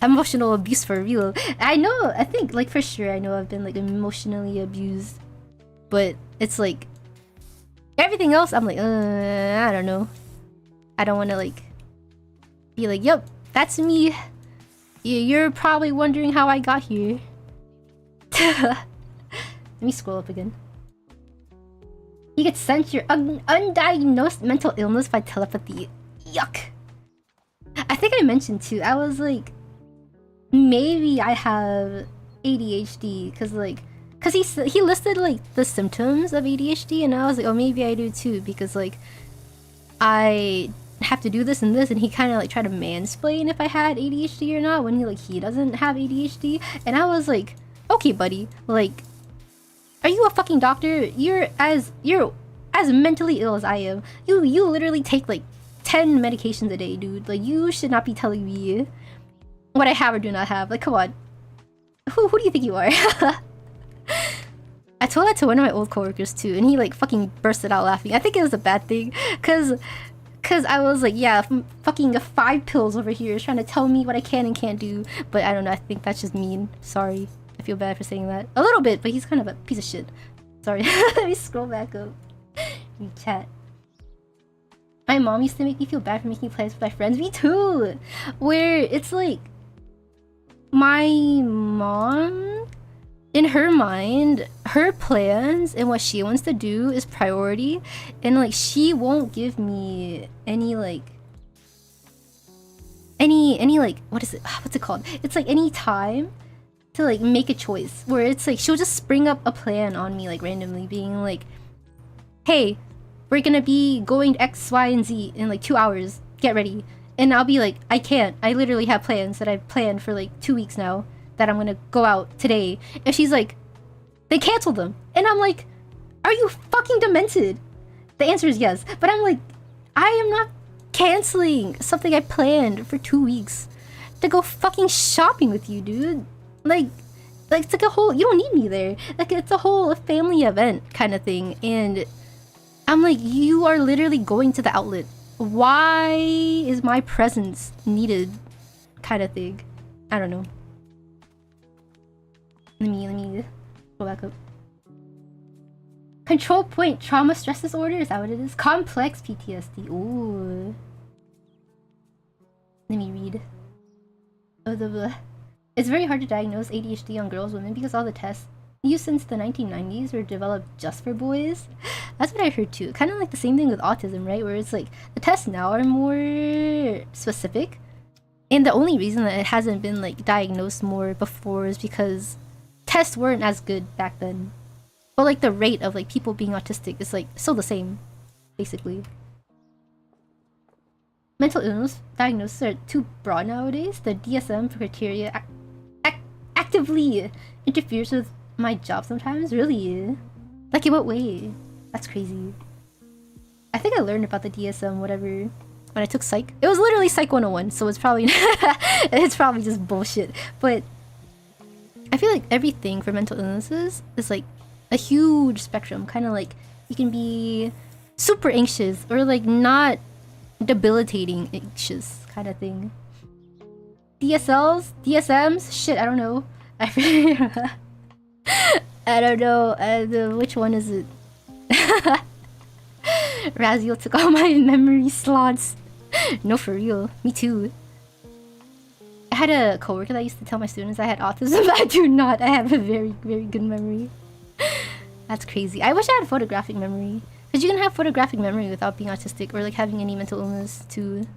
Emotional abuse for real. I know, I think, like, for sure, I know I've been, like, emotionally abused. But it's like, everything else, I'm like, I don't know. I don't want to, like, be like, yep, that's me. You're probably wondering how I got here. Let me scroll up again. You get sent your undiagnosed mental illness by telepathy. Yuck. I think I mentioned too, I was like, maybe I have ADHD because he listed like the symptoms of ADHD, and I was like, oh, maybe I do too, because like I have to do this and this, and he kind of like tried to mansplain if I had ADHD or not when he doesn't have ADHD, and I was like, okay, buddy, like, are you a fucking doctor? You're as mentally ill as I am. You literally take like 10 medications a day, dude. Like, you should not be telling me what I have or do not have. Like, come on. Who do you think you are? I told that to one of my old coworkers too, and he like fucking bursted out laughing. I think it was a bad thing, cause I was like, yeah, fucking 5 pills over here trying to tell me what I can and can't do. But I don't know, I think that's just mean. Sorry. I feel bad for saying that. A little bit, but he's kind of a piece of shit. Sorry. Let me scroll back up. You chat. My mom used to make me feel bad for making plans with my friends. Me too! Where it's like, my mom, in her mind, her plans and what she wants to do is priority, and like she won't give me any like what's it called? It's like any time to like make a choice, where it's like she'll just spring up a plan on me like randomly, being like, hey, we're gonna be going X, Y, and Z in like 2 hours, get ready. And I'll be like, I can't. I literally have plans that I've planned for like 2 weeks now that I'm gonna go out today. And she's like, they canceled them. And I'm like, are you fucking demented? The answer is yes. But I'm like, I am not canceling something I planned for 2 weeks to go fucking shopping with you, dude. Like it's like a whole, you don't need me there. Like, it's a whole family event kind of thing. And I'm like, you are literally going to the outlet. Why is my presence needed? Kind of thing. I don't know. Let me go back up. Control point trauma stress disorder, is that what it is? Complex PTSD. Ooh. Let me read. It's very hard to diagnose ADHD on girls, women, because all the tests used since the 1990s were developed just for boys. That's what I heard too. Kind of like the same thing with autism, right? Where it's like the tests now are more specific, and the only reason that it hasn't been like diagnosed more before is because tests weren't as good back then. But like the rate of like people being autistic is like still the same, basically. Mental illness diagnoses are too broad nowadays. The DSM criteria actively interferes with my job sometimes. Really? Like, in what way? That's crazy. I think I learned about the DSM whatever when I took psych. It was literally psych 101, so it's probably it's probably just bullshit. But I feel like everything for mental illnesses is like a huge spectrum. Kind of like you can be super anxious or like not debilitating anxious kind of thing. DSMs, shit, I don't know. I don't know. Which one is it? Raziel took all my memory slots. No, for real. Me too. I had a coworker that used to tell my students I had autism. I do not. I have a very, very good memory. That's crazy. I wish I had photographic memory. Because you can have photographic memory without being autistic or like having any mental illness too.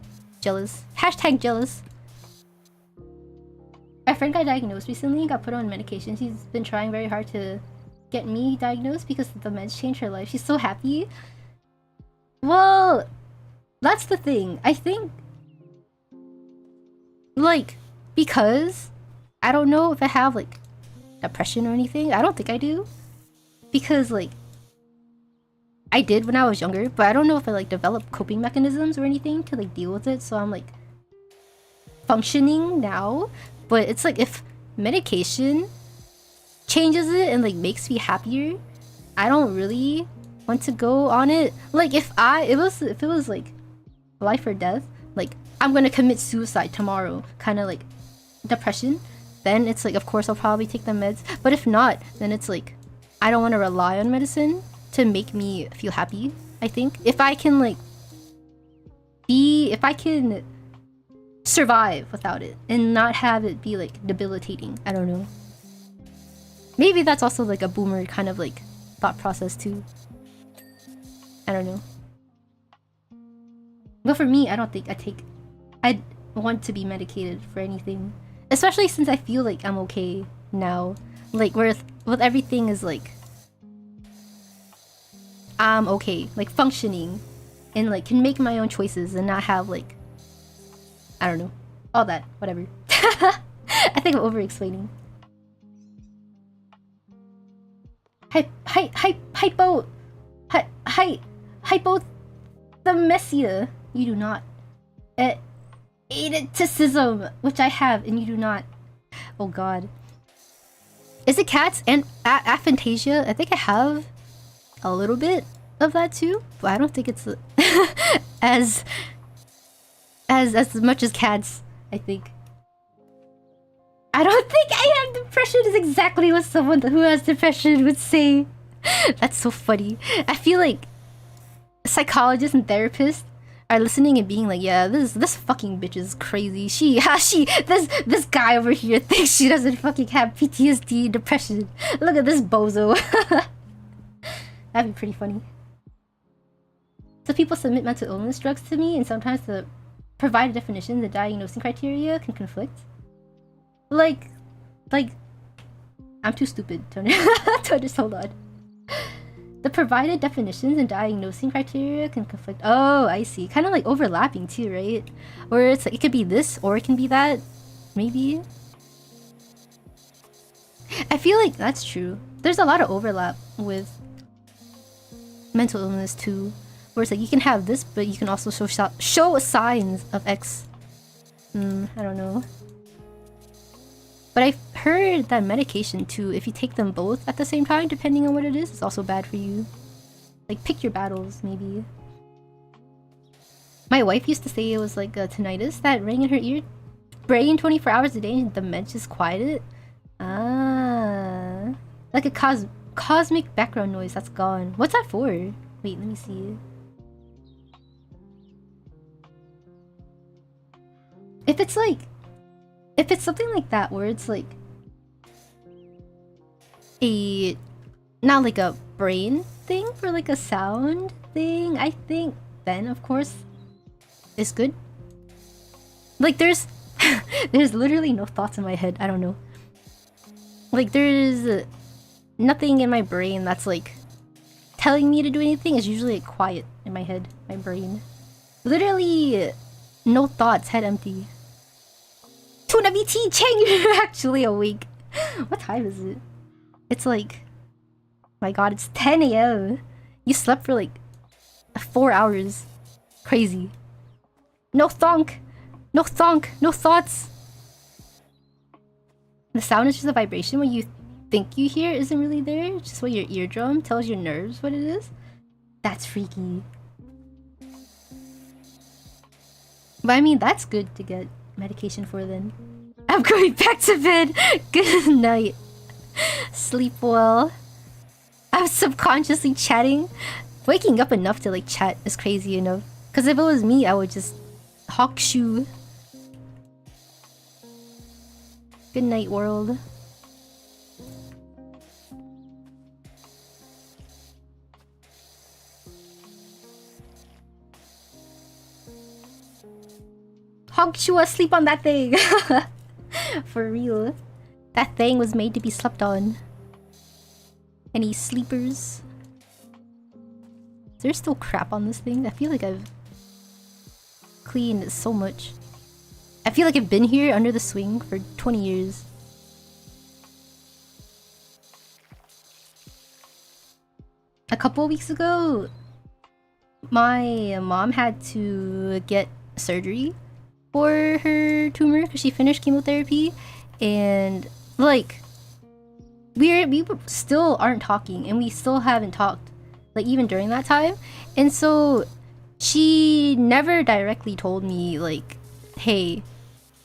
Jealous. Hashtag jealous. My friend got diagnosed recently and got put on medication. She's been trying very hard to get me diagnosed because the meds changed her life. She's so happy. Well, that's the thing. I think, like, because I don't know if I have like depression or anything. I don't think I do. Because like I did when I was younger, but I don't know if I like developed coping mechanisms or anything to like deal with it. So I'm like functioning now. But it's like if medication changes it and like makes me happier, I don't really want to go on it. Like if it was like life or death, like I'm gonna commit suicide tomorrow, kind of like depression, then it's like, of course I'll probably take the meds. But if not, then it's like, I don't want to rely on medicine to make me feel happy. I think if I can like if I can survive without it and not have it be like debilitating, I don't know. Maybe that's also like a boomer kind of like thought process too. I don't know. But for me, I don't think I'd want to be medicated for anything. Especially since I feel like I'm okay now. Like with everything is like I'm okay, like functioning and like can make my own choices and not have like I don't know. All that, whatever. I think I'm over explaining. Hypothymesia. You do not. Edetism, which I have, and you do not. Oh god. Is it cats and aphantasia? I think I have a little bit of that too, but I don't think it's as much as cats. I think. I don't think I have depression is exactly what someone who has depression would say. That's so funny. I feel like psychologists and therapists are listening and being like, yeah, this fucking bitch is crazy. This guy over here thinks she doesn't fucking have PTSD, depression. Look at this bozo. That'd be pretty funny. So people submit mental illness drugs to me, and sometimes the provided definition, the diagnosing criteria can conflict. Like, I'm too stupid to just hold on. The provided definitions and diagnosing criteria can conflict. Oh, I see. Kind of like overlapping too, right? Or it's like it could be this or it can be that. Maybe. I feel like that's true. There's a lot of overlap with mental illness too. Where it's like you can have this, but you can also show signs of X. I don't know. But I've heard that medication too, if you take them both at the same time, depending on what it is, it's also bad for you. Like, pick your battles, maybe. My wife used to say it was like a tinnitus that rang in her ear. Brain 24 hours a day and the meds just quieted. Ah. Like a cosmic background noise that's gone. What's that for? Wait, let me see. If it's something like that where it's like not like a brain thing for like a sound thing, I think then of course it's good. Like there's literally no thoughts in my head. I don't know. Like there's nothing in my brain that's like telling me to do anything. It's usually like quiet in my head, my brain. Literally no thoughts, head empty. Tuna BT Chang, you're actually awake. What time is it? It's like, my god, it's 10 a.m. You slept for like 4 hours. Crazy. No thonk. No thonk. No thoughts. The sound is just a vibration. What you think you hear isn't really there. It's just what your eardrum tells your nerves what it is. That's freaky. But I mean, that's good to get medication for then. I'm going back to bed. Good night. Sleep well. I'm subconsciously chatting. Waking up enough to like chat is crazy enough. Because if it was me, I would just hawk shoe. Good night, world. Hog Shua, sleep on that thing. For real. That thing was made to be slept on. Any sleepers? Is there still crap on this thing? I feel like I've cleaned so much. I feel like I've been here under the swing for 20 years. A couple weeks ago, my mom had to get surgery for her tumor because she finished chemotherapy, and like we still aren't talking, and we still haven't talked like even during that time. And so she never directly told me like, hey,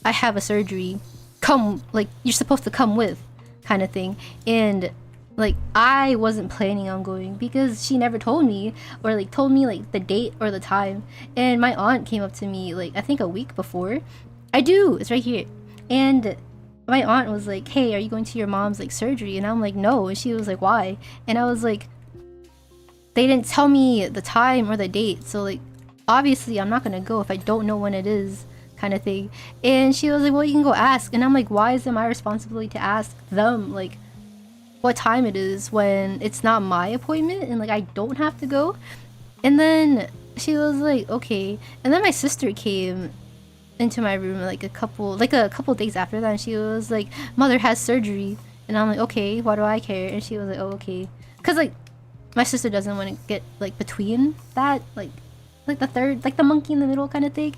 I have a surgery come, like, you're supposed to come with, kind of thing. And like, I wasn't planning on going because she never told me, or like told me like the date or the time. And my aunt came up to me like, I think a week before. I do, it's right here. And my aunt was like, hey, are you going to your mom's like surgery? And I'm like, no. And she was like, why? And I was like, they didn't tell me the time or the date, so like obviously I'm not gonna go if I don't know when it is, kind of thing. And she was like, well, you can go ask. And I'm like, why is it my responsibility to ask them like what time it is when it's not my appointment and like I don't have to go? And then she was like, okay. And then my sister came into my room like a couple days after that, and she was like, mother has surgery. And I'm like, okay, why do I care? And she was like, oh, okay. Because like my sister doesn't want to get like between that, like the third, like the monkey in the middle kind of thing.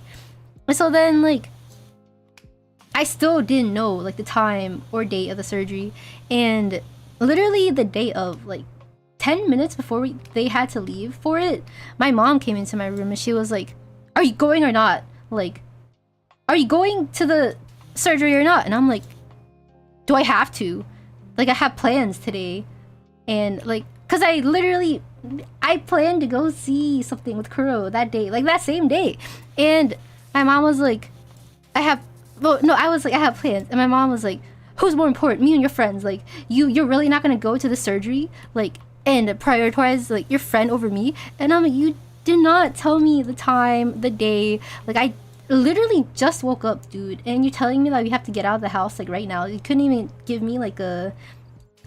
And so then like I still didn't know like the time or date of the surgery. And literally the day of, like 10 minutes before they had to leave for it, my mom came into my room and she was like, are you going or not? Like, are you going to the surgery or not? And I'm like, do I have to? Like, I have plans today. And like, cause I planned to go see something with Kuro that day, like that same day. And my mom was like, I have plans. And my mom was like, who's more important, me and your friends? Like, you're really not gonna go to the surgery, like, and prioritize like your friend over me? And I'm like, you did not tell me the time, the day. Like, I literally just woke up, dude, and you're telling me that we have to get out of the house like right now. You couldn't even give me like a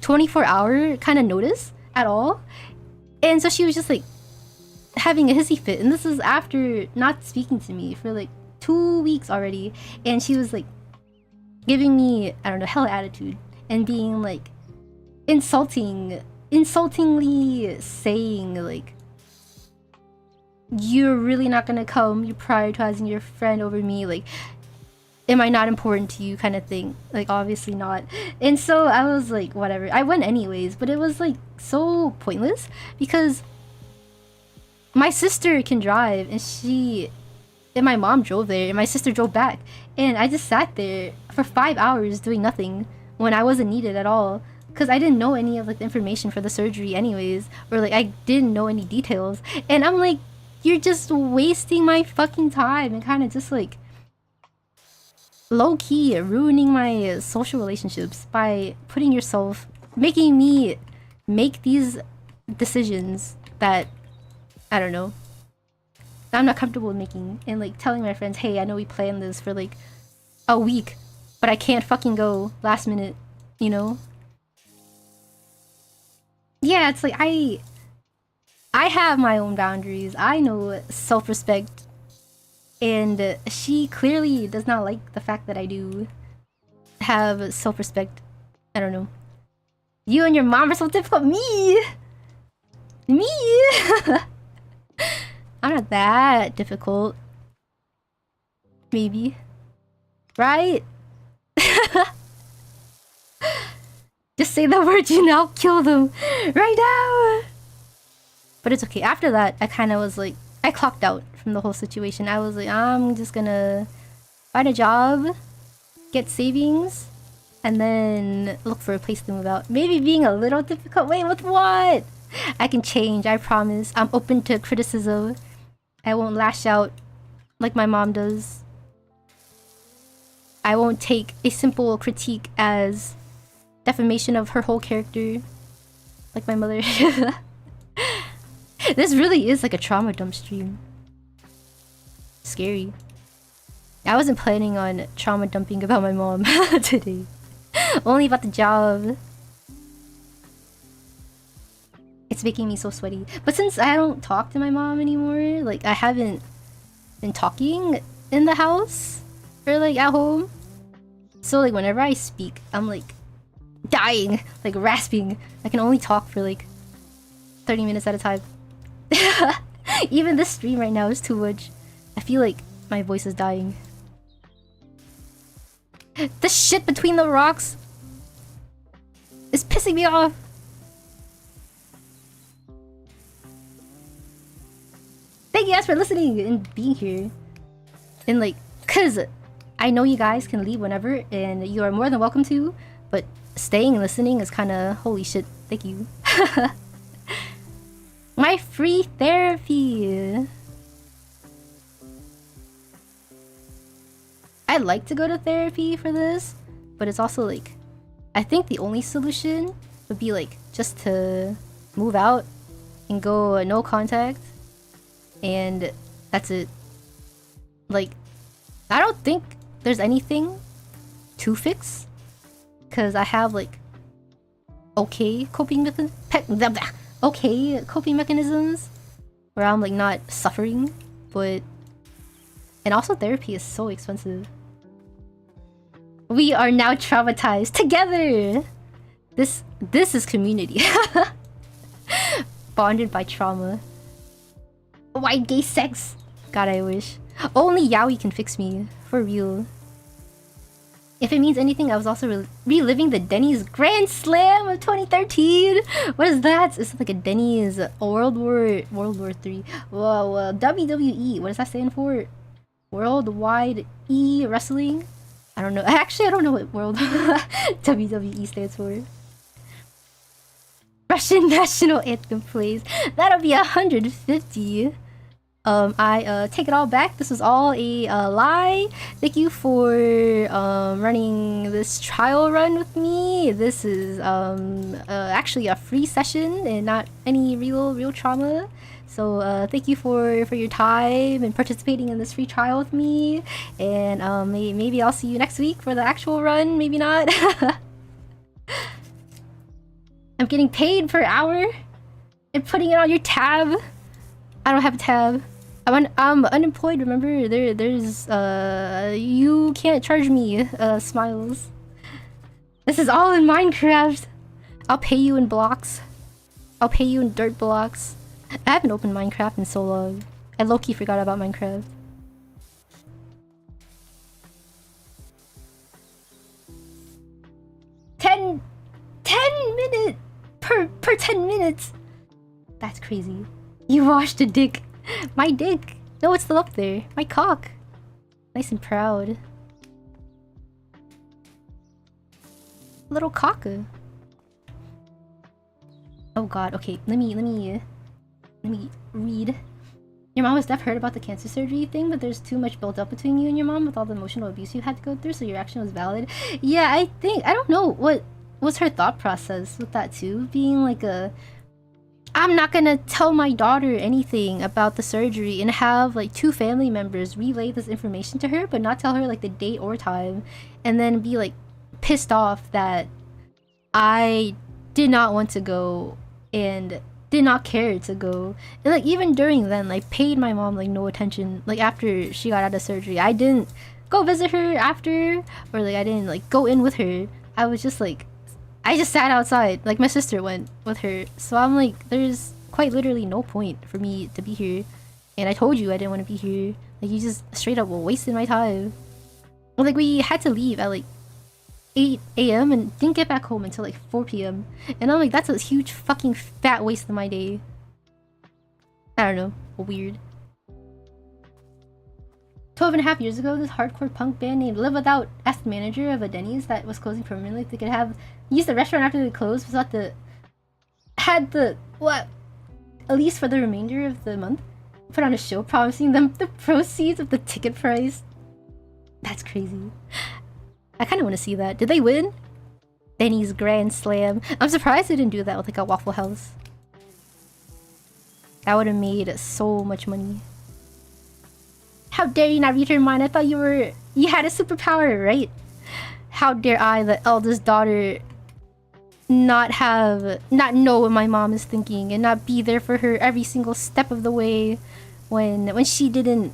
24-hour kind of notice at all. And so she was just like having a hissy fit, and this is after not speaking to me for like 2 weeks already. And she was like giving me, I don't know, hella attitude and being like insultingly saying like, you're really not gonna come, you're prioritizing your friend over me, like, am I not important to you, kind of thing. Like, obviously not. And so I was like, whatever, I went anyways. But it was like so pointless because my sister can drive, and my mom drove there and my sister drove back, and I just sat there for 5 hours doing nothing when I wasn't needed at all, because I didn't know any of like the information for the surgery anyways, or like I didn't know any details. And I'm like, you're just wasting my fucking time and kind of just like low-key ruining my social relationships by making me make these decisions that, I don't know, I'm not comfortable with making. And like telling my friends, hey, I know we planned this for like a week, but I can't fucking go last minute, you know? Yeah, it's like I have my own boundaries. I know self-respect. And she clearly does not like the fact that I do have self-respect. I don't know. You and your mom are so difficult. Me! I'm not that difficult. Maybe. Right? Just say the word, you know, kill them. Right now! But it's okay. After that, I kind of was like, I clocked out from the whole situation. I was like, I'm just gonna find a job, get savings, and then look for a place to move out. Maybe being a little difficult. Wait, with what? I can change, I promise. I'm open to criticism. I won't lash out like my mom does. I won't take a simple critique as defamation of her whole character like my mother. This really is like a trauma dump stream. Scary. I wasn't planning on trauma dumping about my mom today. Only about the job. It's making me so sweaty. But since I don't talk to my mom anymore, like I haven't been talking in the house or like at home. So like whenever I speak, I'm like dying, like rasping. I can only talk for like 30 minutes at a time. Even this stream right now is too much. I feel like my voice is dying. The shit between the rocks is pissing me off. Thank you guys for listening and being here. And like, cause I know you guys can leave whenever, and you are more than welcome to, but staying and listening is kind of holy shit. Thank you. My free therapy. I'd like to go to therapy for this, but it's also like, I think the only solution would be like just to move out and go no contact, and that's it. Like, I don't think there's anything to fix, because I have like okay coping mechanisms where I'm like not suffering, but and also therapy is so expensive. We are now traumatized together. This is community. Bonded by trauma. Why gay sex? God, I wish. Only Yaoi can fix me. For real. If it means anything, I was also reliving the Denny's Grand Slam of 2013. What is that? It's like a Denny's World War 3. Whoa, WWE. What does that stand for? Worldwide E Wrestling? I don't know. Actually, I don't know what World WWE stands for. Russian national anthem plays. That'll be 150. I take it all back. This was all a lie. Thank you for running this trial run with me. This is actually a free session and not any real trauma. So thank you for your time and participating in this free trial with me. And maybe I'll see you next week for the actual run. Maybe not. I'm getting paid per hour and putting it on your tab. I don't have a tab. I'm unemployed, remember? There's you can't charge me smiles. This is all in Minecraft. I'll pay you in blocks. I'll pay you in dirt blocks. I haven't opened Minecraft in so long. I low-key forgot about Minecraft. Ten minutes per 10 minutes. That's crazy. You washed a dick. My dick. No, it's still up there. My cock. Nice and proud. Little cocker. Oh god, okay. Let me read. Your mom was deaf, heard about the cancer surgery thing, but there's too much built up between you and your mom with all the emotional abuse you had to go through, so your action was valid. Yeah, I don't know what was her thought process with that too, being like I'm not gonna tell my daughter anything about the surgery and have like 2 family members relay this information to her but not tell her like the date or time, and then be like pissed off that I did not want to go and did not care to go. And like even during then, like paid my mom like no attention. Like after she got out of surgery, I didn't go visit her after, or like I didn't like go in with her. I was just like, I just sat outside. Like my sister went with her. So I'm like, there's quite literally no point for me to be here. And I told you I didn't want to be here. Like you just straight up wasted my time. Like we had to leave at like 8 a.m. and didn't get back home until like 4 p.m. And I'm like, that's a huge fucking fat waste of my day. I don't know. Weird. 12.5 years ago, this hardcore punk band named Live Without asked the manager of a Denny's that was closing permanently if they could use the restaurant after they closed, but had the at least for the remainder of the month, put on a show promising them the proceeds of the ticket price. That's crazy. I kind of want to see that. Did they win? Denny's Grand Slam. I'm surprised they didn't do that with like a Waffle House. That would have made so much money. How dare you not read her mind? I thought you had a superpower, right? How dare I, the eldest daughter, not know what my mom is thinking and not be there for her every single step of the way when she didn't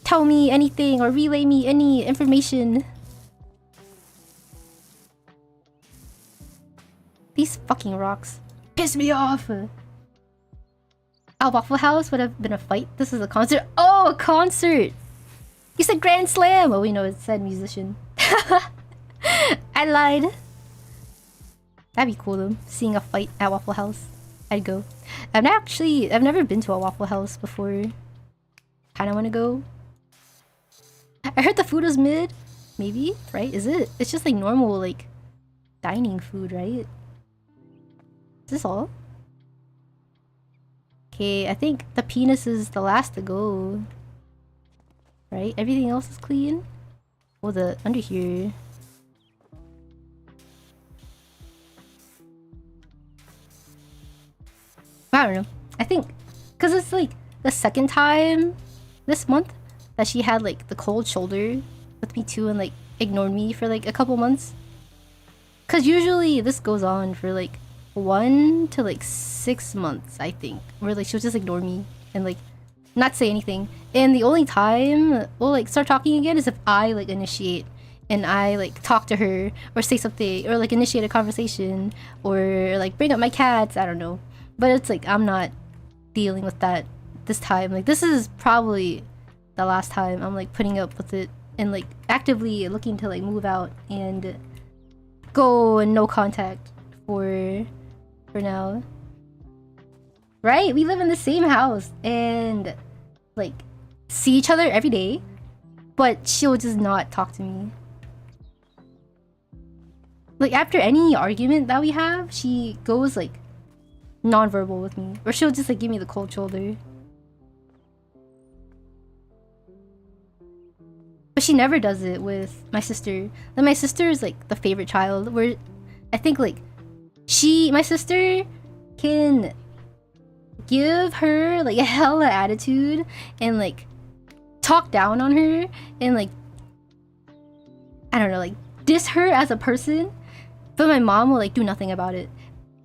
tell me anything or relay me any information. These fucking rocks piss me off. A Waffle House would have been a fight. This is a concert. Oh, a concert! You said Grand Slam! Oh, we know it said musician. I lied. That'd be cool though, seeing a fight at Waffle House. I'd go. I've never been to a Waffle House before. Kinda wanna go. I heard the food was mid. Maybe, right? Is it? It's just like normal, like, dining food, right? Is this all? Okay, I think the penis is the last to go. Right? Everything else is clean? Oh, the under here. I don't know. I think, because it's like the second time this month that she had like the cold shoulder with me too and like ignored me for like a couple months. Because usually this goes on for like 1 to like 6 months, I think, where like she'll just ignore me and like not say anything. And the only time we'll like start talking again is if I like initiate and I like talk to her or say something or like initiate a conversation or like bring up my cats. I don't know. But it's like I'm not dealing with that this time. Like this is probably the last time I'm like putting up with it and like actively looking to like move out and go and no contact for now. Right? We live in the same house and like see each other every day, but she'll just not talk to me. Like after any argument that we have, she goes like non-verbal with me, or she'll just like give me the cold shoulder. But she never does it with my sister. Like my sister is like the favorite child, where I think like my sister can give her like a hella attitude and like talk down on her and like I don't know, like diss her as a person, but my mom will like do nothing about it.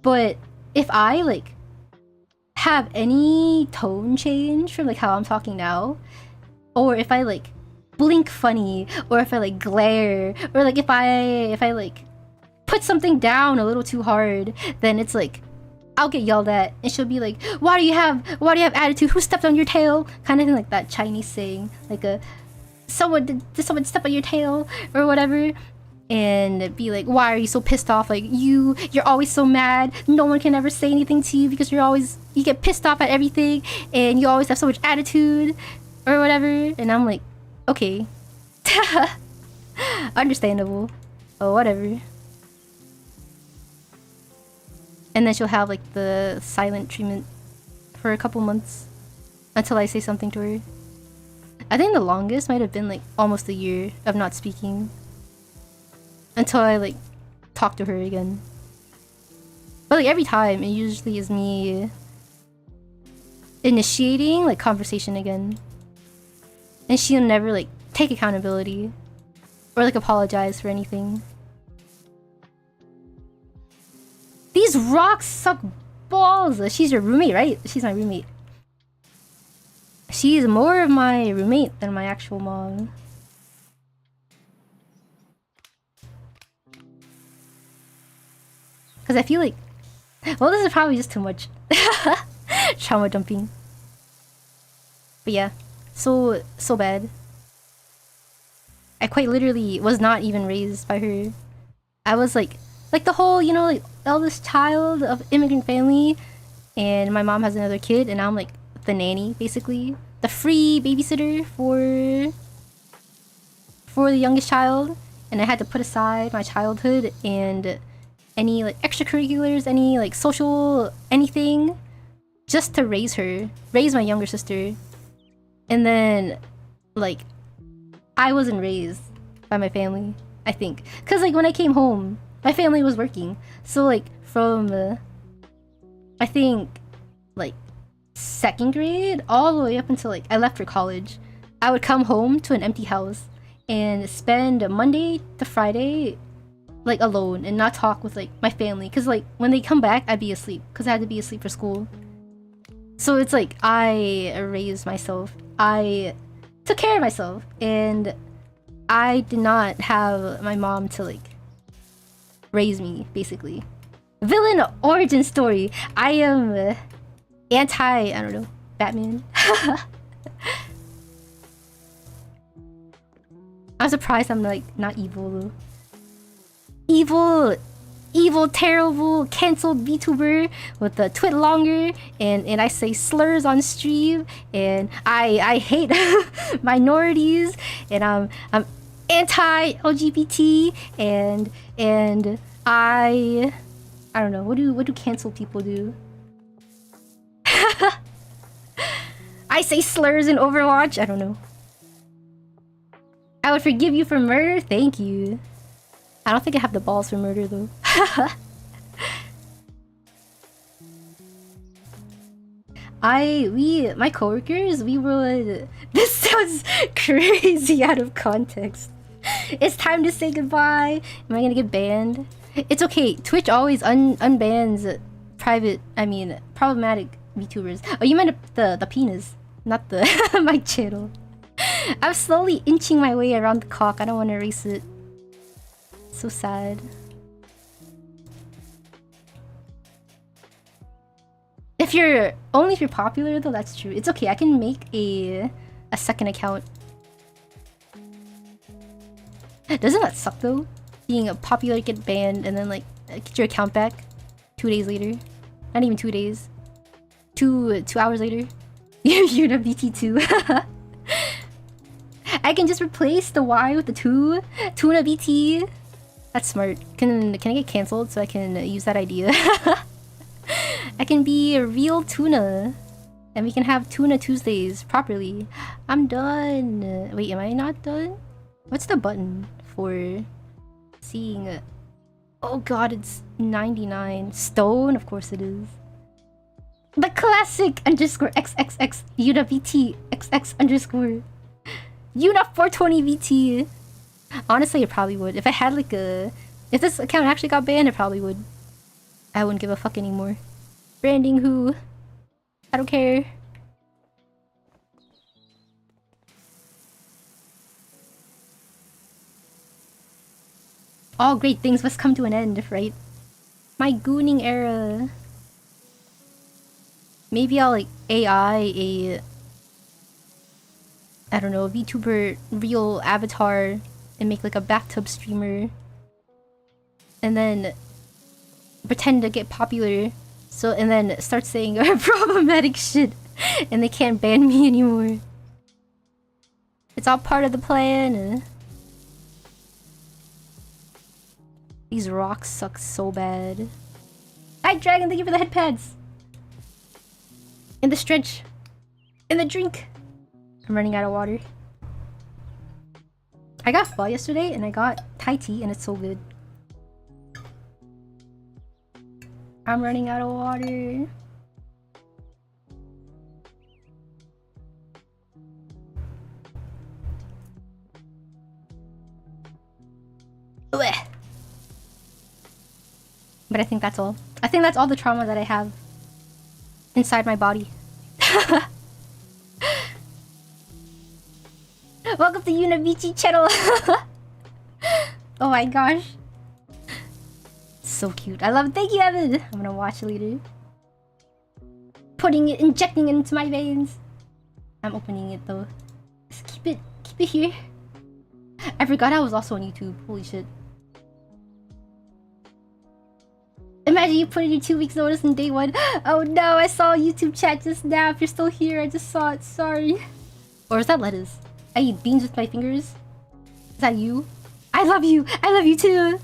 But if I like have any tone change from like how I'm talking now, or if I like blink funny, or if I like glare, or like if I like put something down a little too hard, then it's like I'll get yelled at and she'll be like, why do you have attitude? Who stepped on your tail? Kind of thing, like that Chinese saying, like did someone step on your tail or whatever? And be like, why are you so pissed off? Like you're always so mad. No one can ever say anything to you because you get pissed off at everything and you always have so much attitude or whatever. And I'm like, okay. Understandable. Oh, whatever. And then she'll have like the silent treatment for a couple months until I say something to her. I think the longest might have been like almost a year of not speaking until I like talk to her again. But like every time it usually is me initiating like conversation again. And she'll never like take accountability or like apologize for anything. These rocks suck balls. She's your roommate, right? She's my roommate. She's more of my roommate than my actual mom. Because I feel like... Well, this is probably just too much. Trauma dumping. But yeah. So bad. I quite literally was not even raised by her. I was like the whole, you know, like eldest child of immigrant family, and my mom has another kid, and I'm like the nanny, basically the free babysitter for the youngest child. And I had to put aside my childhood and any like extracurriculars, any like social anything, just to raise my younger sister. And then like I wasn't raised by my family, I think, because like when I came home my family was working. So like from I think like 2nd grade all the way up until like I left for college, I would come home to an empty house and spend Monday to Friday like alone and not talk with like my family, because like when they come back I'd be asleep because I had to be asleep for school. So it's like I raised myself, I took care of myself, and I did not have my mom to like raise me, basically. Villain origin story. I am anti, I don't know, Batman. I'm surprised I'm like not evil though. Evil, terrible, cancelled VTuber with the twit longer, and I say slurs on stream, and I hate minorities, and anti-LGBT and I don't know, what do cancel people do? I say slurs in Overwatch? I don't know. I would forgive you for murder? Thank you. I don't think I have the balls for murder though. My coworkers, we would... This sounds crazy out of context. It's time to say goodbye. Am I gonna get banned? It's okay. Twitch always unbans problematic VTubers. Oh, you meant the penis, not the my channel. I'm slowly inching my way around the cock. I don't want to erase it. So sad. If you're popular though, that's true. It's okay. I can make a second account. Doesn't that suck though? Being a popular, get banned, and then like get your account back 2 days later. Not even 2 days. 2 hours later. You're the BT2. I can just replace the Y with the 2. Tuna BT. That's smart. Can I get cancelled so I can use that idea? I can be a real tuna. And we can have Tuna Tuesdays properly. I'm done. Wait, am I not done? What's the button for seeing? Oh god, it's 99. Stone? Of course it is. The classic _ XXX Yuna VT XX _ Yuna 420 VT. Honestly, it probably would. If I had like a... If this account actually got banned, it probably would. I wouldn't give a fuck anymore. Branding who? I don't care. All great things must come to an end, right? My gooning era. Maybe I'll like AI I don't know, a VTuber real avatar and make like a bathtub streamer. And then pretend to get popular. So, and then start saying problematic shit. And they can't ban me anymore. It's all part of the plan. These rocks suck so bad. Hi Dragon, thank you for the head pads. In the stretch. In the drink. I'm running out of water. I got pho yesterday and I got Thai tea and it's so good. I'm running out of water. Blech. But I think that's all. I think that's all the trauma that I have inside my body. Welcome to Univici channel. Oh my gosh. So cute. I love it. Thank you, Evan. I'm gonna watch later. Injecting it into my veins. I'm opening it though. Just keep it here. I forgot I was also on YouTube. Holy shit. Imagine you put in your 2 weeks notice in day 1. Oh no, I saw a YouTube chat just now. If you're still here, I just saw it. Sorry. Or is that lettuce? I eat beans with my fingers. Is that you? I love you. I love you too.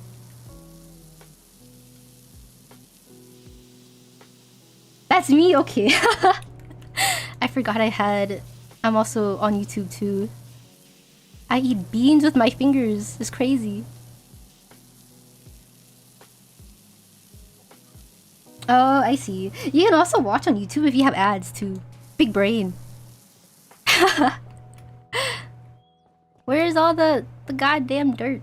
That's me? Okay. I forgot I'm also on YouTube too. I eat beans with my fingers. It's crazy. Oh, I see. You can also watch on YouTube if you have ads too. Big brain. Where's all the goddamn dirt?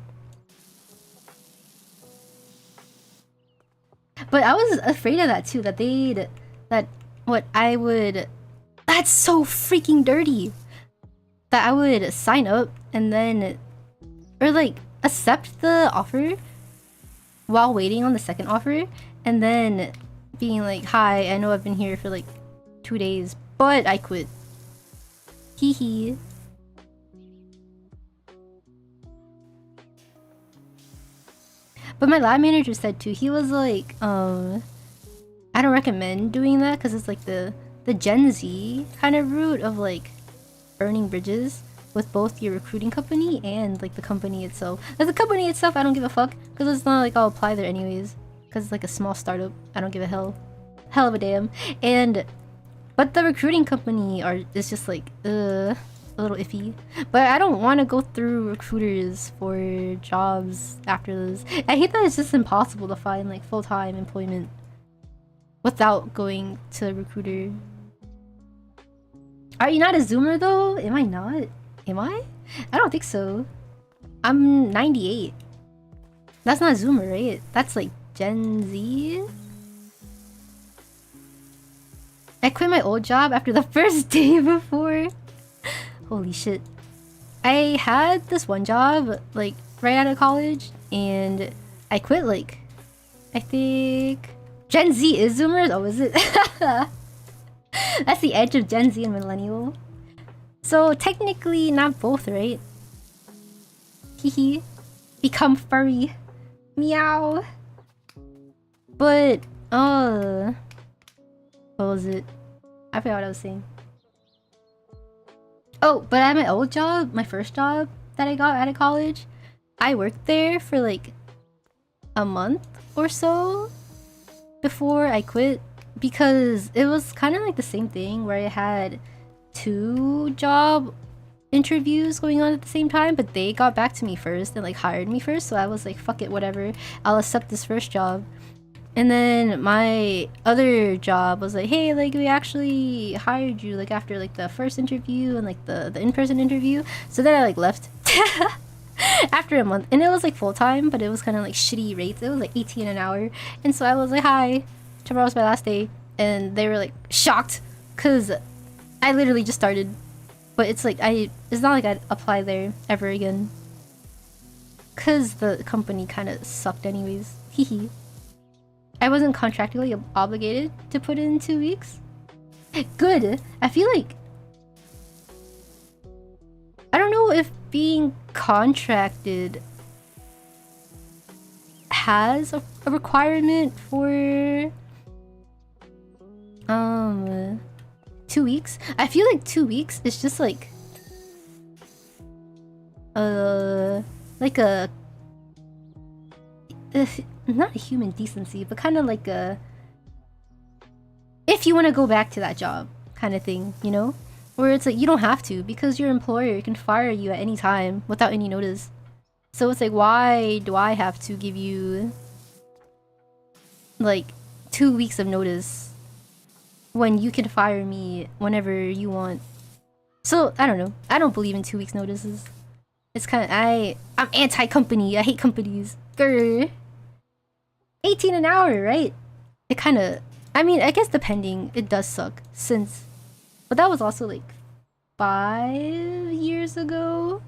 But I was afraid of that too, that's so freaking dirty. That I would sign up and then, or like accept the offer while waiting on the second offer and then being like, hi, I know I've been here for like 2 days, but I quit. Hee hee. But my lab manager said too, he was like, I don't recommend doing that because it's like the Gen Z kind of route of like burning bridges. with both your recruiting company and like the company itself. Like the company itself, I don't give a fuck because it's not like I'll apply there anyways. Because it's like a small startup, I don't give a hell of a damn. But the recruiting company is just like a little iffy. But I don't want to go through recruiters for jobs after this. I hate that it's just impossible to find like full-time employment without going to a recruiter. Are you not a Zoomer though? Am I not? Am I? I don't think so. I'm 98. That's not Zoomer, right? That's like Gen Z? I quit my old job after the first day before. Holy shit. I had this one job like right out of college and I quit like, I think Gen Z is Zoomers? Oh, is it? That's the edge of Gen Z and Millennial. So technically not both, right? Hehe. Become furry. Meow. But, what was it? I forgot what I was saying. Oh, but at my old job, my first job that I got out of college, I worked there for like a month or so before I quit because it was kind of like the same thing where I had 2 job interviews going on at the same time, but they got back to me first and like hired me first, so I was like, fuck it, whatever, I'll accept this first job. And then my other job was like, hey, like we actually hired you like after like the first interview and like the in-person interview. So then I like left after a month, and it was like full-time, but it was kind of like shitty rates. It was like 18 an hour, and so I was like, hi, tomorrow's my last day, and they were like shocked because I literally just started. But it's like it's not like I'd apply there ever again because the company kind of sucked anyways. Hehe. I wasn't contractually obligated to put in 2 weeks. Good. I feel like I don't know if being contracted has a requirement for 2 weeks. I feel like 2 weeks is just like not a human decency, but kind of like a if you want to go back to that job kind of thing, you know? Where it's like you don't have to because your employer can fire you at any time without any notice. So it's like, why do I have to give you like 2 weeks of notice when you can fire me whenever you want? So I don't know. I don't believe in 2 weeks notices. It's kind of I'm anti-company. I hate companies. Grr. 18 an hour, right? It kind of, I mean, I guess depending, it does suck since, but that was also like 5 years ago.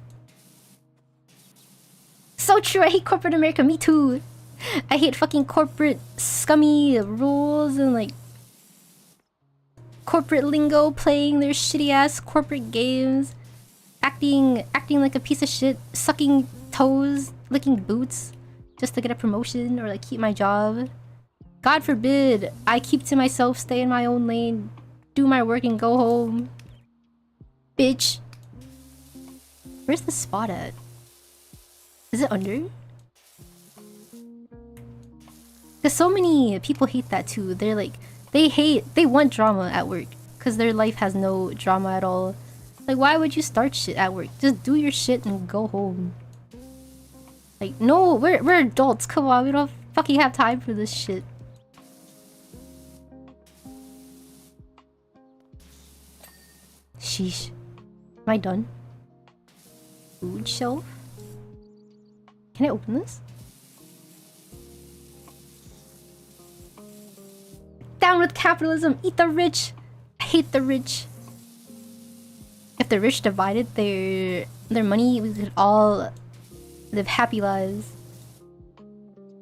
So true, I hate corporate America, me too. I hate fucking corporate scummy rules and like corporate lingo, playing their shitty ass corporate games, acting like a piece of shit, sucking toes, licking boots just to get a promotion or like keep my job. God forbid I keep to myself, stay in my own lane, do my work and go home. Bitch. Where's the spot at? Is it under? Because so many people hate that too. They're like, they want drama at work because their life has no drama at all. Like, why would you start shit at work? Just do your shit and go home. Like, no, we're adults. Come on, we don't fucking have time for this shit. Sheesh. Am I done? Food shelf? Can I open this? Down with capitalism! Eat the rich! I hate the rich. If the rich divided their money, we could all live happy lives.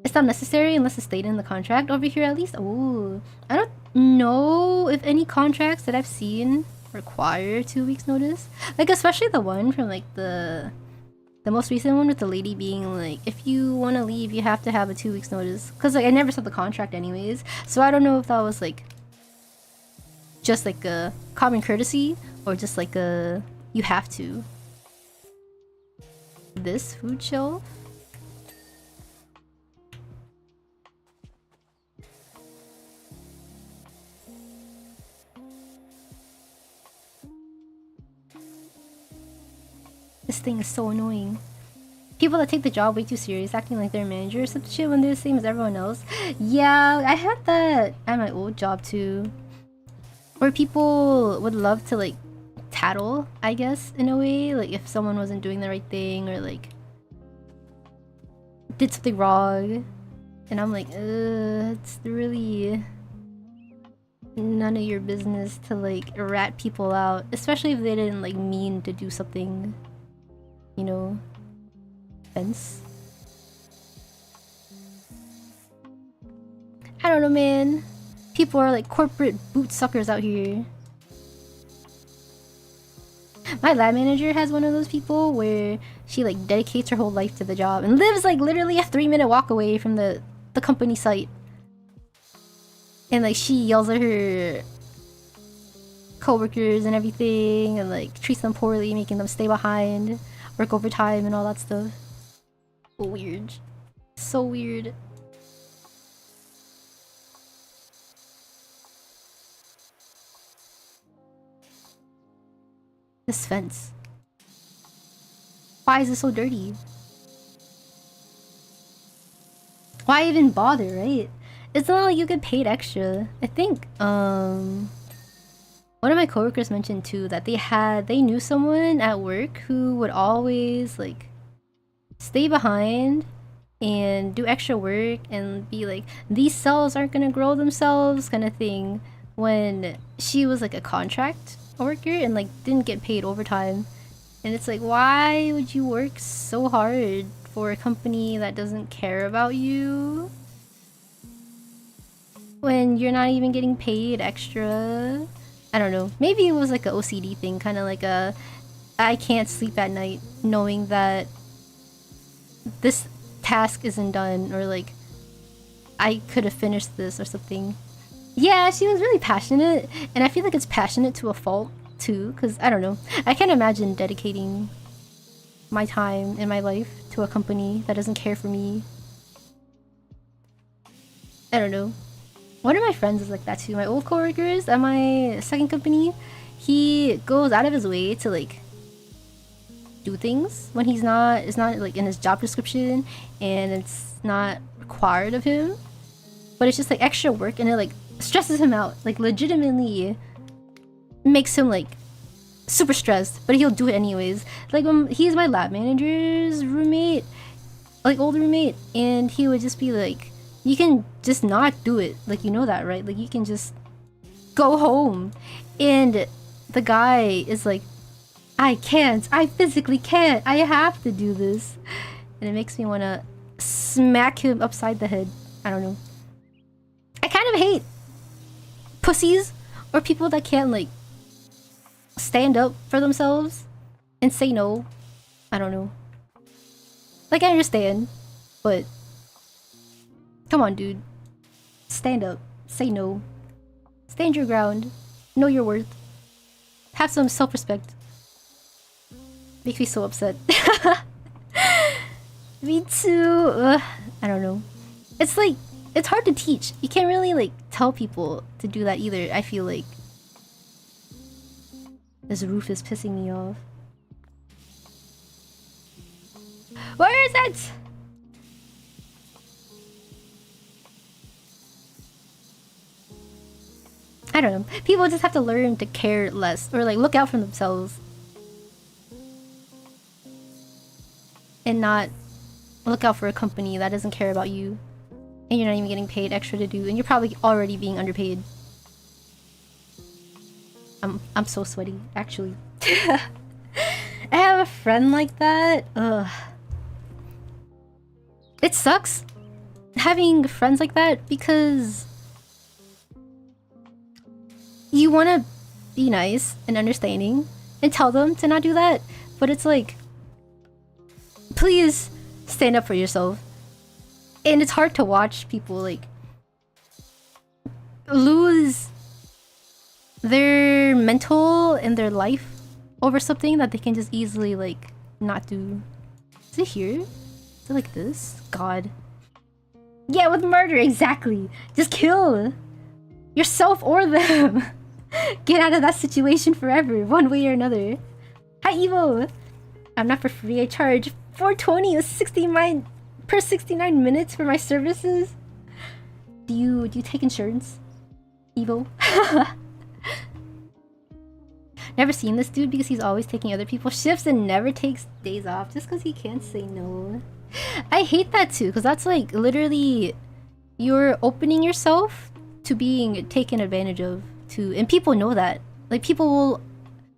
It's not necessary unless it's stated in the contract over here at least. Oh, I don't know if any contracts that I've seen require 2 weeks notice. Like especially the one from like the most recent one with the lady being like, if you want to leave, you have to have a 2 weeks notice. Cause like I never saw the contract anyways, so I don't know if that was like just like a common courtesy or just like a you have to. this food shelf. This thing is so annoying. People that take the job way too serious, acting like they're managers of shit when they're the same as everyone else. Yeah, I had that at my old job too. Where people would love to like tattle, I guess, in a way. Like if someone wasn't doing the right thing or like did something wrong. And I'm like, it's really none of your business to like rat people out. Especially if they didn't like mean to do something, you know, offense. I don't know, man. People are like corporate boot suckers out here. My lab manager has one of those people where she like dedicates her whole life to the job and lives like literally a 3-minute walk away from the company site. And like she yells at her coworkers and everything and like treats them poorly, making them stay behind, work overtime and all that stuff. Weird. So weird. This fence. Why is it so dirty? Why even bother, right? It's not like you get paid extra. I think one of my coworkers mentioned too that they knew someone at work who would always like stay behind and do extra work and be like, these cells aren't gonna grow themselves kind of thing, when she was like a contract worker and like didn't get paid overtime. And it's like, why would you work so hard for a company that doesn't care about you when you're not even getting paid extra? I don't know. Maybe it was like a OCD thing, kind of like a I can't sleep at night knowing that this task isn't done, or like I could have finished this or something. Yeah, she was really passionate, and I feel like it's passionate to a fault too, because I don't know. I can't imagine dedicating my time and my life to a company that doesn't care for me. I don't know. One of my friends is like that too. My old coworkers at my second company, he goes out of his way to like do things when it's not like in his job description and it's not required of him, but it's just like extra work and it like stresses him out, like legitimately makes him like super stressed, but he'll do it anyways. Like he's my lab manager's roommate, like old roommate, and he would just be like, you can just not do it, like, you know that, right? Like you can just go home. And the guy is like, I can't, I physically can't, I have to do this. And it makes me want to smack him upside the head. I don't know. I kind of hate pussies or people that can't like stand up for themselves and say no. I don't know. Like, I understand, but come on, dude. Stand up. Say no. Stand your ground. Know your worth. Have some self-respect. Makes me so upset. Me too. I don't know. It's like, it's hard to teach. You can't really like tell people to do that either, I feel like. This roof is pissing me off. Where is it? I don't know. People just have to learn to care less or like look out for themselves. And not look out for a company that doesn't care about you. And you're not even getting paid extra to do. And you're probably already being underpaid. I'm so sweaty, actually. I have a friend like that. Ugh. It sucks having friends like that because you want to be nice and understanding and tell them to not do that, but it's like, please stand up for yourself. And it's hard to watch people like lose their mental and their life over something that they can just easily like not do. Is it here? Is it like this? God. Yeah, with murder, exactly. Just kill yourself or them. Get out of that situation forever, one way or another. Hi, Evo. I'm not for free. I charge $4.20 or 69 per 69 minutes for my services. Do you take insurance, Evo? Never seen this dude because he's always taking other people's shifts and never takes days off just because he can't say no. I hate that too, because that's like literally you're opening yourself to being taken advantage of too, and people know that. Like people will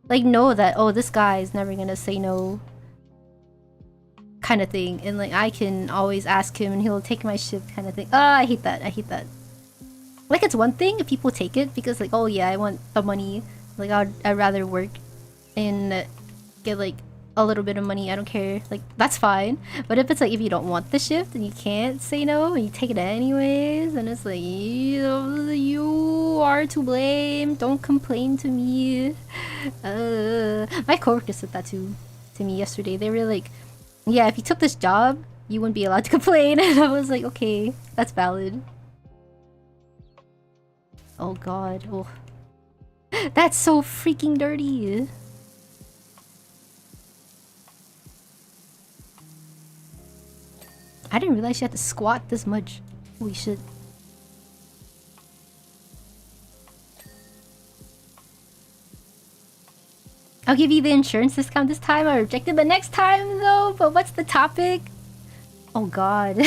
like know that, oh, this guy is never gonna say no kind of thing, and like I can always ask him and he'll take my shift kind of thing. I hate that. I hate that. Like it's one thing if people take it because like, oh yeah, I want the money. Like I'd rather work and get like a little bit of money. I don't care. Like that's fine. But if it's like if you don't want the shift and you can't say no and you take it anyways, and it's like you are to blame. Don't complain to me. My coworker said that too to me yesterday. They were like, yeah, if you took this job, you wouldn't be allowed to complain. And I was like, okay, that's valid. Oh god. Oh. That's so freaking dirty. I didn't realize you had to squat this much. Holy shit. I'll give you the insurance discount this time. I rejected the next time though, but what's the topic? Oh god.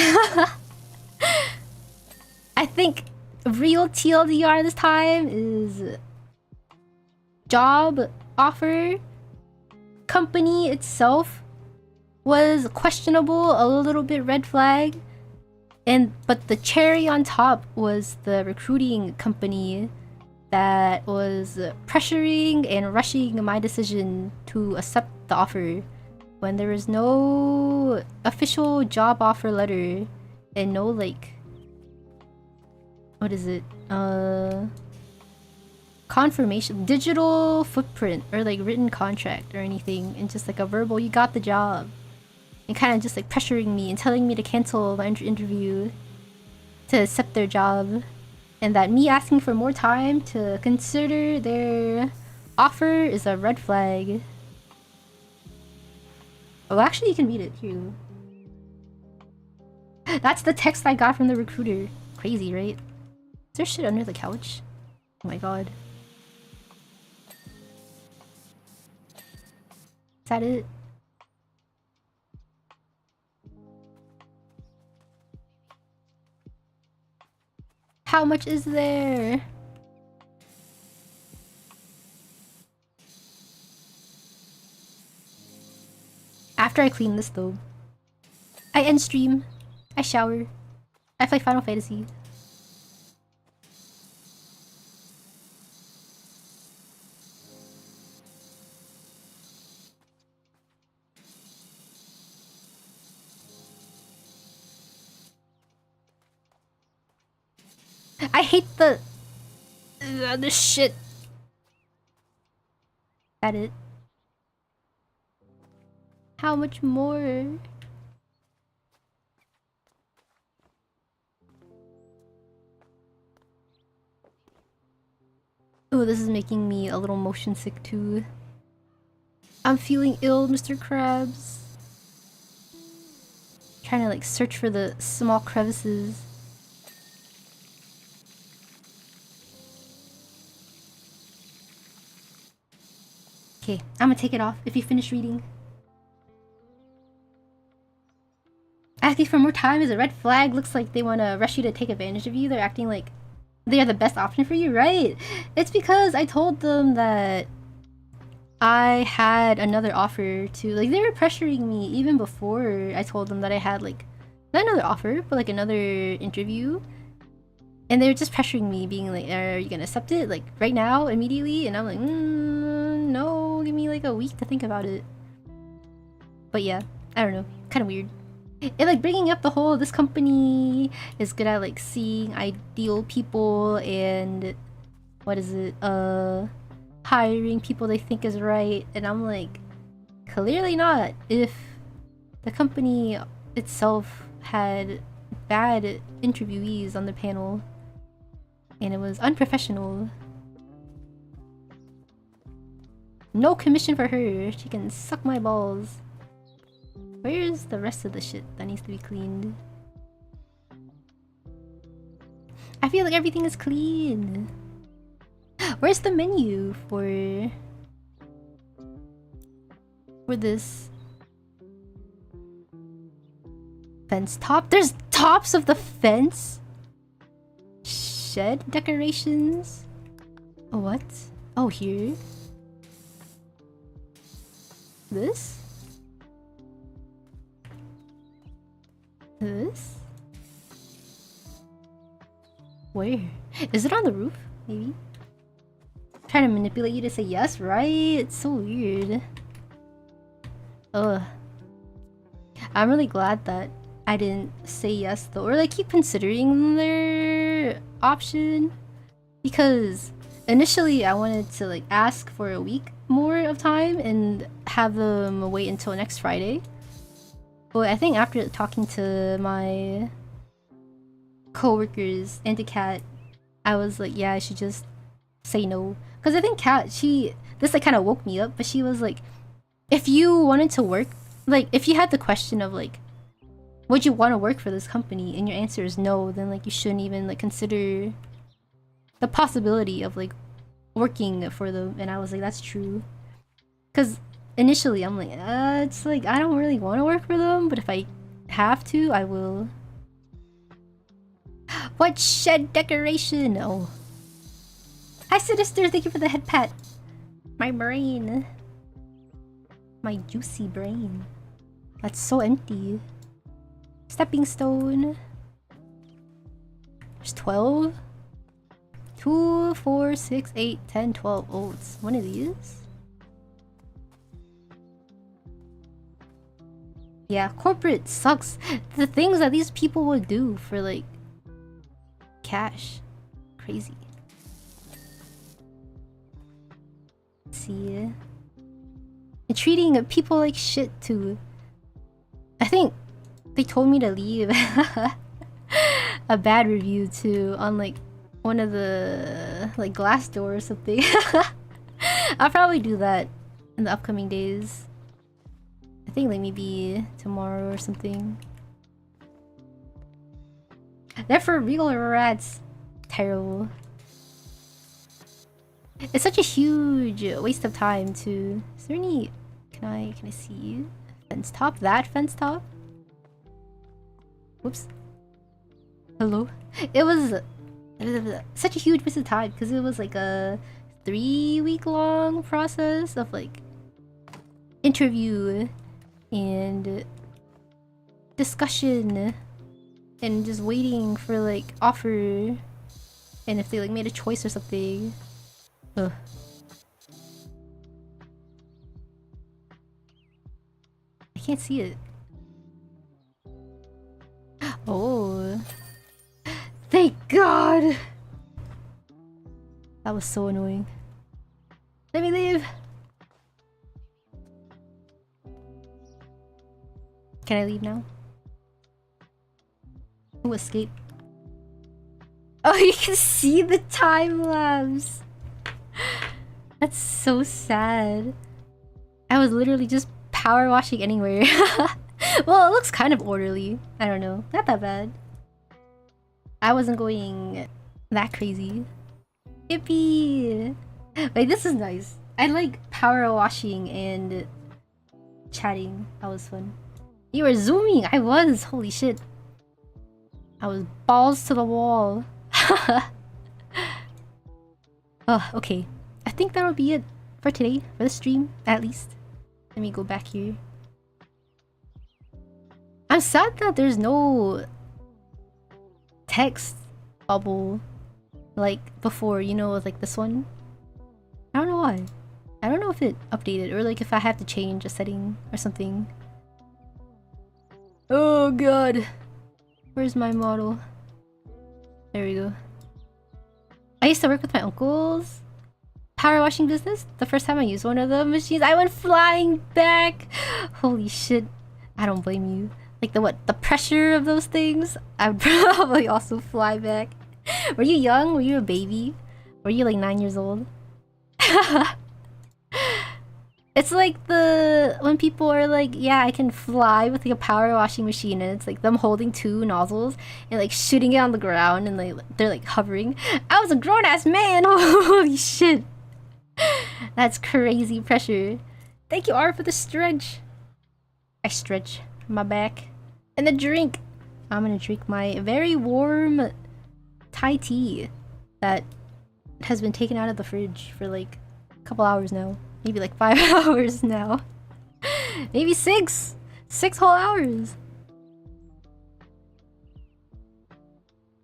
I think real TLDR this time is job offer. Company itself was questionable, a little bit red flag, but the cherry on top was the recruiting company that was pressuring and rushing my decision to accept the offer when there was no official job offer letter and no like, what is it, confirmation, digital footprint or like written contract or anything, and just like a verbal you got the job, and kind of just like pressuring me and telling me to cancel my interview to accept their job, and that me asking for more time to consider their offer is a red flag. Oh, actually you can read it here. That's the text I got from the recruiter. Crazy, right? Is there shit under the couch? Oh my god. Is that it? How much is there? After I clean this though, I end stream, I shower, I play Final Fantasy. I hate the shit. That it? How much more? Oh, this is making me a little motion sick too. I'm feeling ill, Mr. Krabs. Trying to like search for the small crevices. Okay, I'm gonna take it off if you finish reading. Asking for more time is a red flag. Looks like they want to rush you to take advantage of you. They're acting like they are the best option for you, right? It's because I told them that I had another offer to, like, they were pressuring me even before I told them that I had like not another offer but like another interview, and they were just pressuring me, being like, are you gonna accept it like right now, immediately? And I'm like, no, give me like a week to think about it. But yeah, I don't know, kind of weird. And like bringing up the whole, this company is good at like seeing ideal people and what is it, hiring people they think is right, and I'm like, clearly not. If the company itself had bad interviewees on the panel, and it was unprofessional. No commission for her. She can suck my balls. Where's the rest of the shit that needs to be cleaned? I feel like everything is clean. Where's the menu for this fence top? There's tops of the fence? Shed decorations? What? Oh, here? This? This? Where? Is it on the roof? Maybe? I'm trying to manipulate you to say yes, right? It's so weird. Ugh. I'm really glad that I didn't say yes though, or like keep considering their option, because initially I wanted to like ask for a week more of time and have them wait until next Friday. But I think after talking to my co-workers and to Kat, I was like, yeah, I should just say no. Because I think Kat, this like kind of woke me up, but she was like, if you wanted to work, like if you had the question of like, would you want to work for this company, and your answer is no, then like you shouldn't even like consider the possibility of like working for them. And I was like, that's true. Because initially I'm like, it's like I don't really want to work for them, but if I have to, I will. What shed decoration? Oh. Hi Sinister, thank you for the head pat. My brain. My juicy brain. That's so empty. Stepping stone. There's 12. 2, 4, 6, 8, 10, 12. Oh, it's one of these. Yeah, corporate sucks. The things that these people would do for like cash. Crazy. Let's see. And treating people like shit too. I think they told me to leave a bad review too on like one of the like Glassdoor or something. I'll probably do that in the upcoming days. I think like maybe tomorrow or something. They're for real rats. Terrible. It's such a huge waste of time too. Is there any... Can I see? Fence top? That fence top? Whoops. Hello? It was such a huge waste of time because it was like a 3-week long process of like interview and discussion and just waiting for like offer, and if they like made a choice or something. Ugh. I can't see it. Oh. Thank God! That was so annoying. Let me leave! Can I leave now? Who escaped? Oh, you can see the time lapse! That's so sad. I was literally just power washing anywhere. Well, it looks kind of orderly. I don't know. Not that bad. I wasn't going that crazy. Yippee! Like, this is nice. I like power washing and chatting. That was fun. You were zooming! I was! Holy shit. I was balls to the wall. Oh, okay. I think that'll be it for today, for the stream, at least. Let me go back here. I'm sad that there's no text bubble like before, you know, like this one. I don't know why. I don't know if it updated or like if I have to change a setting or something. Oh god. Where's my model? There we go. I used to work with my uncles. Power washing business. The first time I used one of the machines, I went flying back. Holy shit. I don't blame you. Like the pressure of those things, I would probably also fly back. Were you young? Were you a baby? Were you like 9 years old? It's like when people are like, yeah, I can fly with like a power washing machine, and it's like them holding 2 nozzles and like shooting it on the ground, and they're like hovering. I was a grown ass man. Holy shit. That's crazy pressure. Thank you, R, for the stretch. I stretch my back. And the drink. I'm gonna drink my very warm Thai tea that has been taken out of the fridge for like a couple hours now. Maybe like 5 hours now. Maybe 6. 6 whole hours.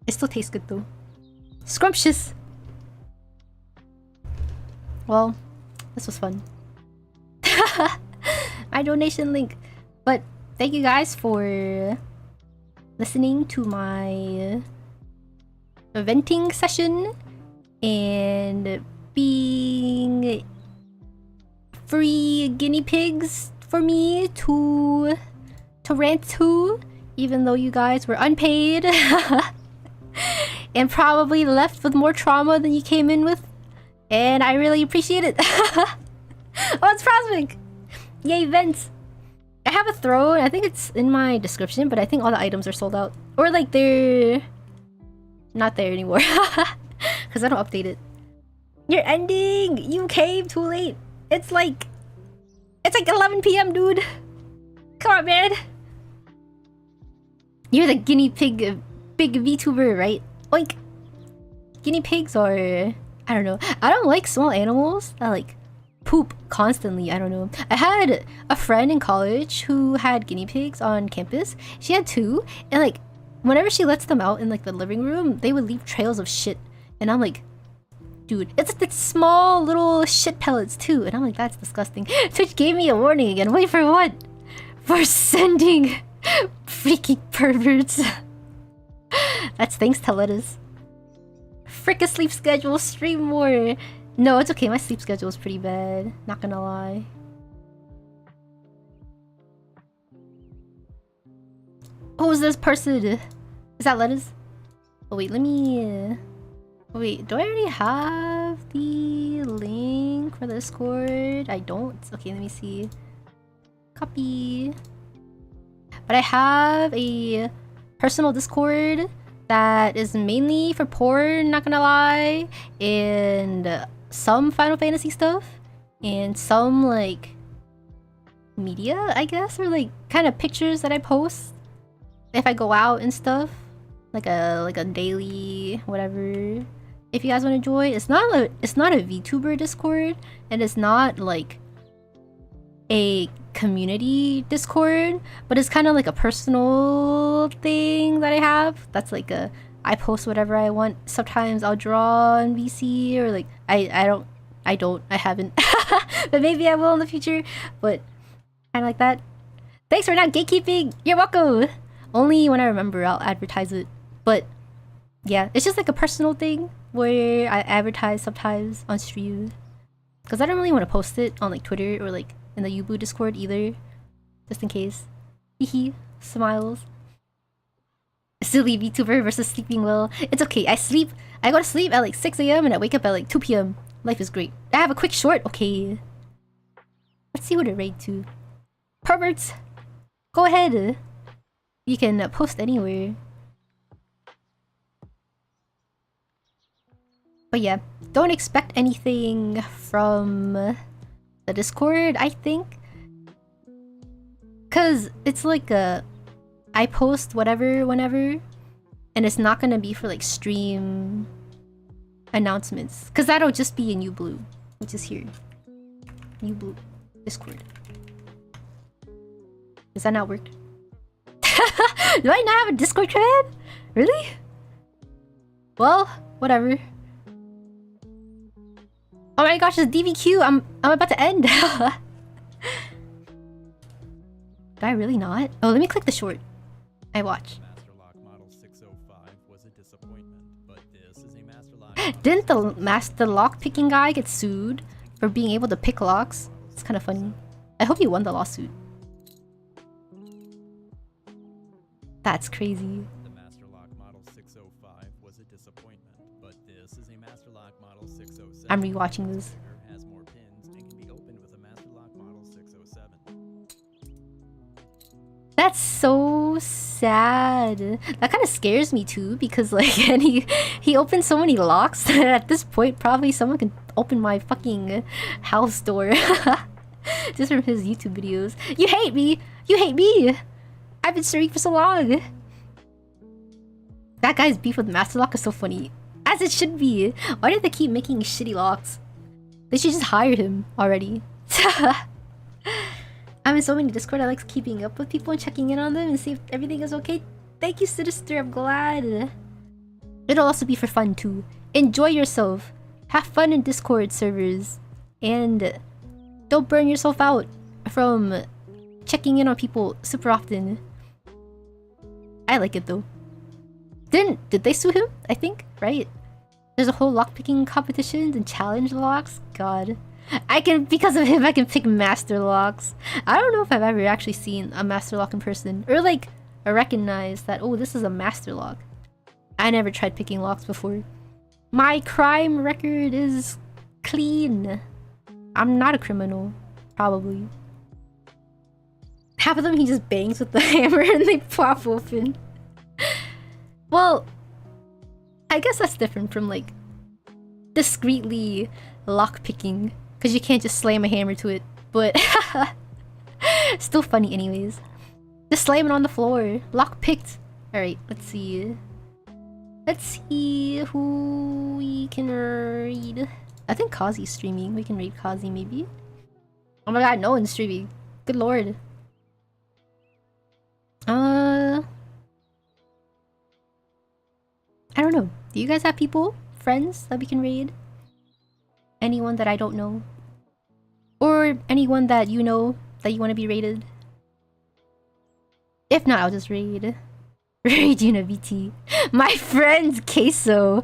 It still tastes good though. Scrumptious. Well, this was fun. My donation link. But thank you guys for listening to my venting session and being free guinea pigs for me to rant to, even though you guys were unpaid and probably left with more trauma than you came in with, and I really appreciate it. Oh, it's Prosmic! Yay, vents! I have a throne. I think it's in my description, but I think all the items are sold out, or like they're not there anymore because I don't update it. You're ending! You came too late! It's like 11 p.m, dude! Come on, man! You're the guinea pig big VTuber, right? Like, guinea pigs are... I don't know. I don't like small animals that like poop constantly. I don't know. I had a friend in college who had guinea pigs on campus. She had 2, and like whenever she lets them out in like the living room, they would leave trails of shit. And I'm like, dude, it's small little shit pellets too. And I'm like, that's disgusting. Twitch gave me a warning again. Wait, for what? For sending freaking perverts. That's thanks to Lettuce. Frick a sleep schedule, stream more. No, it's okay. My sleep schedule is pretty bad. Not gonna lie. Who's this person? Is that Lettuce? Oh wait, let me... Wait, do I already have the link for the Discord? I don't. Okay, let me see. Copy. But I have a personal Discord that is mainly for porn, not gonna lie, and some Final Fantasy stuff, and some like media, I guess, or like kind of pictures that I post if I go out and stuff, like a daily whatever. If you guys want to join, it's not a VTuber Discord, and it's not like a community Discord, but it's kind of like a personal thing that I have. That's like I post whatever I want. Sometimes I'll draw on VC, or like I haven't but maybe I will in the future, but kind of like that. Thanks for not gatekeeping. You're welcome. Only when I remember I'll advertise it, but yeah, it's just like a personal thing where I advertise sometimes on stream, because I don't really want to post it on like Twitter or like in the Yubu Discord either, just in case. Hehe, smiles. Silly VTuber versus sleeping well. It's okay, I go to sleep at like 6 a.m. and I wake up at like 2 p.m. Life is great. I have a quick short, okay. Let's see what it raid to. Perverts! Go ahead. You can post anywhere. But yeah, don't expect anything from the Discord, I think. Cause it's like I post whatever whenever, and it's not gonna be for like stream announcements. Cause that'll just be in Ublue, which is here. Ublue Discord. Does that not work? Do I not have a Discord command? Really? Well, whatever. Oh my gosh, it's DVQ. I'm about to end. Do I really not? Oh, let me click the short. I watch. Model 605 was a disappointment, but this is a Didn't the lock picking guy get sued for being able to pick locks? It's kind of funny. I hope he won the lawsuit. That's crazy. The Master Lock Model 605 was a disappointment, but this is a Master Lock Model 607. I'm rewatching this. Has more pins and can be opened with a Master Lock Model 607. That's so sad. That kind of scares me too, because like, and he opens so many locks that at this point probably someone can open my fucking house door just from his YouTube videos. You hate me. You hate me. I've been streaming for so long. That guy's beef with Master Lock is so funny, as it should be. Why do they keep making shitty locks? They should just hire him already. I'm in so many Discord. I like keeping up with people and checking in on them and see if everything is okay. Thank you, Sinister. I'm glad. It'll also be for fun too. Enjoy yourself. Have fun in Discord servers. And don't burn yourself out from checking in on people super often. I like it though. Did they sue him? I think, right? There's a whole lockpicking competitions and challenge locks. God. Because of him, I can pick master locks. I don't know if I've ever actually seen a master lock in person. Or like, I recognize that, oh, this is a master lock. I never tried picking locks before. My crime record is clean. I'm not a criminal. Probably. Half of them he just bangs with the hammer and they pop open. Well, I guess that's different from like discreetly lockpicking. Because you can't just slam a hammer to it. But still funny anyways. Just slam it on the floor. Lockpicked. Alright, let's see. Let's see who we can read. I think Kazi's streaming. We can read Kazi maybe. Oh my god, no one's streaming. Good lord. I don't know. Do you guys have people? Friends that we can raid? Anyone that I don't know? Or anyone that you know that you want to be raided? If not, I'll just raid. Raid UnaVT. My friend Queso.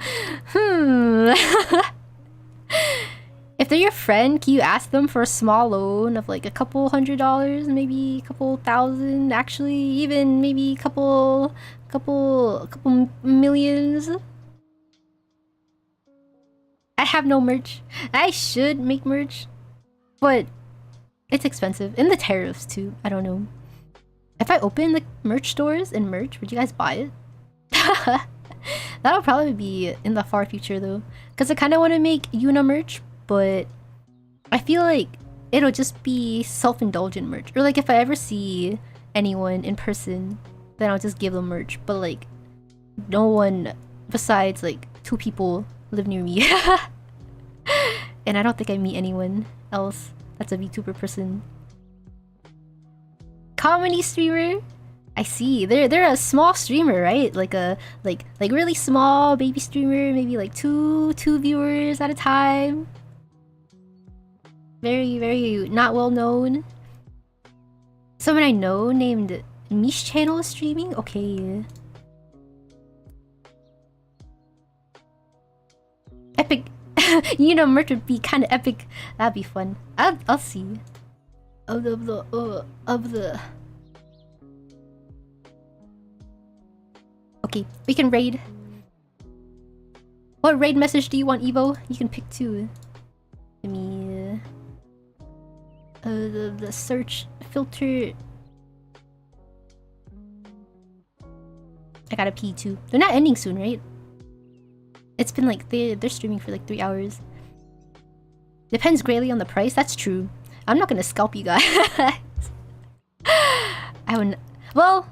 If they're your friend, can you ask them for a small loan of like a couple $100, maybe a couple thousand, actually, even maybe a couple millions? I have no merch. I should make merch, but it's expensive. And the tariffs too. I don't know. If I open the merch stores and merch, would you guys buy it? That'll probably be in the far future though. Because I kind of want to make Yuna merch, but I feel like it'll just be self-indulgent merch. Or like if I ever see anyone in person, then I'll just give them merch. But like, no one besides like 2 people live near me. And I don't think I meet anyone else that's a VTuber person. Comedy streamer? I see. They're a small streamer, right? Like a like really small baby streamer, maybe like two viewers at a time. Very not well known. Someone I know named Mish Channel is streaming? Okay. Epic. You know, merch would be kind of epic. That'd be fun. I'll see. Of the. Okay, we can raid. What raid message do you want, Evo? You can pick 2. Give me the search filter. I gotta pee too. They're not ending soon, right? It's been like they're streaming for like 3 hours. Depends greatly on the price. That's true. I'm not gonna scalp you guys. I wouldn't. Well,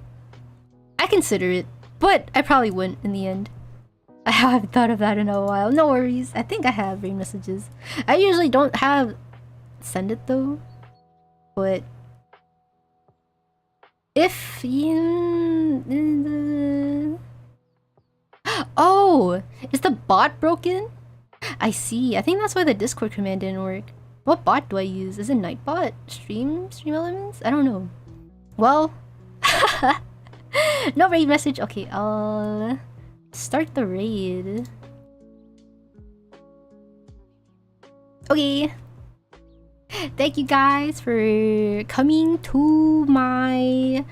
I consider it, but I probably wouldn't in the end. I haven't thought of that in a while. No worries. I think I have raid messages. I usually don't have send it though, but if you... Oh, is the bot broken? I see. I think that's why the Discord command didn't work. What bot do I use? Is it Nightbot? Stream Elements? I don't know. Well, no raid message. Okay, I'll start the raid. Okay. Thank you guys for coming to my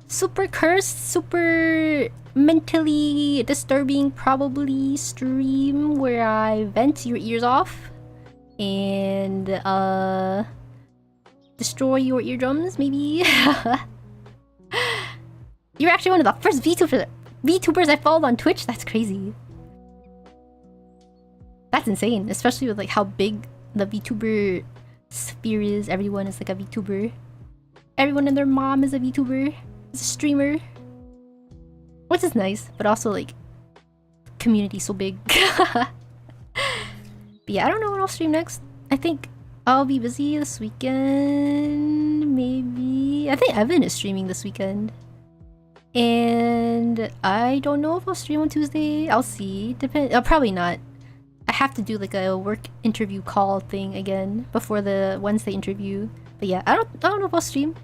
super cursed, super mentally disturbing, probably stream where I vent your ears off and destroy your eardrums, maybe. You're actually one of the first VTubers I followed on Twitch. That's crazy. That's insane, especially with like how big the VTuber sphere is. Everyone is like a VTuber. Everyone and their mom is a VTuber, is a streamer, which is nice, but also like community so big. But yeah, I don't know what I'll stream next. I think I'll be busy this weekend. Maybe I think Evan is streaming this weekend. And I don't know if I'll stream on Tuesday. I'll see. Probably not. I have to do like a work interview call thing again before the Wednesday interview. But yeah, I don't know if I'll stream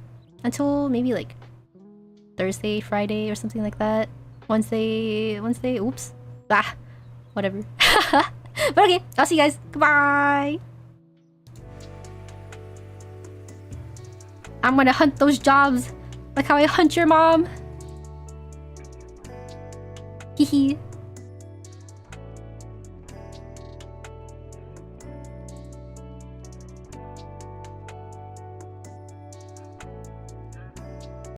until maybe like Thursday, Friday, or something like that. Wednesday. Oops. Ah, whatever. But okay, I'll see you guys. Goodbye. I'm gonna hunt those jobs like how I hunt your mom. Hee hee.